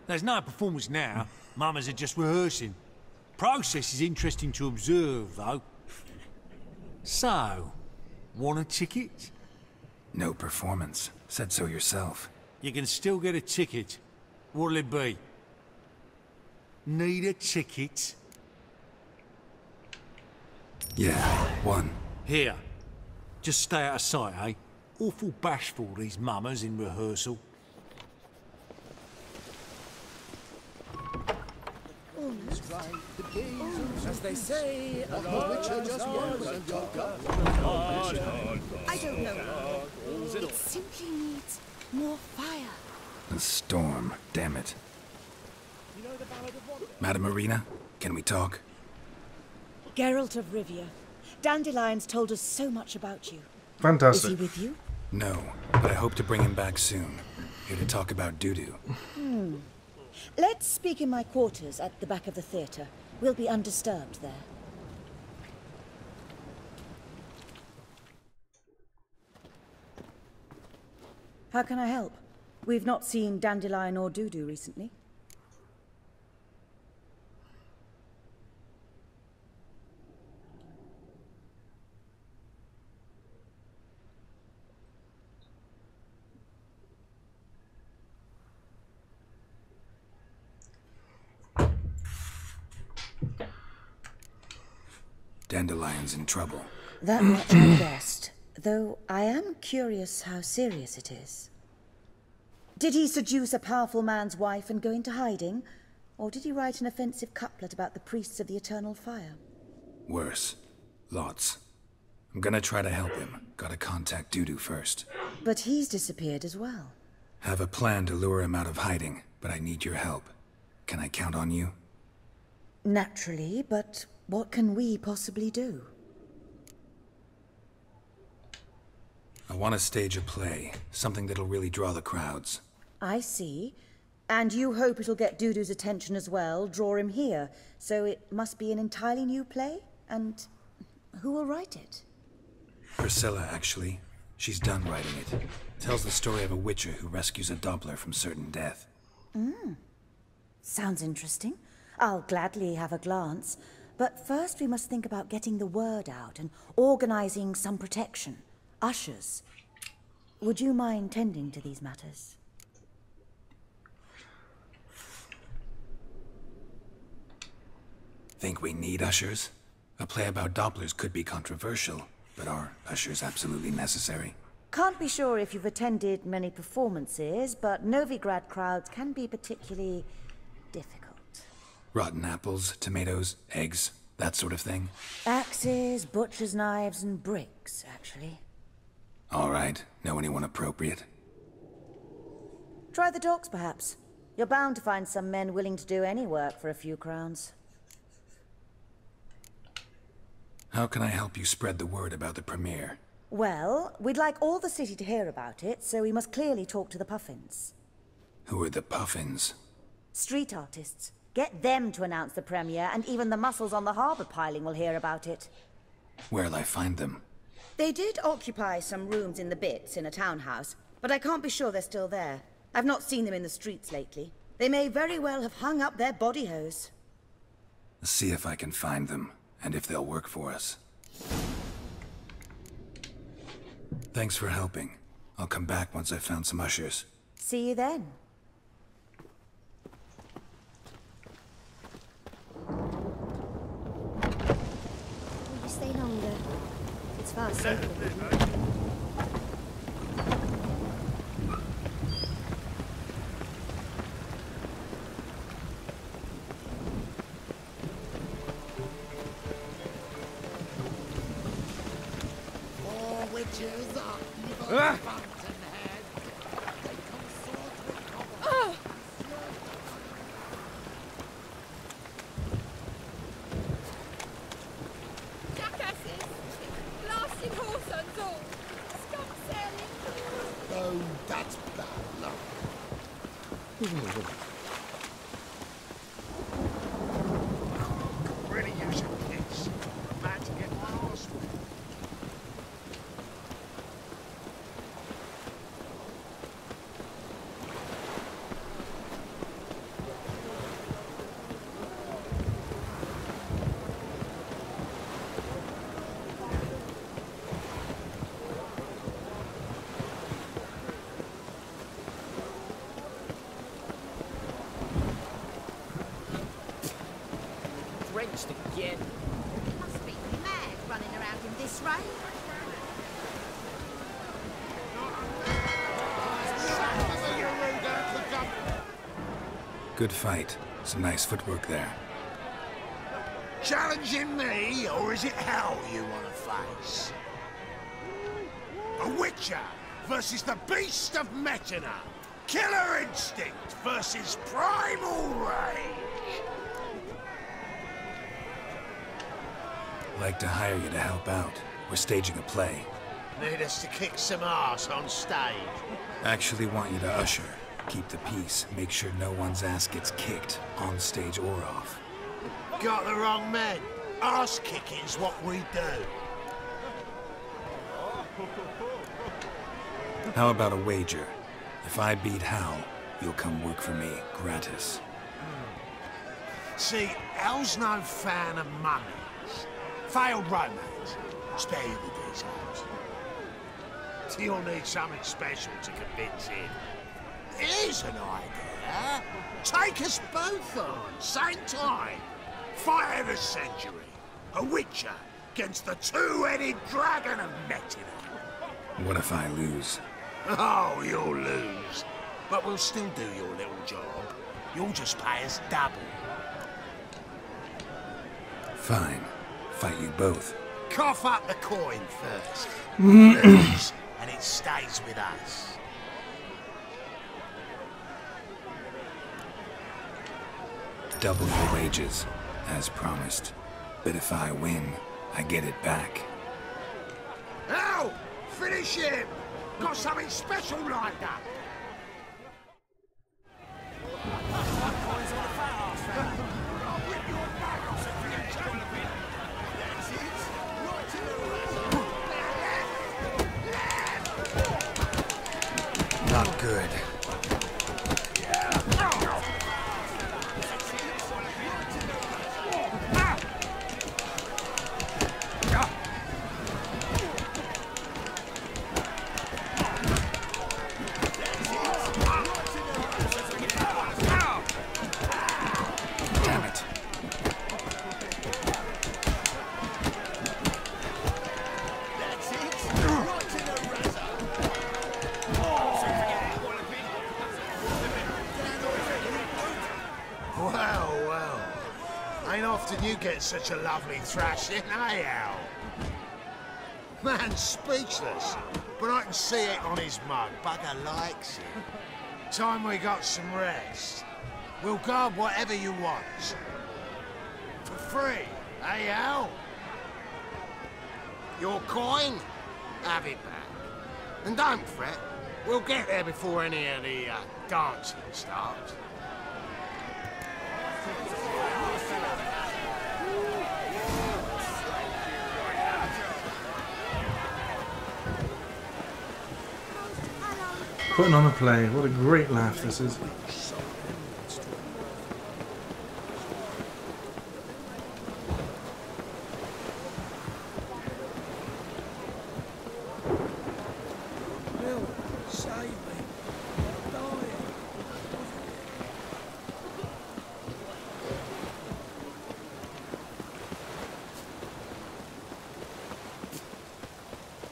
There's no performance now. Mamas are just rehearsing. Process is interesting to observe, though. So, want a ticket? No performance. Said so yourself. You can still get a ticket. What'll it be? Need a ticket? Yeah, one. Here. Just stay out of sight, eh? Awful bashful, these mamas in rehearsal. As they say, a witcher just was and I don't know. It simply needs more fire. A storm, damn it. Madame Marina, can we talk? Geralt of Rivia. Dandelion's told us so much about you. Fantastic. Is he with you? No, but I hope to bring him back soon. Here to talk about doo-doo. Let's speak in my quarters at the back of the theatre. We'll be undisturbed there. How can I help? We've not seen Dandelion or Dudu recently. Dandelion's in trouble. That much I guessed, though I am curious how serious it is. Did he seduce a powerful man's wife and go into hiding? Or did he write an offensive couplet about the priests of the eternal fire? Worse. Lots. I'm gonna try to help him. Gotta contact Dudu first. But he's disappeared as well. Have a plan to lure him out of hiding, but I need your help. Can I count on you? Naturally, but what can we possibly do? I want to stage a play. Something that'll really draw the crowds. I see. And you hope it'll get Dudu's attention as well, draw him here. So it must be an entirely new play? And who will write it? Priscilla, actually. She's done writing it. Tells the story of a witcher who rescues a Doppler from certain death. Sounds interesting. I'll gladly have a glance. But first we must think about getting the word out and organizing some protection. Ushers. Would you mind tending to these matters? Think we need ushers? A play about Dopplers could be controversial, but are ushers absolutely necessary? Can't be sure if you've attended many performances, but Novigrad crowds can be particularly difficult. Rotten apples, tomatoes, eggs, that sort of thing? Axes, butcher's knives, and bricks, actually. All right. Know anyone appropriate? Try the docks, perhaps. You're bound to find some men willing to do any work for a few crowns. How can I help you spread the word about the premiere? Well, we'd like all the city to hear about it, so we must clearly talk to the Puffins. Who are the Puffins? Street artists. Get them to announce the premiere, and even the muscles on the harbour piling will hear about it. Where'll I find them? They did occupy some rooms in the Bits in a townhouse, but I can't be sure they're still there. I've not seen them in the streets lately. They may very well have hung up their body hose. See if I can find them, and if they'll work for us. Thanks for helping. I'll come back once I've found some ushers. See you then. Will you stay longer? It's far safer. Witches are evil fountainhead. They consort with Jackasses! Blasting horse on all! Stop sailing! Oh, that's bad luck. Really use your kids. Man to get my arse wet. Drenched again. Must be mad running around in this rain. Good fight. Some nice footwork there. Challenging me, or is it hell you want to face? A Witcher versus the Beast of Metina. Killer instinct versus primal rage. Like to hire you to help out. We're staging a play. Need us to kick some ass on stage. Actually want you to usher. Keep the peace. Make sure no one's ass gets kicked, on stage or off. Got the wrong men. Ass kicking's what we do. How about a wager? If I beat Hal, you'll come work for me, gratis. See, Hal's no fan of mummies. Failed romance. Spare you the details. You'll need something special to convince him. Here's an idea. Take us both on, same time. Fight of the century. A Witcher against the two-headed dragon of Metina. What if I lose? Oh, you'll lose. But we'll still do your little job. You'll just pay us double. Fine. Fight you both. Cough up the coin first. Lose, and it stays with us. Double your wages, as promised. But if I win, I get it back. Ow! Finish him! Got something special lined up. Not good. Damn it. Well. Ain't often you get such a lovely thrashing, eh, Al? Man's speechless, but I can see it on his mug. Bugger likes it. Time we got some rest. We'll guard whatever you want. For free, eh, Al? Your coin? Have it back. And don't fret, we'll get there before any of the dancing starts. Putting on a play. What a great laugh this is. Bill, save me. I'm dying.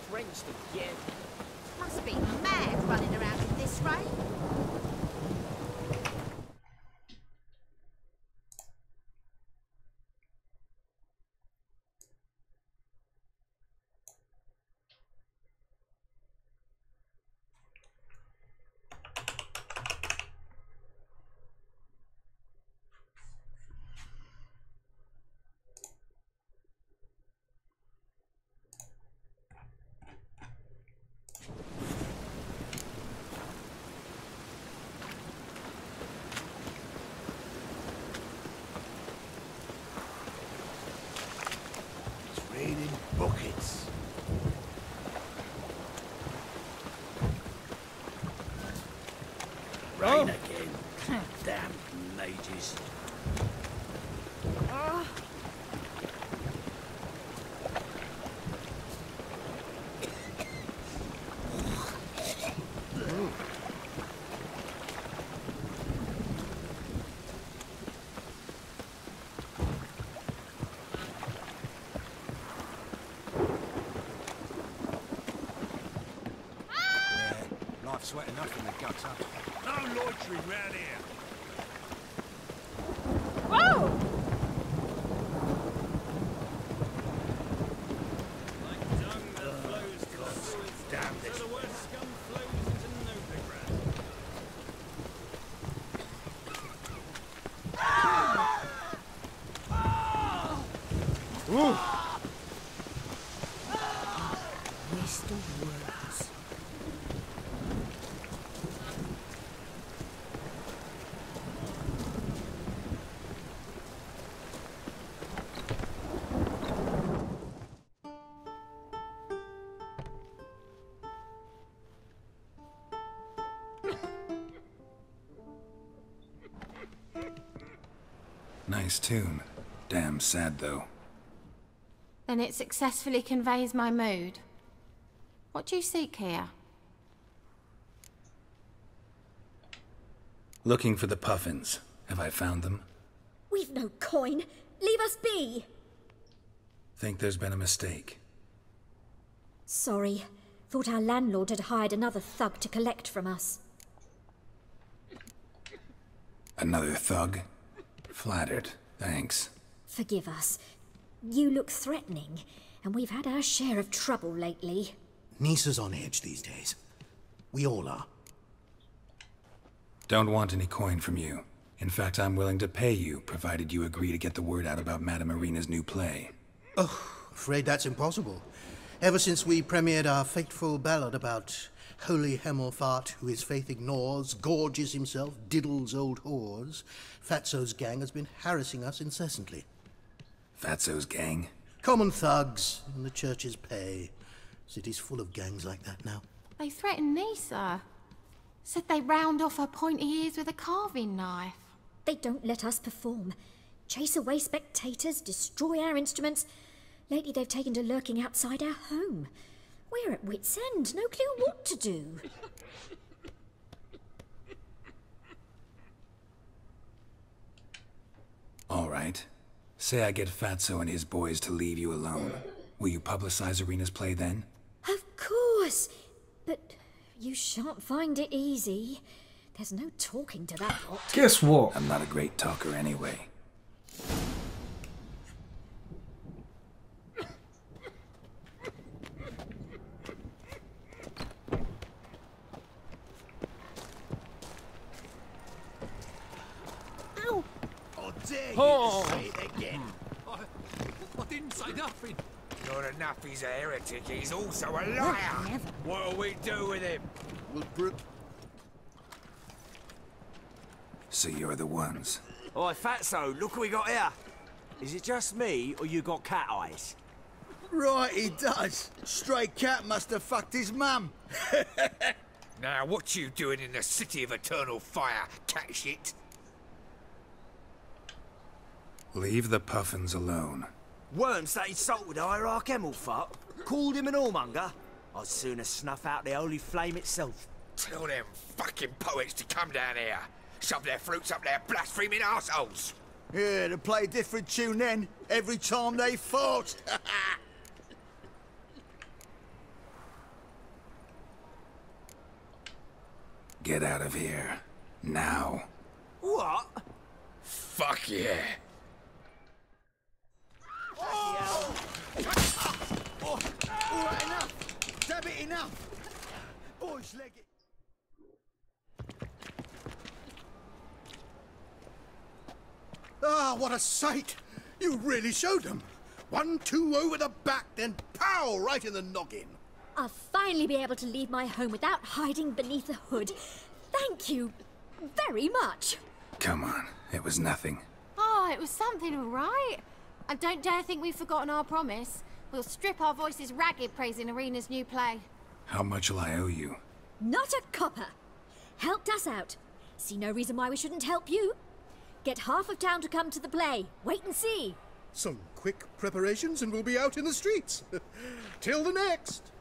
Drenched again. Must be mad running around in this rain. Raining buckets. Rain again. Damn mages. Life's sweat enough in the gutter. No loitering round here. Whoa! Damn this. Ooh. Waste of words. Nice tune. Damn sad, though. Then it successfully conveys my mood. What do you seek here? Looking for the puffins. Have I found them? We've no coin. Leave us be. Think there's been a mistake. Sorry. Thought our landlord had hired another thug to collect from us. Another thug? Flattered. Thanks. Forgive us. You look threatening, and we've had our share of trouble lately. Nisa's on edge these days. We all are. Don't want any coin from you. In fact, I'm willing to pay you, provided you agree to get the word out about Madame Irina's new play. Oh, afraid that's impossible. Ever since we premiered our fateful ballad about Holy Hemelfart, who his faith ignores, gorges himself, diddles old whores, Fatso's gang has been harassing us incessantly. Fatso's gang? Common thugs in the church's pay. City's full of gangs like that now. They threatened Nisa. Said they round off her pointy ears with a carving knife. They don't let us perform. Chase away spectators, destroy our instruments. Lately they've taken to lurking outside our home. We're at wit's end, no clue what to do. All right. Say I get Fatso and his boys to leave you alone. Will you publicize Irina's play then? Of course. But you shan't find it easy. There's no talking to that lot. Guess what? I'm not a great talker anyway. Ow! Oh, dare you Oh. say it again? I didn't say nothing. Not enough he's a heretic, he's also a liar. What'll we do with him? So you're the ones. Oi, Fatso, look what we got here. Is it just me, or you got cat eyes? Right, he does. Stray cat must have fucked his mum. Now, what you doing in the city of eternal fire, cat shit? Leave the puffins alone. Worms that insulted Hierarch Hemelfart, called him an whoremonger. I'd sooner snuff out the holy flame itself. Tell them fucking poets to come down here. Shove their fruits up their blaspheming arseholes. Yeah, to play a different tune then, every time they fought. Get out of here. Now. What? Fuck yeah. Oh, all right, enough. Damn it, enough. Boys, leg it. Ah, what a sight! You really showed them. 1-2 over the back, then pow, right in the noggin. I'll finally be able to leave my home without hiding beneath a hood. Thank you very much. Come on, it was nothing. Oh, it was something, all right. I don't dare think we've forgotten our promise. We'll strip our voices ragged praising Irina's new play. How much will I owe you? Not a copper. Helped us out. See no reason why we shouldn't help you. Get half of town to come to the play. Wait and see. Some quick preparations and we'll be out in the streets. Till the next.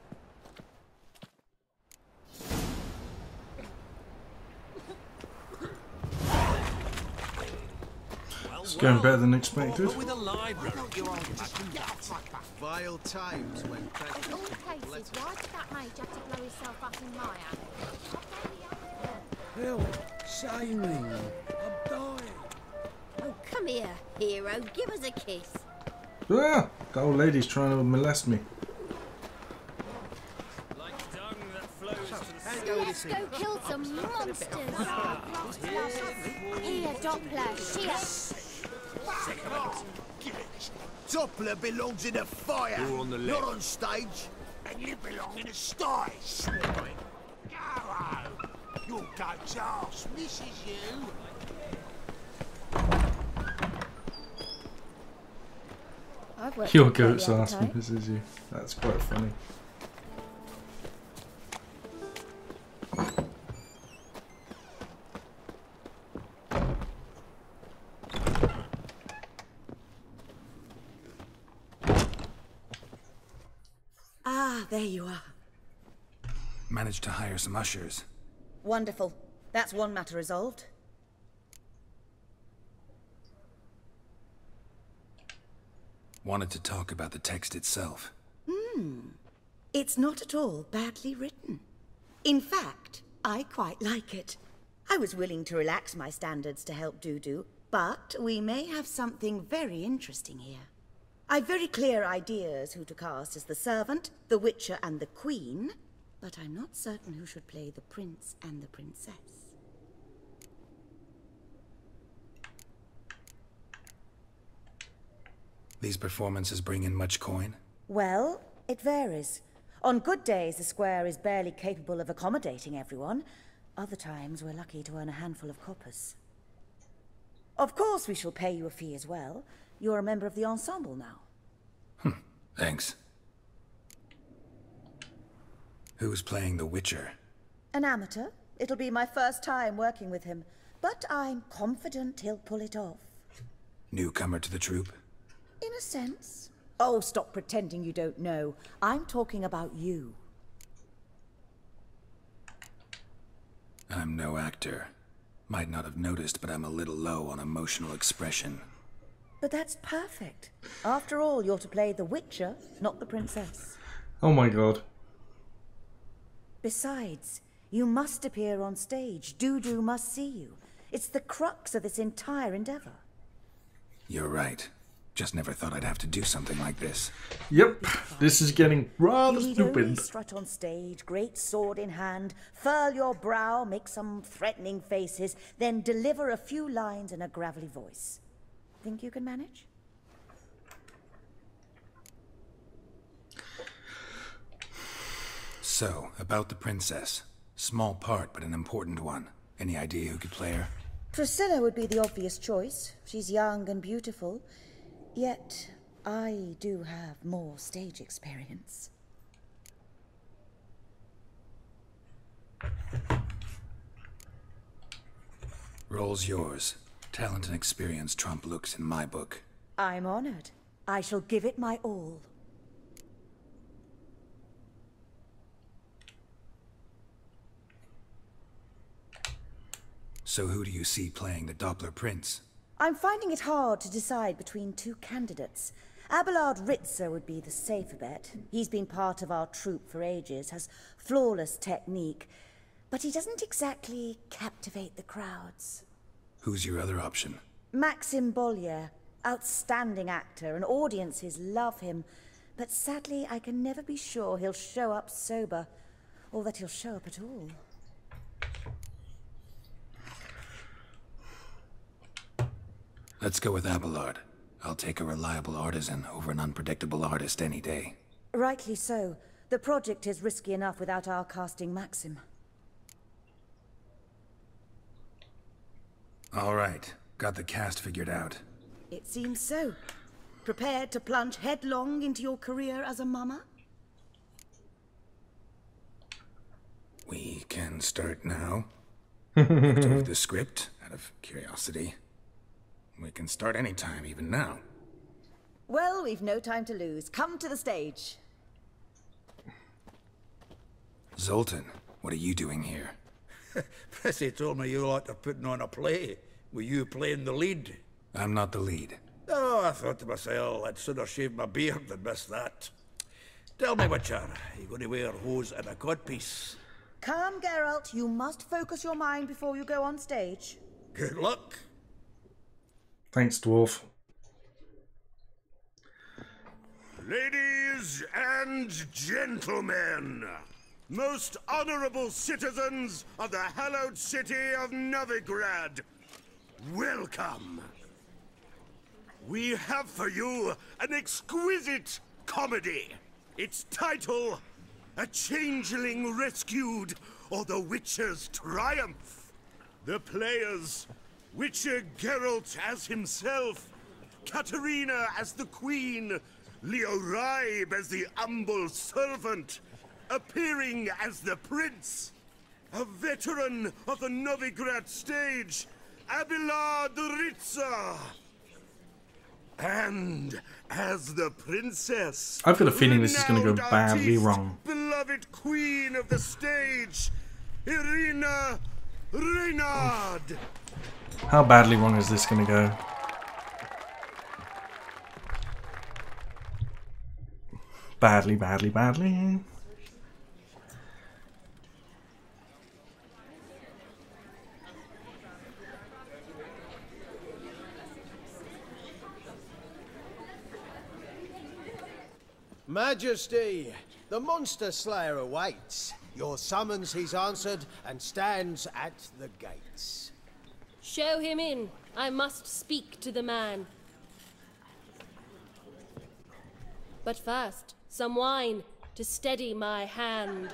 It's going better than expected. With a library. Vile times when In all cases, why did that mage have to blow himself up in Maya? Hell, shaming. I'm dying. Oh, come here, hero. Give us a kiss. Ah, the old lady's trying to molest me. Let's go kill some monsters. Here, Doppler, sheer. Doppler belongs in a fire, You're on the not left. on stage. And you belong in a sty, swine. Go Your goat's arse misses you. I've worked Your at the goat's playground, ass haven't I? misses you. That's quite funny. Ah, there you are. Managed to hire some ushers. Wonderful. That's one matter resolved. Wanted to talk about the text itself. It's not at all badly written. In fact, I quite like it. I was willing to relax my standards to help Dudu, but we may have something very interesting here. I've very clear ideas who to cast as the servant, the witcher, and the queen, but I'm not certain who should play the prince and the princess. These performances bring in much coin? Well, it varies. On good days, the square is barely capable of accommodating everyone. Other times, we're lucky to earn a handful of coppers. Of course, we shall pay you a fee as well. You're a member of the ensemble now. Thanks. Who's playing the Witcher? An amateur. It'll be my first time working with him, but I'm confident he'll pull it off. Newcomer to the troupe? In a sense. Oh, stop pretending you don't know. I'm talking about you. I'm no actor. Might not have noticed, but I'm a little low on emotional expression. But that's perfect. After all, you're to play the Witcher, not the princess. Oh my god. Besides, you must appear on stage. Dudu must see you. It's the crux of this entire endeavor. You're right. Just never thought I'd have to do something like this. Yep, this is getting rather you need stupid. only strut on stage, great sword in hand, furl your brow, make some threatening faces, then deliver a few lines in a gravelly voice. Think you can manage? So, about the princess. Small part, but an important one. Any idea who could play her? Priscilla would be the obvious choice. She's young and beautiful. Yet, I do have more stage experience. Role's yours. Talent and experience trump looks in my book. I'm honored. I shall give it my all. So who do you see playing the Doppler Prince? I'm finding it hard to decide between two candidates. Abelard Ritzer would be the safer bet. He's been part of our troupe for ages, has flawless technique, but he doesn't exactly captivate the crowds. Who's your other option? Maxim Bollier, outstanding actor, and audiences love him, but sadly I can never be sure he'll show up sober, or that he'll show up at all. Let's go with Abelard. I'll take a reliable artisan over an unpredictable artist any day. Rightly so. The project is risky enough without our casting Maxim. All right. Got the cast figured out. It seems so. Prepared to plunge headlong into your career as a mama? We can start now. Looked over the script, out of curiosity. We can start any time, even now. Well, we've no time to lose. Come to the stage. Zoltan, what are you doing here? Prissy told me you like to putting on a play. Were you playing the lead? I'm not the lead. Oh, I thought to myself, I'd sooner shave my beard than miss that. Tell me, Witcher, you going to wear hose and a codpiece? Come, Geralt. You must focus your mind before you go on stage. Good luck. Thanks, Dwarf. Ladies and gentlemen, most honorable citizens of the hallowed city of Novigrad, welcome. We have for you an exquisite comedy. Its title, A Changeling Rescued, or The Witcher's Triumph. The players, Witcher Geralt as himself, Katerina as the Queen, Leo Raib as the humble servant, appearing as the Prince, a veteran of the Novigrad stage, Abelard Ritzer, and as the Princess, I've got a feeling this is going to go badly wrong. beloved Queen of the stage, Irina Reynard. How badly wrong is this going to go? Badly, badly, badly. Majesty, the monster slayer awaits. Your summons he's answered and stands at the gates. Show him in. I must speak to the man. But first, some wine to steady my hand.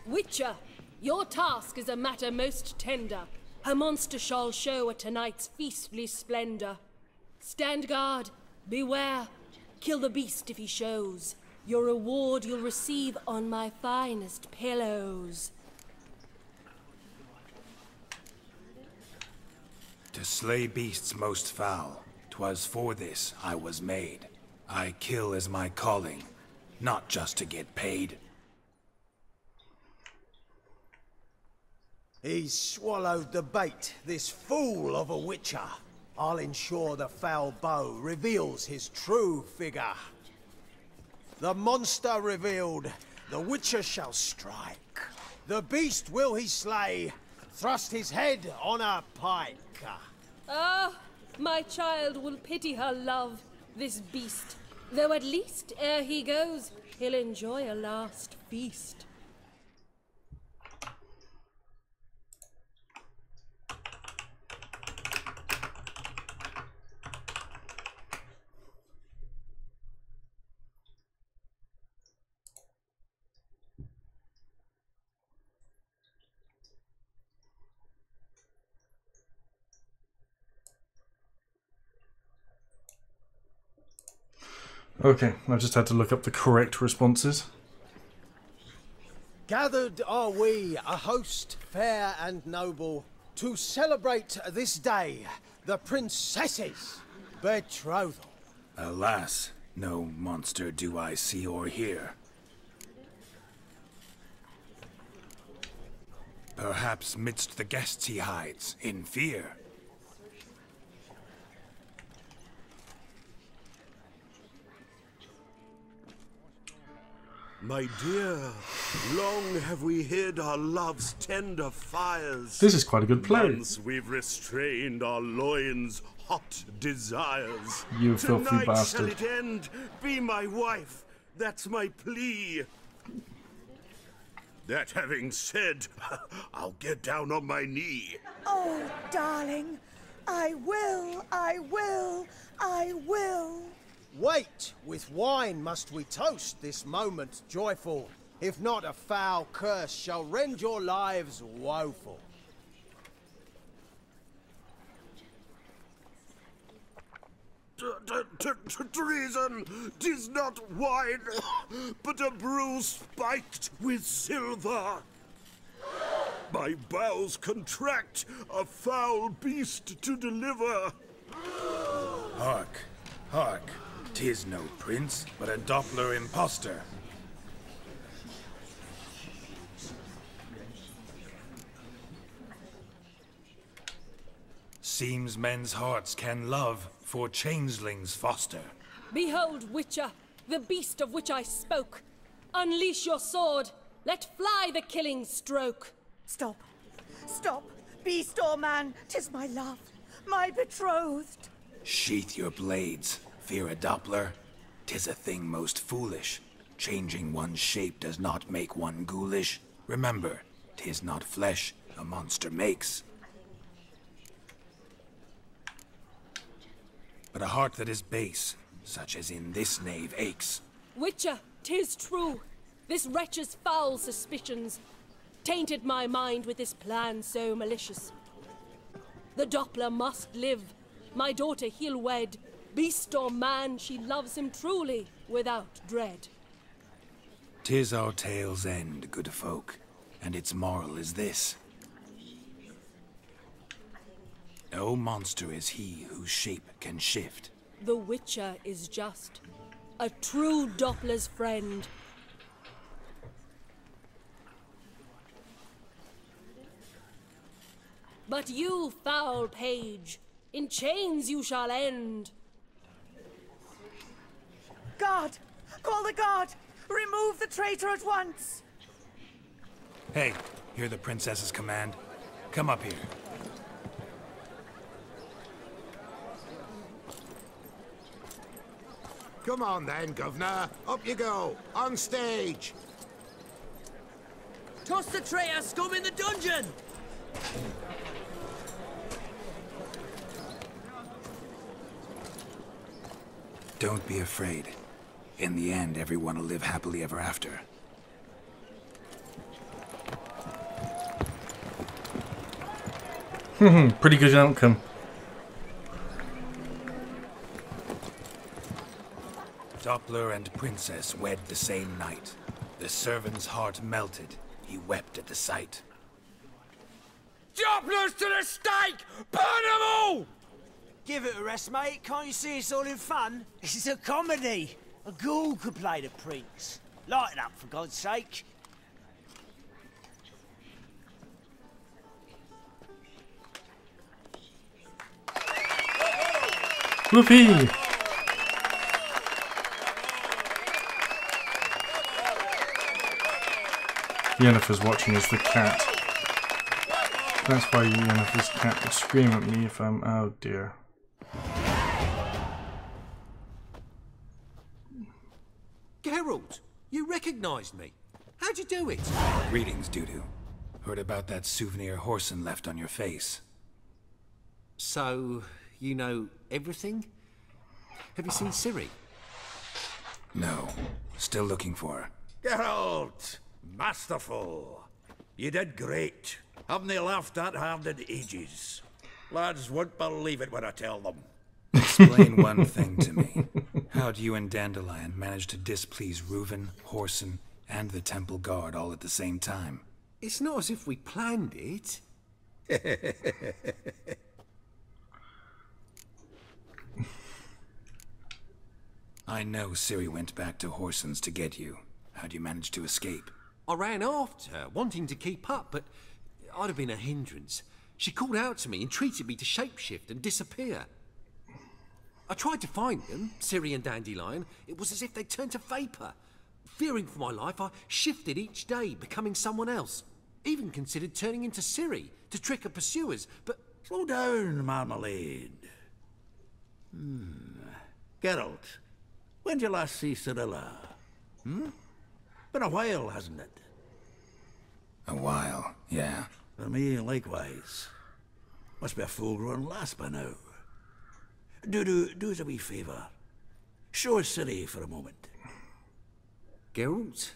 Witcher, your task is a matter most tender. A monster shall show at tonight's feastly splendor. Stand guard, beware, kill the beast if he shows. Your reward you'll receive on my finest pillows. To slay beasts most foul, 'twas for this I was made. I kill as my calling, not just to get paid. He's swallowed the bait, this fool of a witcher. I'll ensure the foul bow reveals his true figure. The monster revealed, the witcher shall strike. The beast will he slay, thrust his head on a pike. Ah, my child will pity her love, this beast. Though at least, ere he goes, he'll enjoy a last feast. Okay, I just had to look up the correct responses. Gathered are we, a host fair and noble, to celebrate this day, the princess's betrothal. Alas, no monster do I see or hear. Perhaps midst the guests he hides, in fear. My dear, long have we hid our love's tender fires. This is quite a good play. Months we've restrained our loins' hot desires. You filthy Tonight bastard. shall it end? Be my wife. That's my plea. That having said, I'll get down on my knee. Oh, darling, I will, I will, I will. Wait, with wine must we toast this moment joyful. If not, a foul curse shall rend your lives woeful. Treason! 'Tis not wine, but a brew spiked with silver. My bowels contract, a foul beast to deliver. Hark, hark. 'Tis no prince, but a Doppler impostor. Seems men's hearts can love, for changelings foster. Behold, Witcher, the beast of which I spoke. Unleash your sword. Let fly the killing stroke. Stop. Stop. Beast or man, 'tis my love, my betrothed. Sheath your blades. Fear a Doppler? 'Tis a thing most foolish. Changing one's shape does not make one ghoulish. Remember, 'tis not flesh a monster makes, but a heart that is base, such as in this knave aches. Witcher, 'tis true. This wretch's foul suspicions tainted my mind with this plan so malicious. The Doppler must live. My daughter he'll wed. Beast or man, she loves him truly, without dread. 'Tis our tale's end, good folk, and its moral is this. No monster is he whose shape can shift. The Witcher is just a true Doppler's friend. But you, foul page, in chains you shall end. Guard! Call the guard! Remove the traitor at once! Hey, hear the princess's command? Come up here. Come on then, Governor. Up you go. On stage. Toss the traitor scum in the dungeon! Don't be afraid. In the end, everyone will live happily ever after. Pretty good outcome. Doppler and Princess wed the same night. The servant's heart melted. He wept at the sight. Doppler's to the stake! Burn them all! Give it a rest, mate. Can't you see it's all in fun? It's a comedy. A ghoul could play the prince. Lighten up, for God's sake. Whoopee! Yennefer's watching as the cat. That's why Yennefer's cat would scream at me if I'm... Oh dear. Geralt, you recognised me. How'd you do it? Greetings, Dudu. Heard about that souvenir Horson left on your face. So, you know everything? Have you seen Ciri? No. Still looking for her. Geralt! Masterful. You did great. Haven't they laughed that hard in ages? Lads won't believe it when I tell them. Explain one thing to me. How'd you and Dandelion manage to displease Reuven, Horson, and the Temple Guard all at the same time? It's not as if we planned it. I know Ciri went back to Horson's to get you. How'd you manage to escape? I ran after her, wanting to keep up, but I'd have been a hindrance. She called out to me and treated me to shapeshift and disappear. I tried to find them, Ciri and Dandelion. It was as if they turned to vapour. Fearing for my life, I shifted each day, becoming someone else. Even considered turning into Ciri to trick her pursuers, but... Slow down, Marmalade. Geralt, when'd you last see Cirilla? Been a while, hasn't it? A while, yeah. For me, likewise. Must be a full-grown lass by now. Do us a wee favour. Show us Ciri for a moment. Geralt?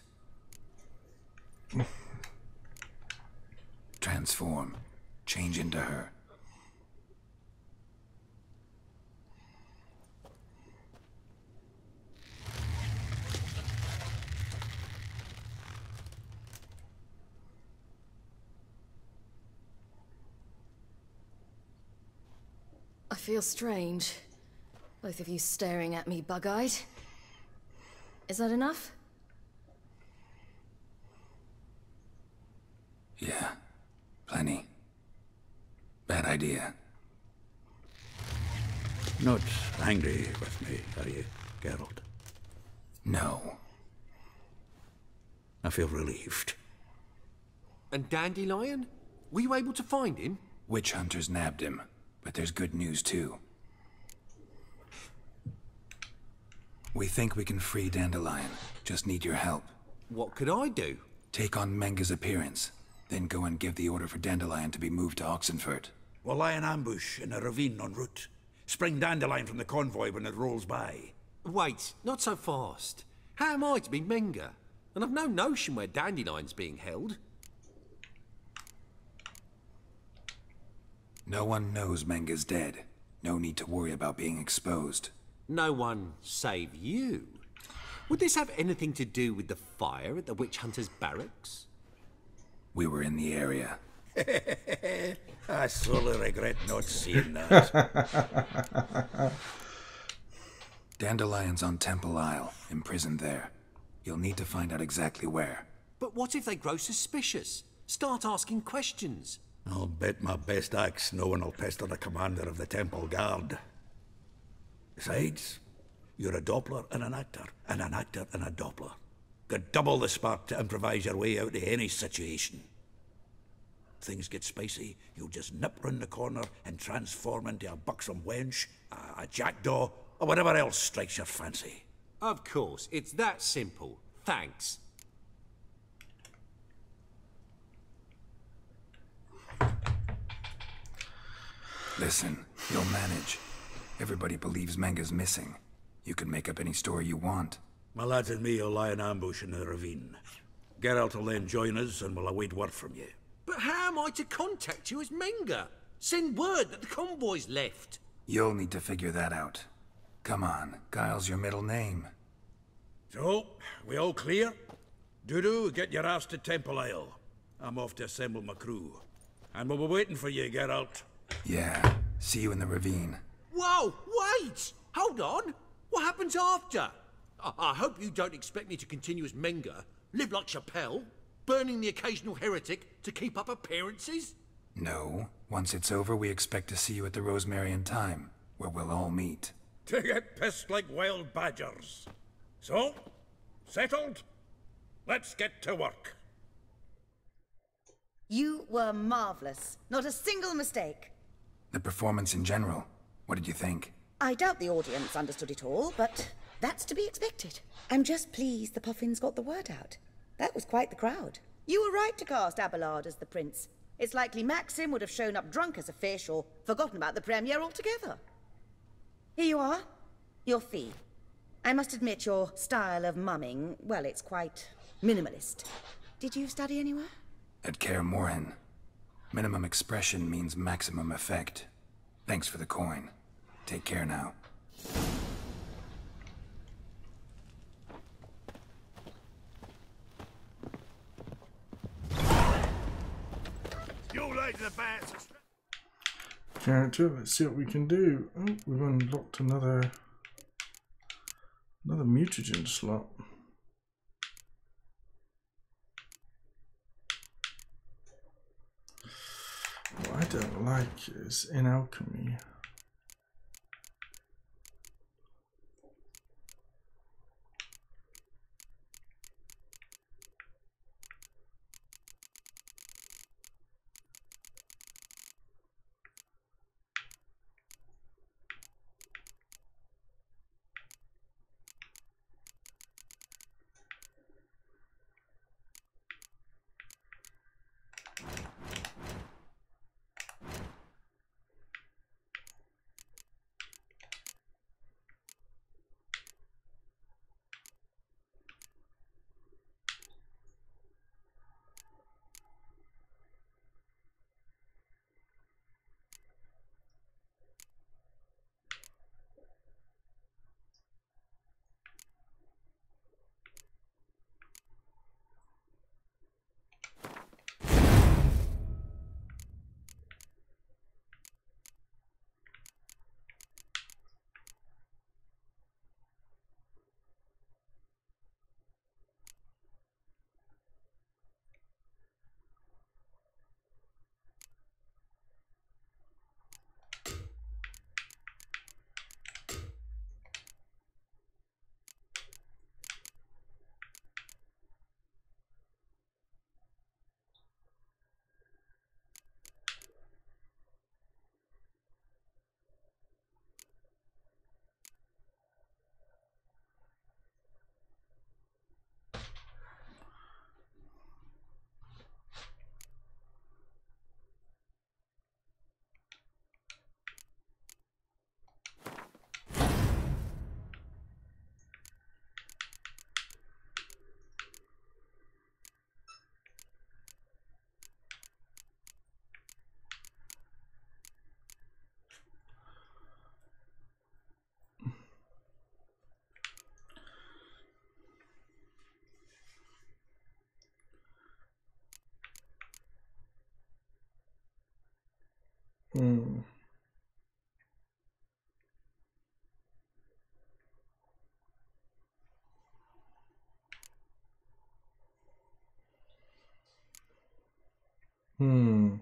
Transform. Change into her. I feel strange. Both of you staring at me bug-eyed. Is that enough? Yeah. Plenty. Bad idea. Not angry with me, are you, Geralt? No. I feel relieved. And Dandelion? Were you able to find him? Witch hunters nabbed him, but there's good news too. We think we can free Dandelion. Just need your help. What could I do? Take on Menga's appearance, then go and give the order for Dandelion to be moved to Oxenfurt. We'll lie in ambush in a ravine en route. Spring Dandelion from the convoy when it rolls by. Wait, not so fast. How am I to be Menga? And I've no notion where Dandelion's being held. No one knows Menga's dead. No need to worry about being exposed. No one save you. Would this have anything to do with the fire at the witch hunter's barracks? We were in the area. I sorely regret not seeing that. Dandelion's on Temple Isle, imprisoned there. You'll need to find out exactly where. But what if they grow suspicious? Start asking questions? I'll bet my best axe no one will pester the commander of the Temple Guard. Besides, You're a Doppler and an actor and a Doppler. Got double the spark to improvise your way out of any situation. Things get spicy, you'll just nip round the corner and transform into a buxom wench, a jackdaw, or whatever else strikes your fancy. Of course, it's that simple. Thanks. Listen, you'll manage. Everybody believes Menga's missing. You can make up any story you want. My lads and me will lie in ambush in the ravine. Geralt will then join us and we'll await word from you. But how am I to contact you as Menga? Send word that the convoy's left. You'll need to figure that out. Come on, Guile's your middle name. So, we all clear? Dudu, get your ass to Temple Isle. I'm off to assemble my crew. And we'll be waiting for you, Geralt. Yeah, see you in the ravine. Whoa, wait! Hold on! What happens after? I hope you don't expect me to continue as Menga, live like Chappelle, burning the occasional heretic to keep up appearances? No. Once it's over, we expect to see you at the Rosemary in Time, where we'll all meet. To get pissed like wild badgers. So, settled? Let's get to work. You were marvelous. Not a single mistake. The performance in general, what did you think? I doubt the audience understood it all, but that's to be expected. I'm just pleased the Puffins got the word out. That was quite the crowd. You were right to cast Abelard as the prince. It's likely Maxim would have shown up drunk as a fish or forgotten about the premiere altogether. Here you are. Your fee. I must admit your style of mumming, well, it's quite minimalist. Did you study anywhere? At Kaer Morhen. Minimum expression means maximum effect. Thanks for the coin. Take care now. You late to the bats. Character, let's see what we can do. Oh, we've unlocked another mutagen slot. What I don't like is in alchemy. Hmm. Hmm.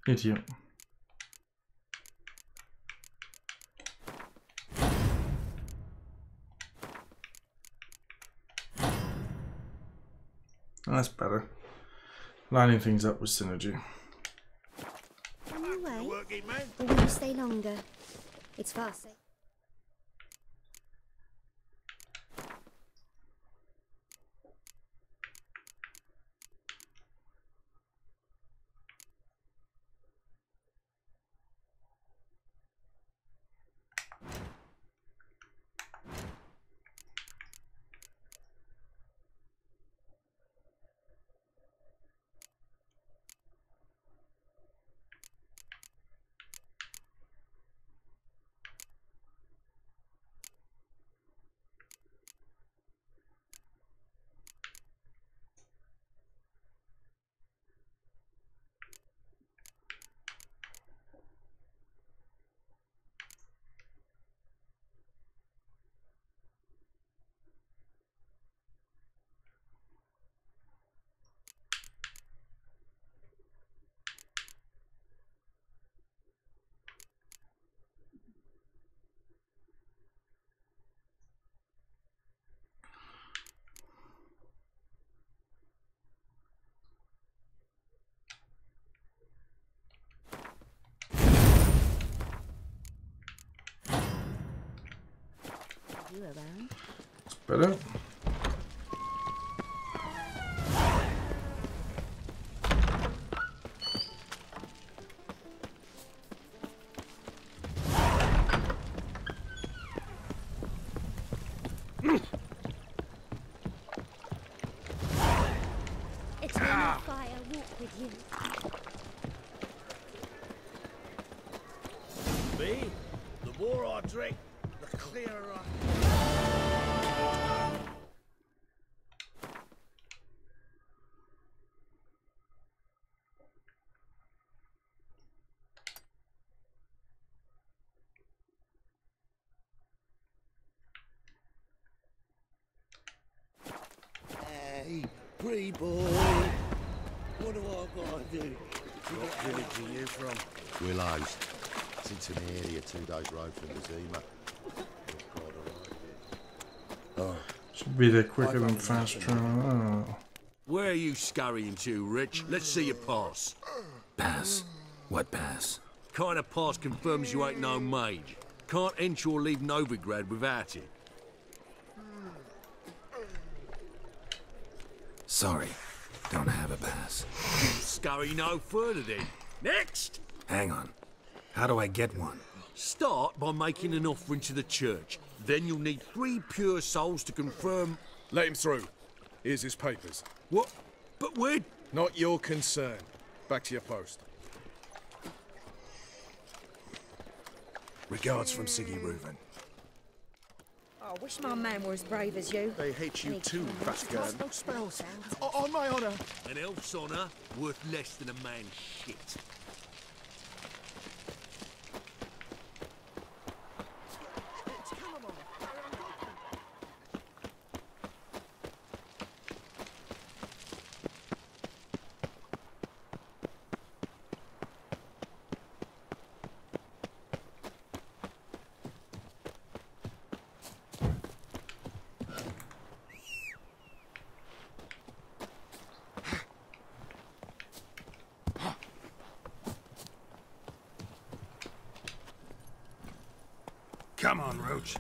Idiot. That's better. Lining things up with synergy. On your way? Or will you stay longer? It's fast. You around? Better. Eternal fire walk with you. Me? The more I drink, the clearer I... Hey, pretty boy. What do I gotta do? What village are you from? Willows. It's in the area, 2 days' road from the Zima. Oh. Should be there quicker than fast travel. Oh. Where are you scurrying to, Rich? Let's see your pass. Pass? What pass? Kind of pass confirms you ain't no mage. Can't enter or leave Novigrad without it. Sorry, don't have a pass. Scurry no further then. Next! Hang on. How do I get one? Start by making an offering to the church. Then you'll need 3 pure souls to confirm... Let him through. Here's his papers. What? But where... Not your concern. Back to your post. Regards from Siggy Reuven. I wish my man were as brave as you. They hate you too, Bascan. No spells. On my honour. An elf's honour worth less than a man's shit. Come on, Roach.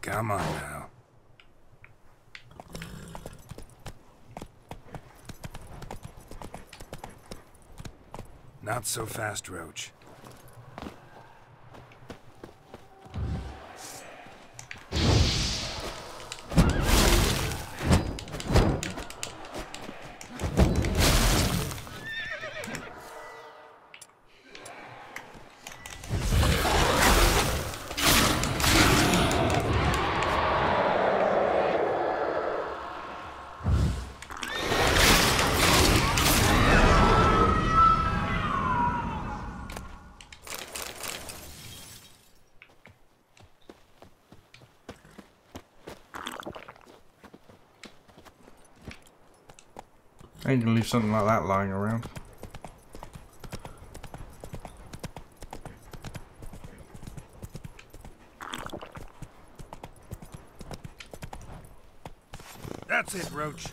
Come on now. Not so fast, Roach. I ain't gonna leave something like that lying around. That's it, Roach.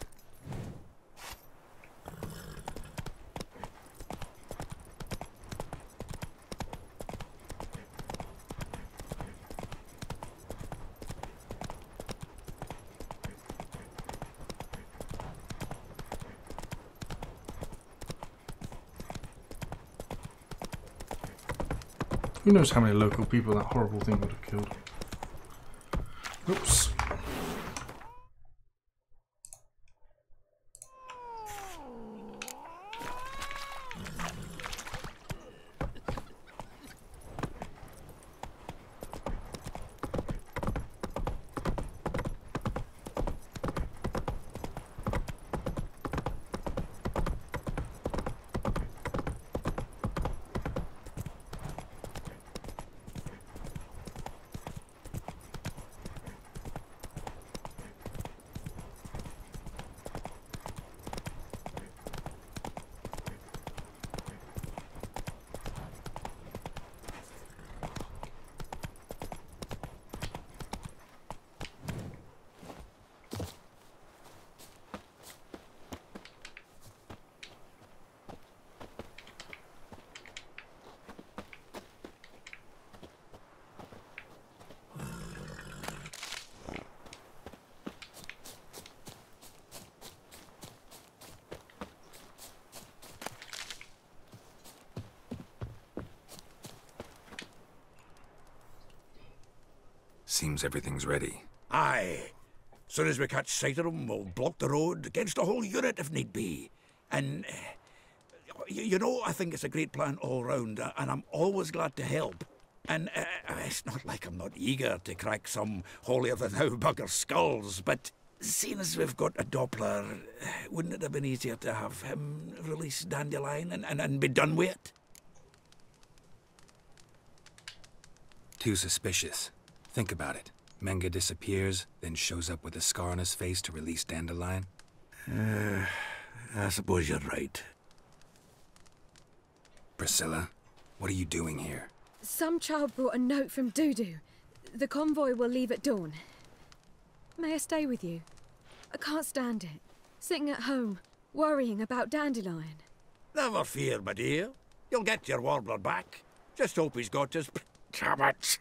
Who knows how many local people that horrible thing would have killed. Oops. Seems everything's ready. Aye. Soon as we catch sight of them, we'll block the road against the whole unit if need be. And, you know, I think it's a great plan all round, and I'm always glad to help. And it's not like I'm not eager to crack some holier-than-thou bugger skulls, but seeing as we've got a Doppler, wouldn't it have been easier to have him release Dandelion and be done with it? Too suspicious. Think about it. Menga disappears, then shows up with a scar on his face to release Dandelion. I suppose you're right. Priscilla, what are you doing here? Some child brought a note from Dudu. The convoy will leave at dawn. May I stay with you? I can't stand it. Sitting at home, worrying about Dandelion. Never fear, my dear. You'll get your warbler back. Just hope he's got his... Damn it!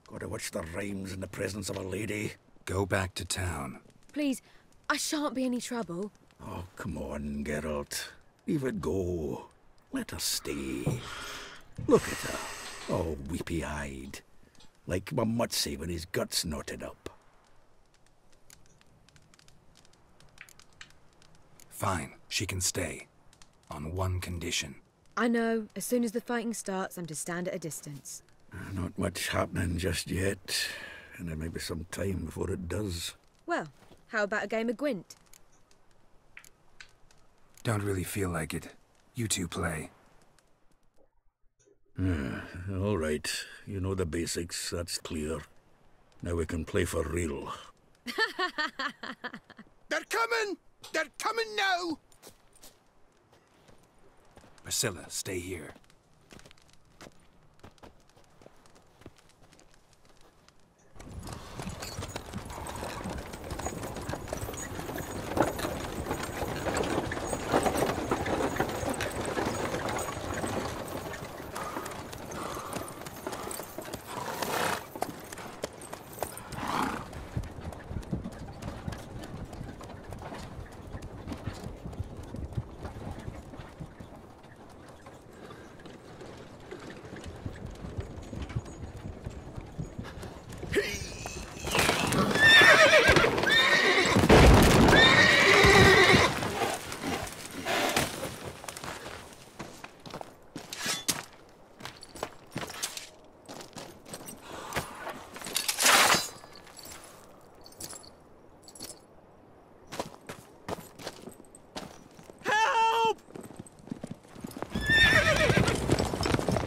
Gotta watch the rhymes in the presence of a lady. Go back to town. Please, I shan't be any trouble. Oh, come on, Geralt. Leave it go. Let her stay. Look at her, all weepy-eyed. Like my Mutsy when his guts knotted up. Fine, she can stay. On one condition. I know, as soon as the fighting starts, I'm to stand at a distance. Not much happening just yet, and there may be some time before it does. Well, how about a game of Gwent? Don't really feel like it. You two play. All right. You know the basics, that's clear. Now we can play for real. They're coming! They're coming now! Priscilla, stay here.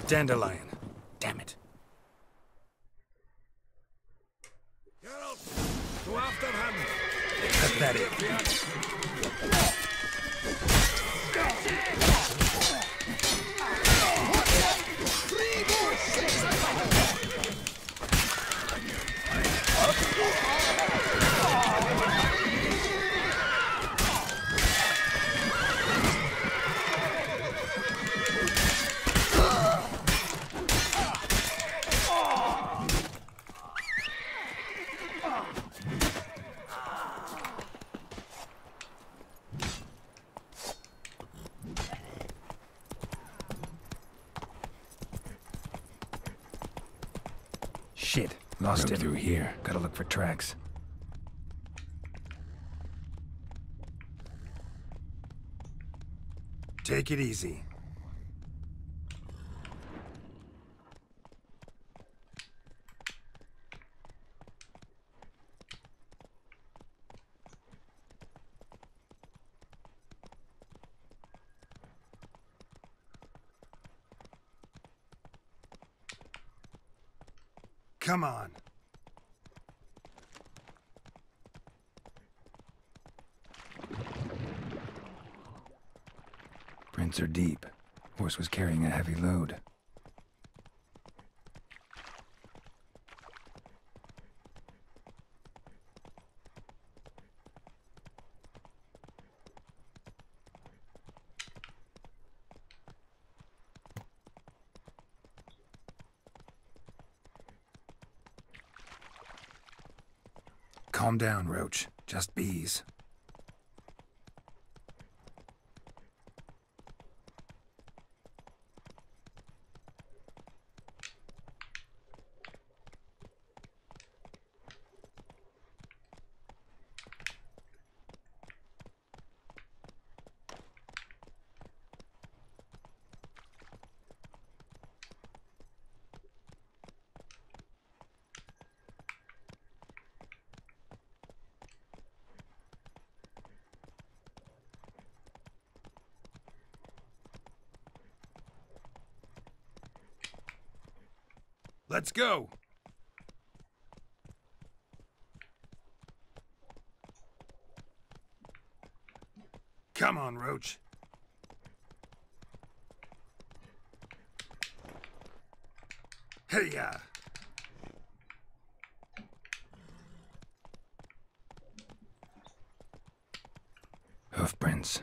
Dandelion. Damn it. Geralt, go after him. Pathetic. Shit, lost it through here. Gotta look for tracks. Take it easy. Come on. Prints are deep. Horse was carrying a heavy load. Calm down, Roach. Just bees. Let's go! Come on, Roach. Hey-ya! Hoof prints.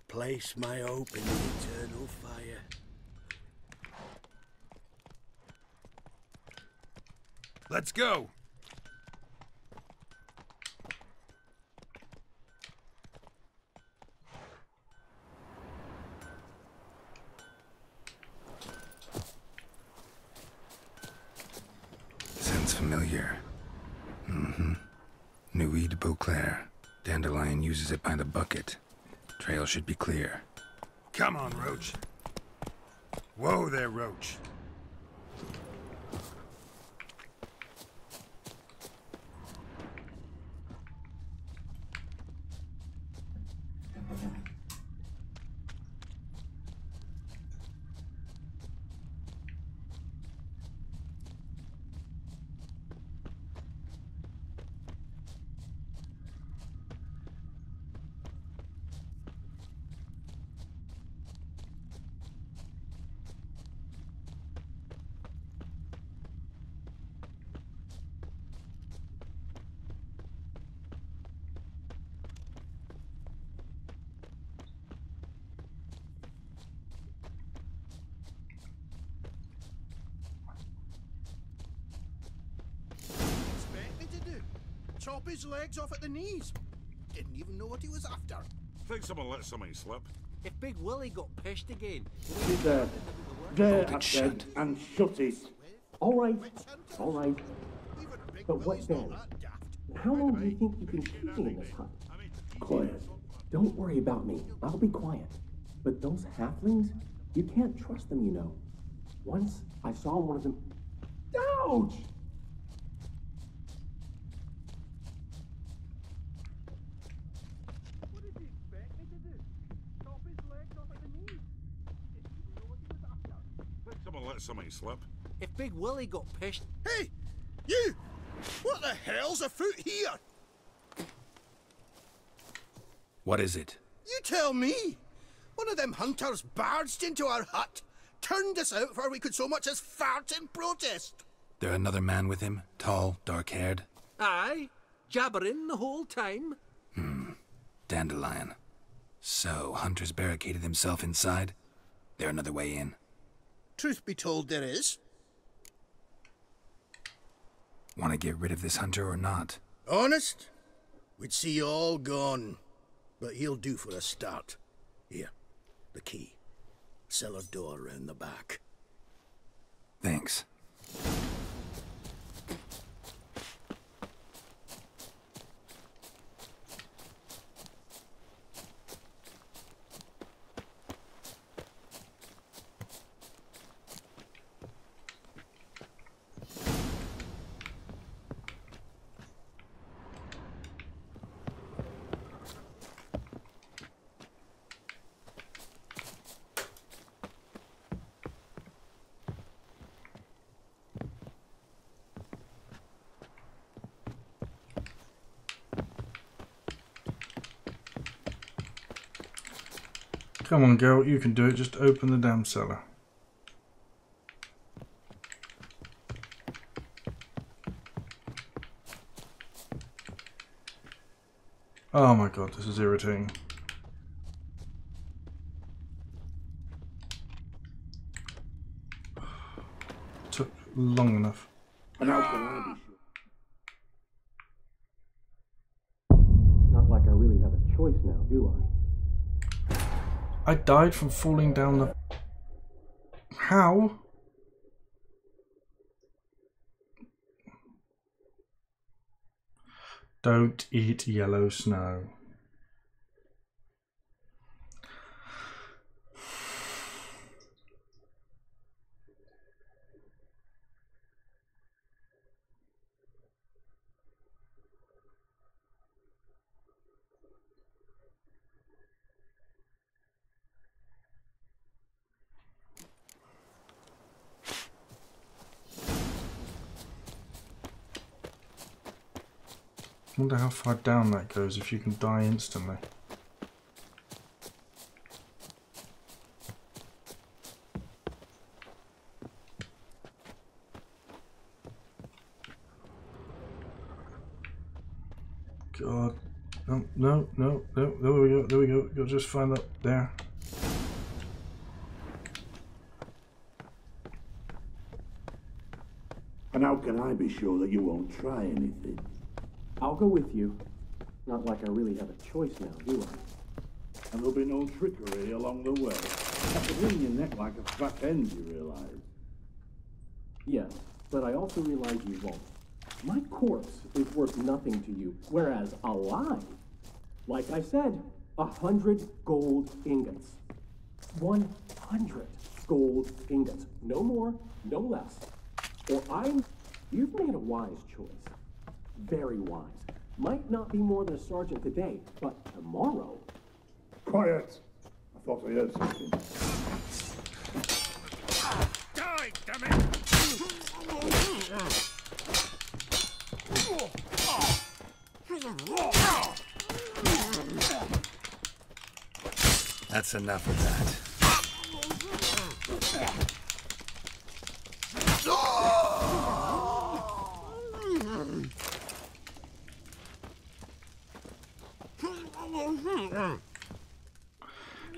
Place my hope in the eternal fire. Let's go! Sounds familiar. Nuit de Beauclair. Dandelion uses it by the bucket. Trail should be clear. Come on, Roach. Whoa there, Roach. Chop his legs off at the knees. Didn't even know what he was after. Think someone let something slip. If Big Willie got pissed again... Sit there. There, I said, and shut it. All right. All right. But what then? How long do you think you've been keeping in this hut? Quiet. Don't worry about me. I'll be quiet. But those halflings, you can't trust them, you know. Once I saw one of them... Ouch! What did he expect me to do? Chop his legs off at the knees? let something slip. If Big Willie got pissed... Hey! You! What the hell's afoot here? What is it? You tell me! One of them hunters barged into our hut, turned us out before we could so much as fart in protest. There another man with him? Tall, dark-haired? Aye, jabbering the whole time. Dandelion. So, Hunter's barricaded himself inside? There another way in? Truth be told, there is. Want to get rid of this Hunter or not? Honest? We'd see you all gone. But he'll do for a start. Here, the key. Cellar door round the back. Thanks. Come on, girl, you can do it. Just open the damn cellar. Oh my god, this is irritating. Took long enough. And how can I be sure? Not like I really have a choice now, do I? I died from falling down the... How? Don't eat yellow snow. I wonder how far down that goes if you can die instantly. God. No, no, no, no, there we go, there we go. You'll just find that there. And how can I be sure that you won't try anything? I'll go with you. Not like I really have a choice now, do I? And there'll be no trickery along the way. I could wring your neck like a fat end, you realise? Yes, but I also realize you won't. My corpse is worth nothing to you, whereas alive, like I said, 100 gold ingots. 100 gold ingots. No more, no less. Or you've made a wise choice. Very wise. Might not be more than a sergeant today, but tomorrow... Quiet! I thought I heard something. Die, damn it! That's enough of that.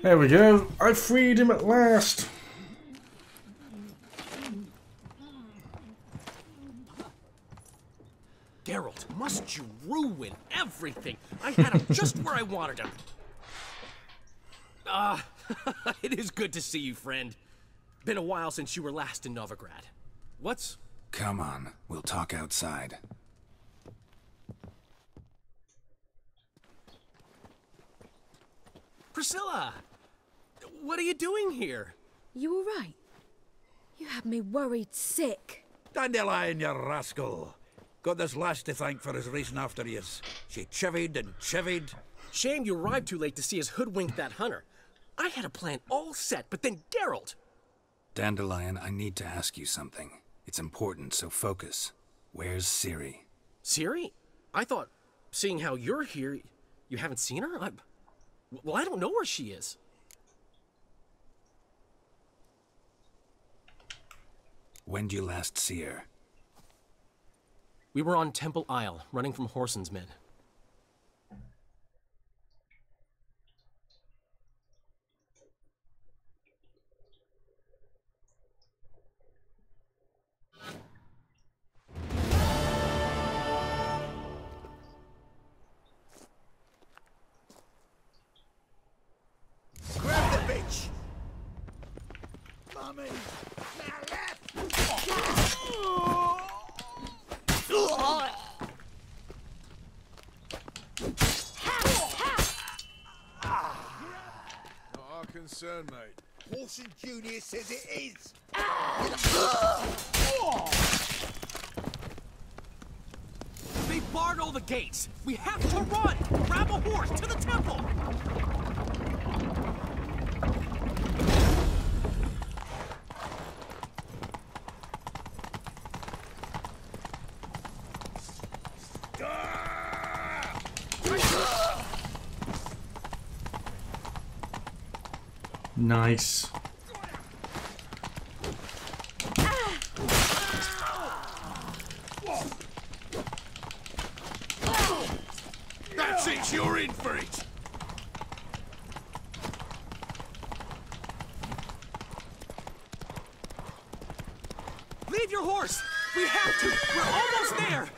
There we go. I freed him at last. Geralt, must you ruin everything? I had him just where I wanted him. It is good to see you, friend. Been a while since you were last in Novigrad. What's... Come on, we'll talk outside. Priscilla! What are you doing here? You all right? You had me worried sick. Dandelion, you rascal. Got this lass to thank for his racing after yous. She chivied and chivied. Shame you arrived too late to see us hoodwink that hunter. I had a plan all set, but then Geralt... Dandelion, I need to ask you something. It's important, so focus. Where's Ciri? Ciri? I thought, seeing how you're here, you haven't seen her? Well, I don't know where she is. When'd you last see her? We were on Temple Isle, running from Whoreson's men. Grab the bitch! Mummy! Not our concern, mate. Whoreson Jr. says it is! They barred all the gates! We have to run! Grab a horse to the temple! Nice. That's it, you're in for it! Leave your horse! We have to! We're almost there!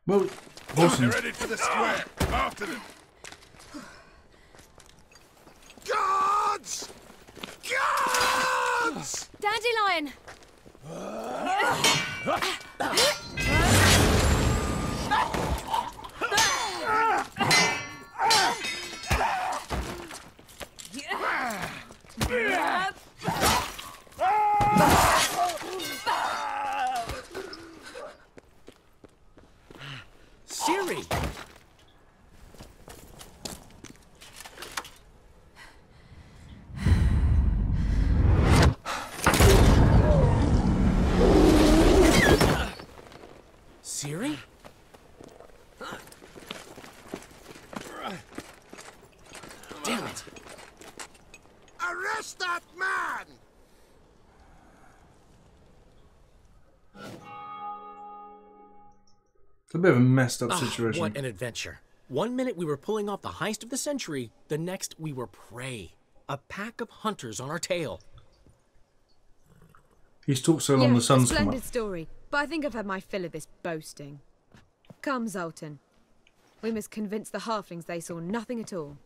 Well, They're headed for the square. After them. Guards! Guards! Dandelion! Ciri! Ciri? Damn it! Arrest that man! It's a bit of a messed up situation. What an adventure. 1 minute we were pulling off the heist of the century, the next we were prey. A pack of hunters on our tail. He's talked so long the sun's come Splendid up. story, but I think I've had my fill of this boasting. Come, Zoltan. We must convince the halflings they saw nothing at all.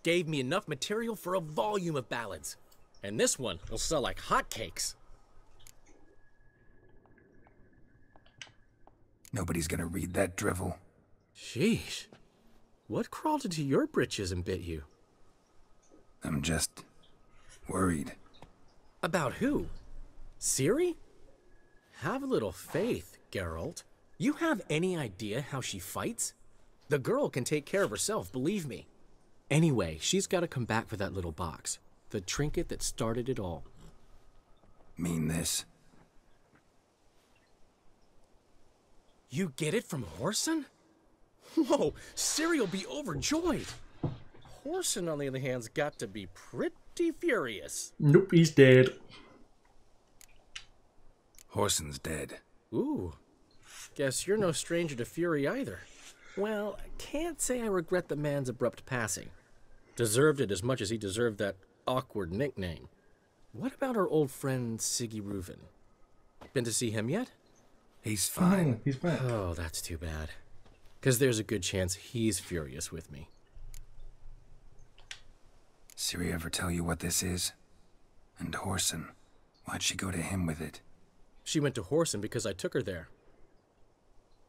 Gave me enough material for a volume of ballads. And this one will sell like hotcakes. Nobody's gonna read that drivel. Sheesh. What crawled into your britches and bit you? I'm just worried. About who? Ciri? Have a little faith, Geralt. You have any idea how she fights? The girl can take care of herself, believe me. Anyway, she's got to come back for that little box. The trinket that started it all. Mean this? You get it from Whoreson? Whoa, Ciri'll be overjoyed. Whoreson, on the other hand, has got to be pretty furious. Nope, he's dead. Whoreson's dead. Ooh, guess you're no stranger to fury either. Well, I can't say I regret the man's abrupt passing. Deserved it as much as he deserved that awkward nickname. What about our old friend Siggy Reuven? Been to see him yet? He's fine. Oh, he's back. Oh, that's too bad. Because there's a good chance he's furious with me. Ciri ever tell you what this is? And Whoreson, why'd she go to him with it? She went to Whoreson because I took her there.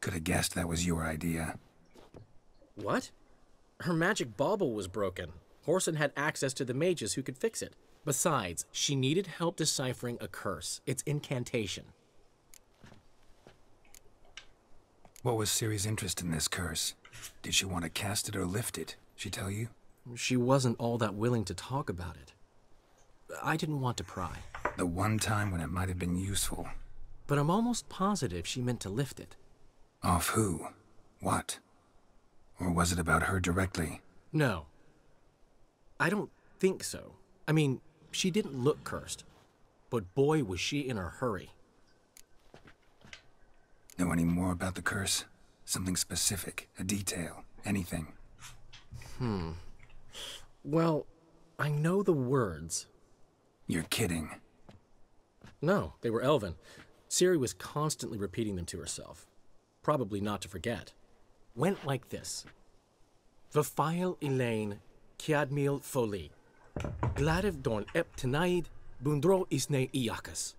Could have guessed that was your idea. What? Her magic bauble was broken. Whoreson had access to the mages who could fix it. Besides, she needed help deciphering a curse. It's incantation. What was Ciri's interest in this curse? Did she want to cast it or lift it? She tell you? She wasn't all that willing to talk about it. I didn't want to pry. The one time when it might have been useful. But I'm almost positive she meant to lift it. Off who? What? Or was it about her directly? No. I don't think so. I mean, she didn't look cursed. But boy, was she in a hurry. Know any more about the curse? Something specific, a detail, anything? Well, I know the words. You're kidding. No, they were Elven. Ciri was constantly repeating them to herself. Probably not to forget. Went like this. Vafile Elaine, Kiadmil Foli. Gladiv Dorn Ep Tenaid, Bundro Isne Iakas.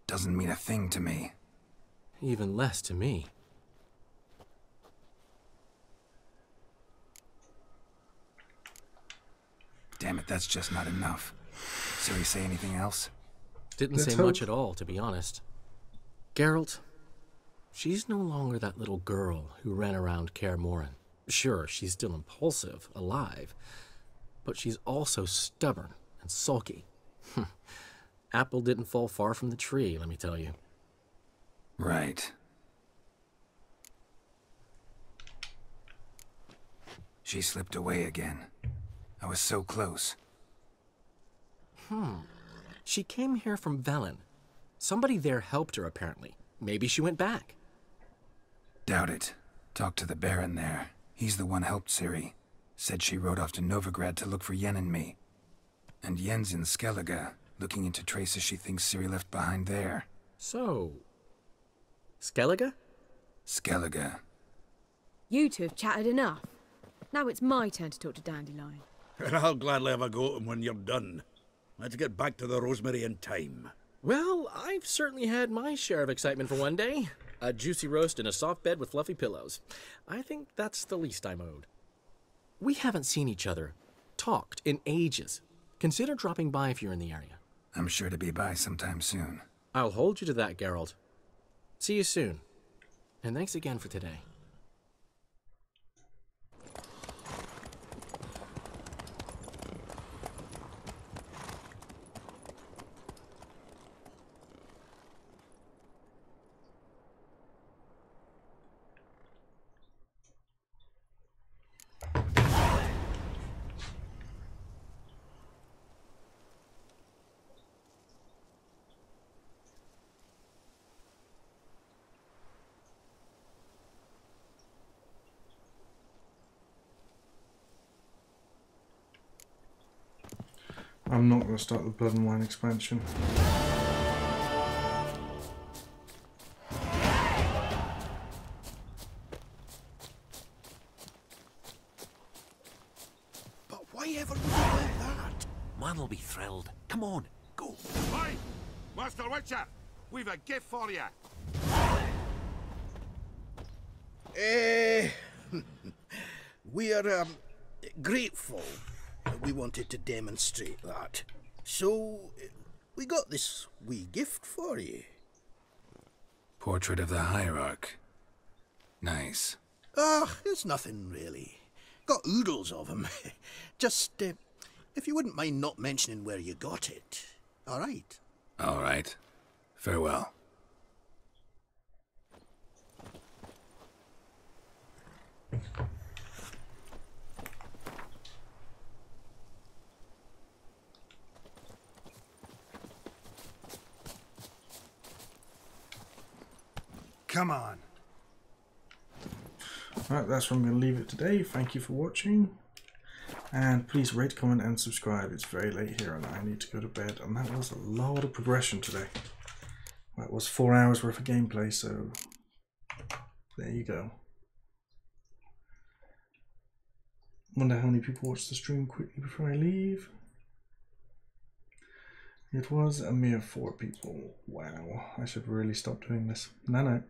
Doesn't mean a thing to me. Even less to me. Damn it, that's just not enough. Ciri say anything else? Didn't say much at all, to be honest. Geralt, she's no longer that little girl who ran around Kaer Morhen. Sure, she's still impulsive, alive, but she's also stubborn and sulky. Apple didn't fall far from the tree, let me tell you. Right. She slipped away again. I was so close. She came here from Velen. Somebody there helped her, apparently. Maybe she went back. Doubt it. Talked to the Baron there. He's the one helped Ciri. Said she rode off to Novigrad to look for Yen and me. And Yen's in Skellige, looking into traces she thinks Ciri left behind there. So... Skellige? Skellige. You two have chatted enough. Now it's my turn to talk to Dandelion. I'll gladly have a go at him when you're done. Let's get back to the Rosemary in time. Well, I've certainly had my share of excitement for one day. A juicy roast in a soft bed with fluffy pillows. I think that's the least I'm owed. We haven't seen each other, talked, in ages. Consider dropping by if you're in the area. I'm sure to be by sometime soon. I'll hold you to that, Geralt. See you soon. And thanks again for today. I'm not going to start the Blood and Wine expansion. But why ever would you like that? Man'll be thrilled. Come on, go. Hi, Master Witcher. We've a gift for you. We are grateful. We wanted to demonstrate that. So, we got this wee gift for you. Portrait of the Hierarch. Nice. It's nothing really. Got oodles of 'em. Just, if you wouldn't mind not mentioning where you got it. All right? All right. Farewell. Come on. Right, that's where I'm going to leave it today. Thank you for watching. And please rate, comment and subscribe. It's very late here and I need to go to bed. And that was a lot of progression today. That was 4 hours worth of gameplay, so there you go. Wonder how many people watched the stream quickly before I leave. It was a mere 4 people. Wow, I should really stop doing this. No,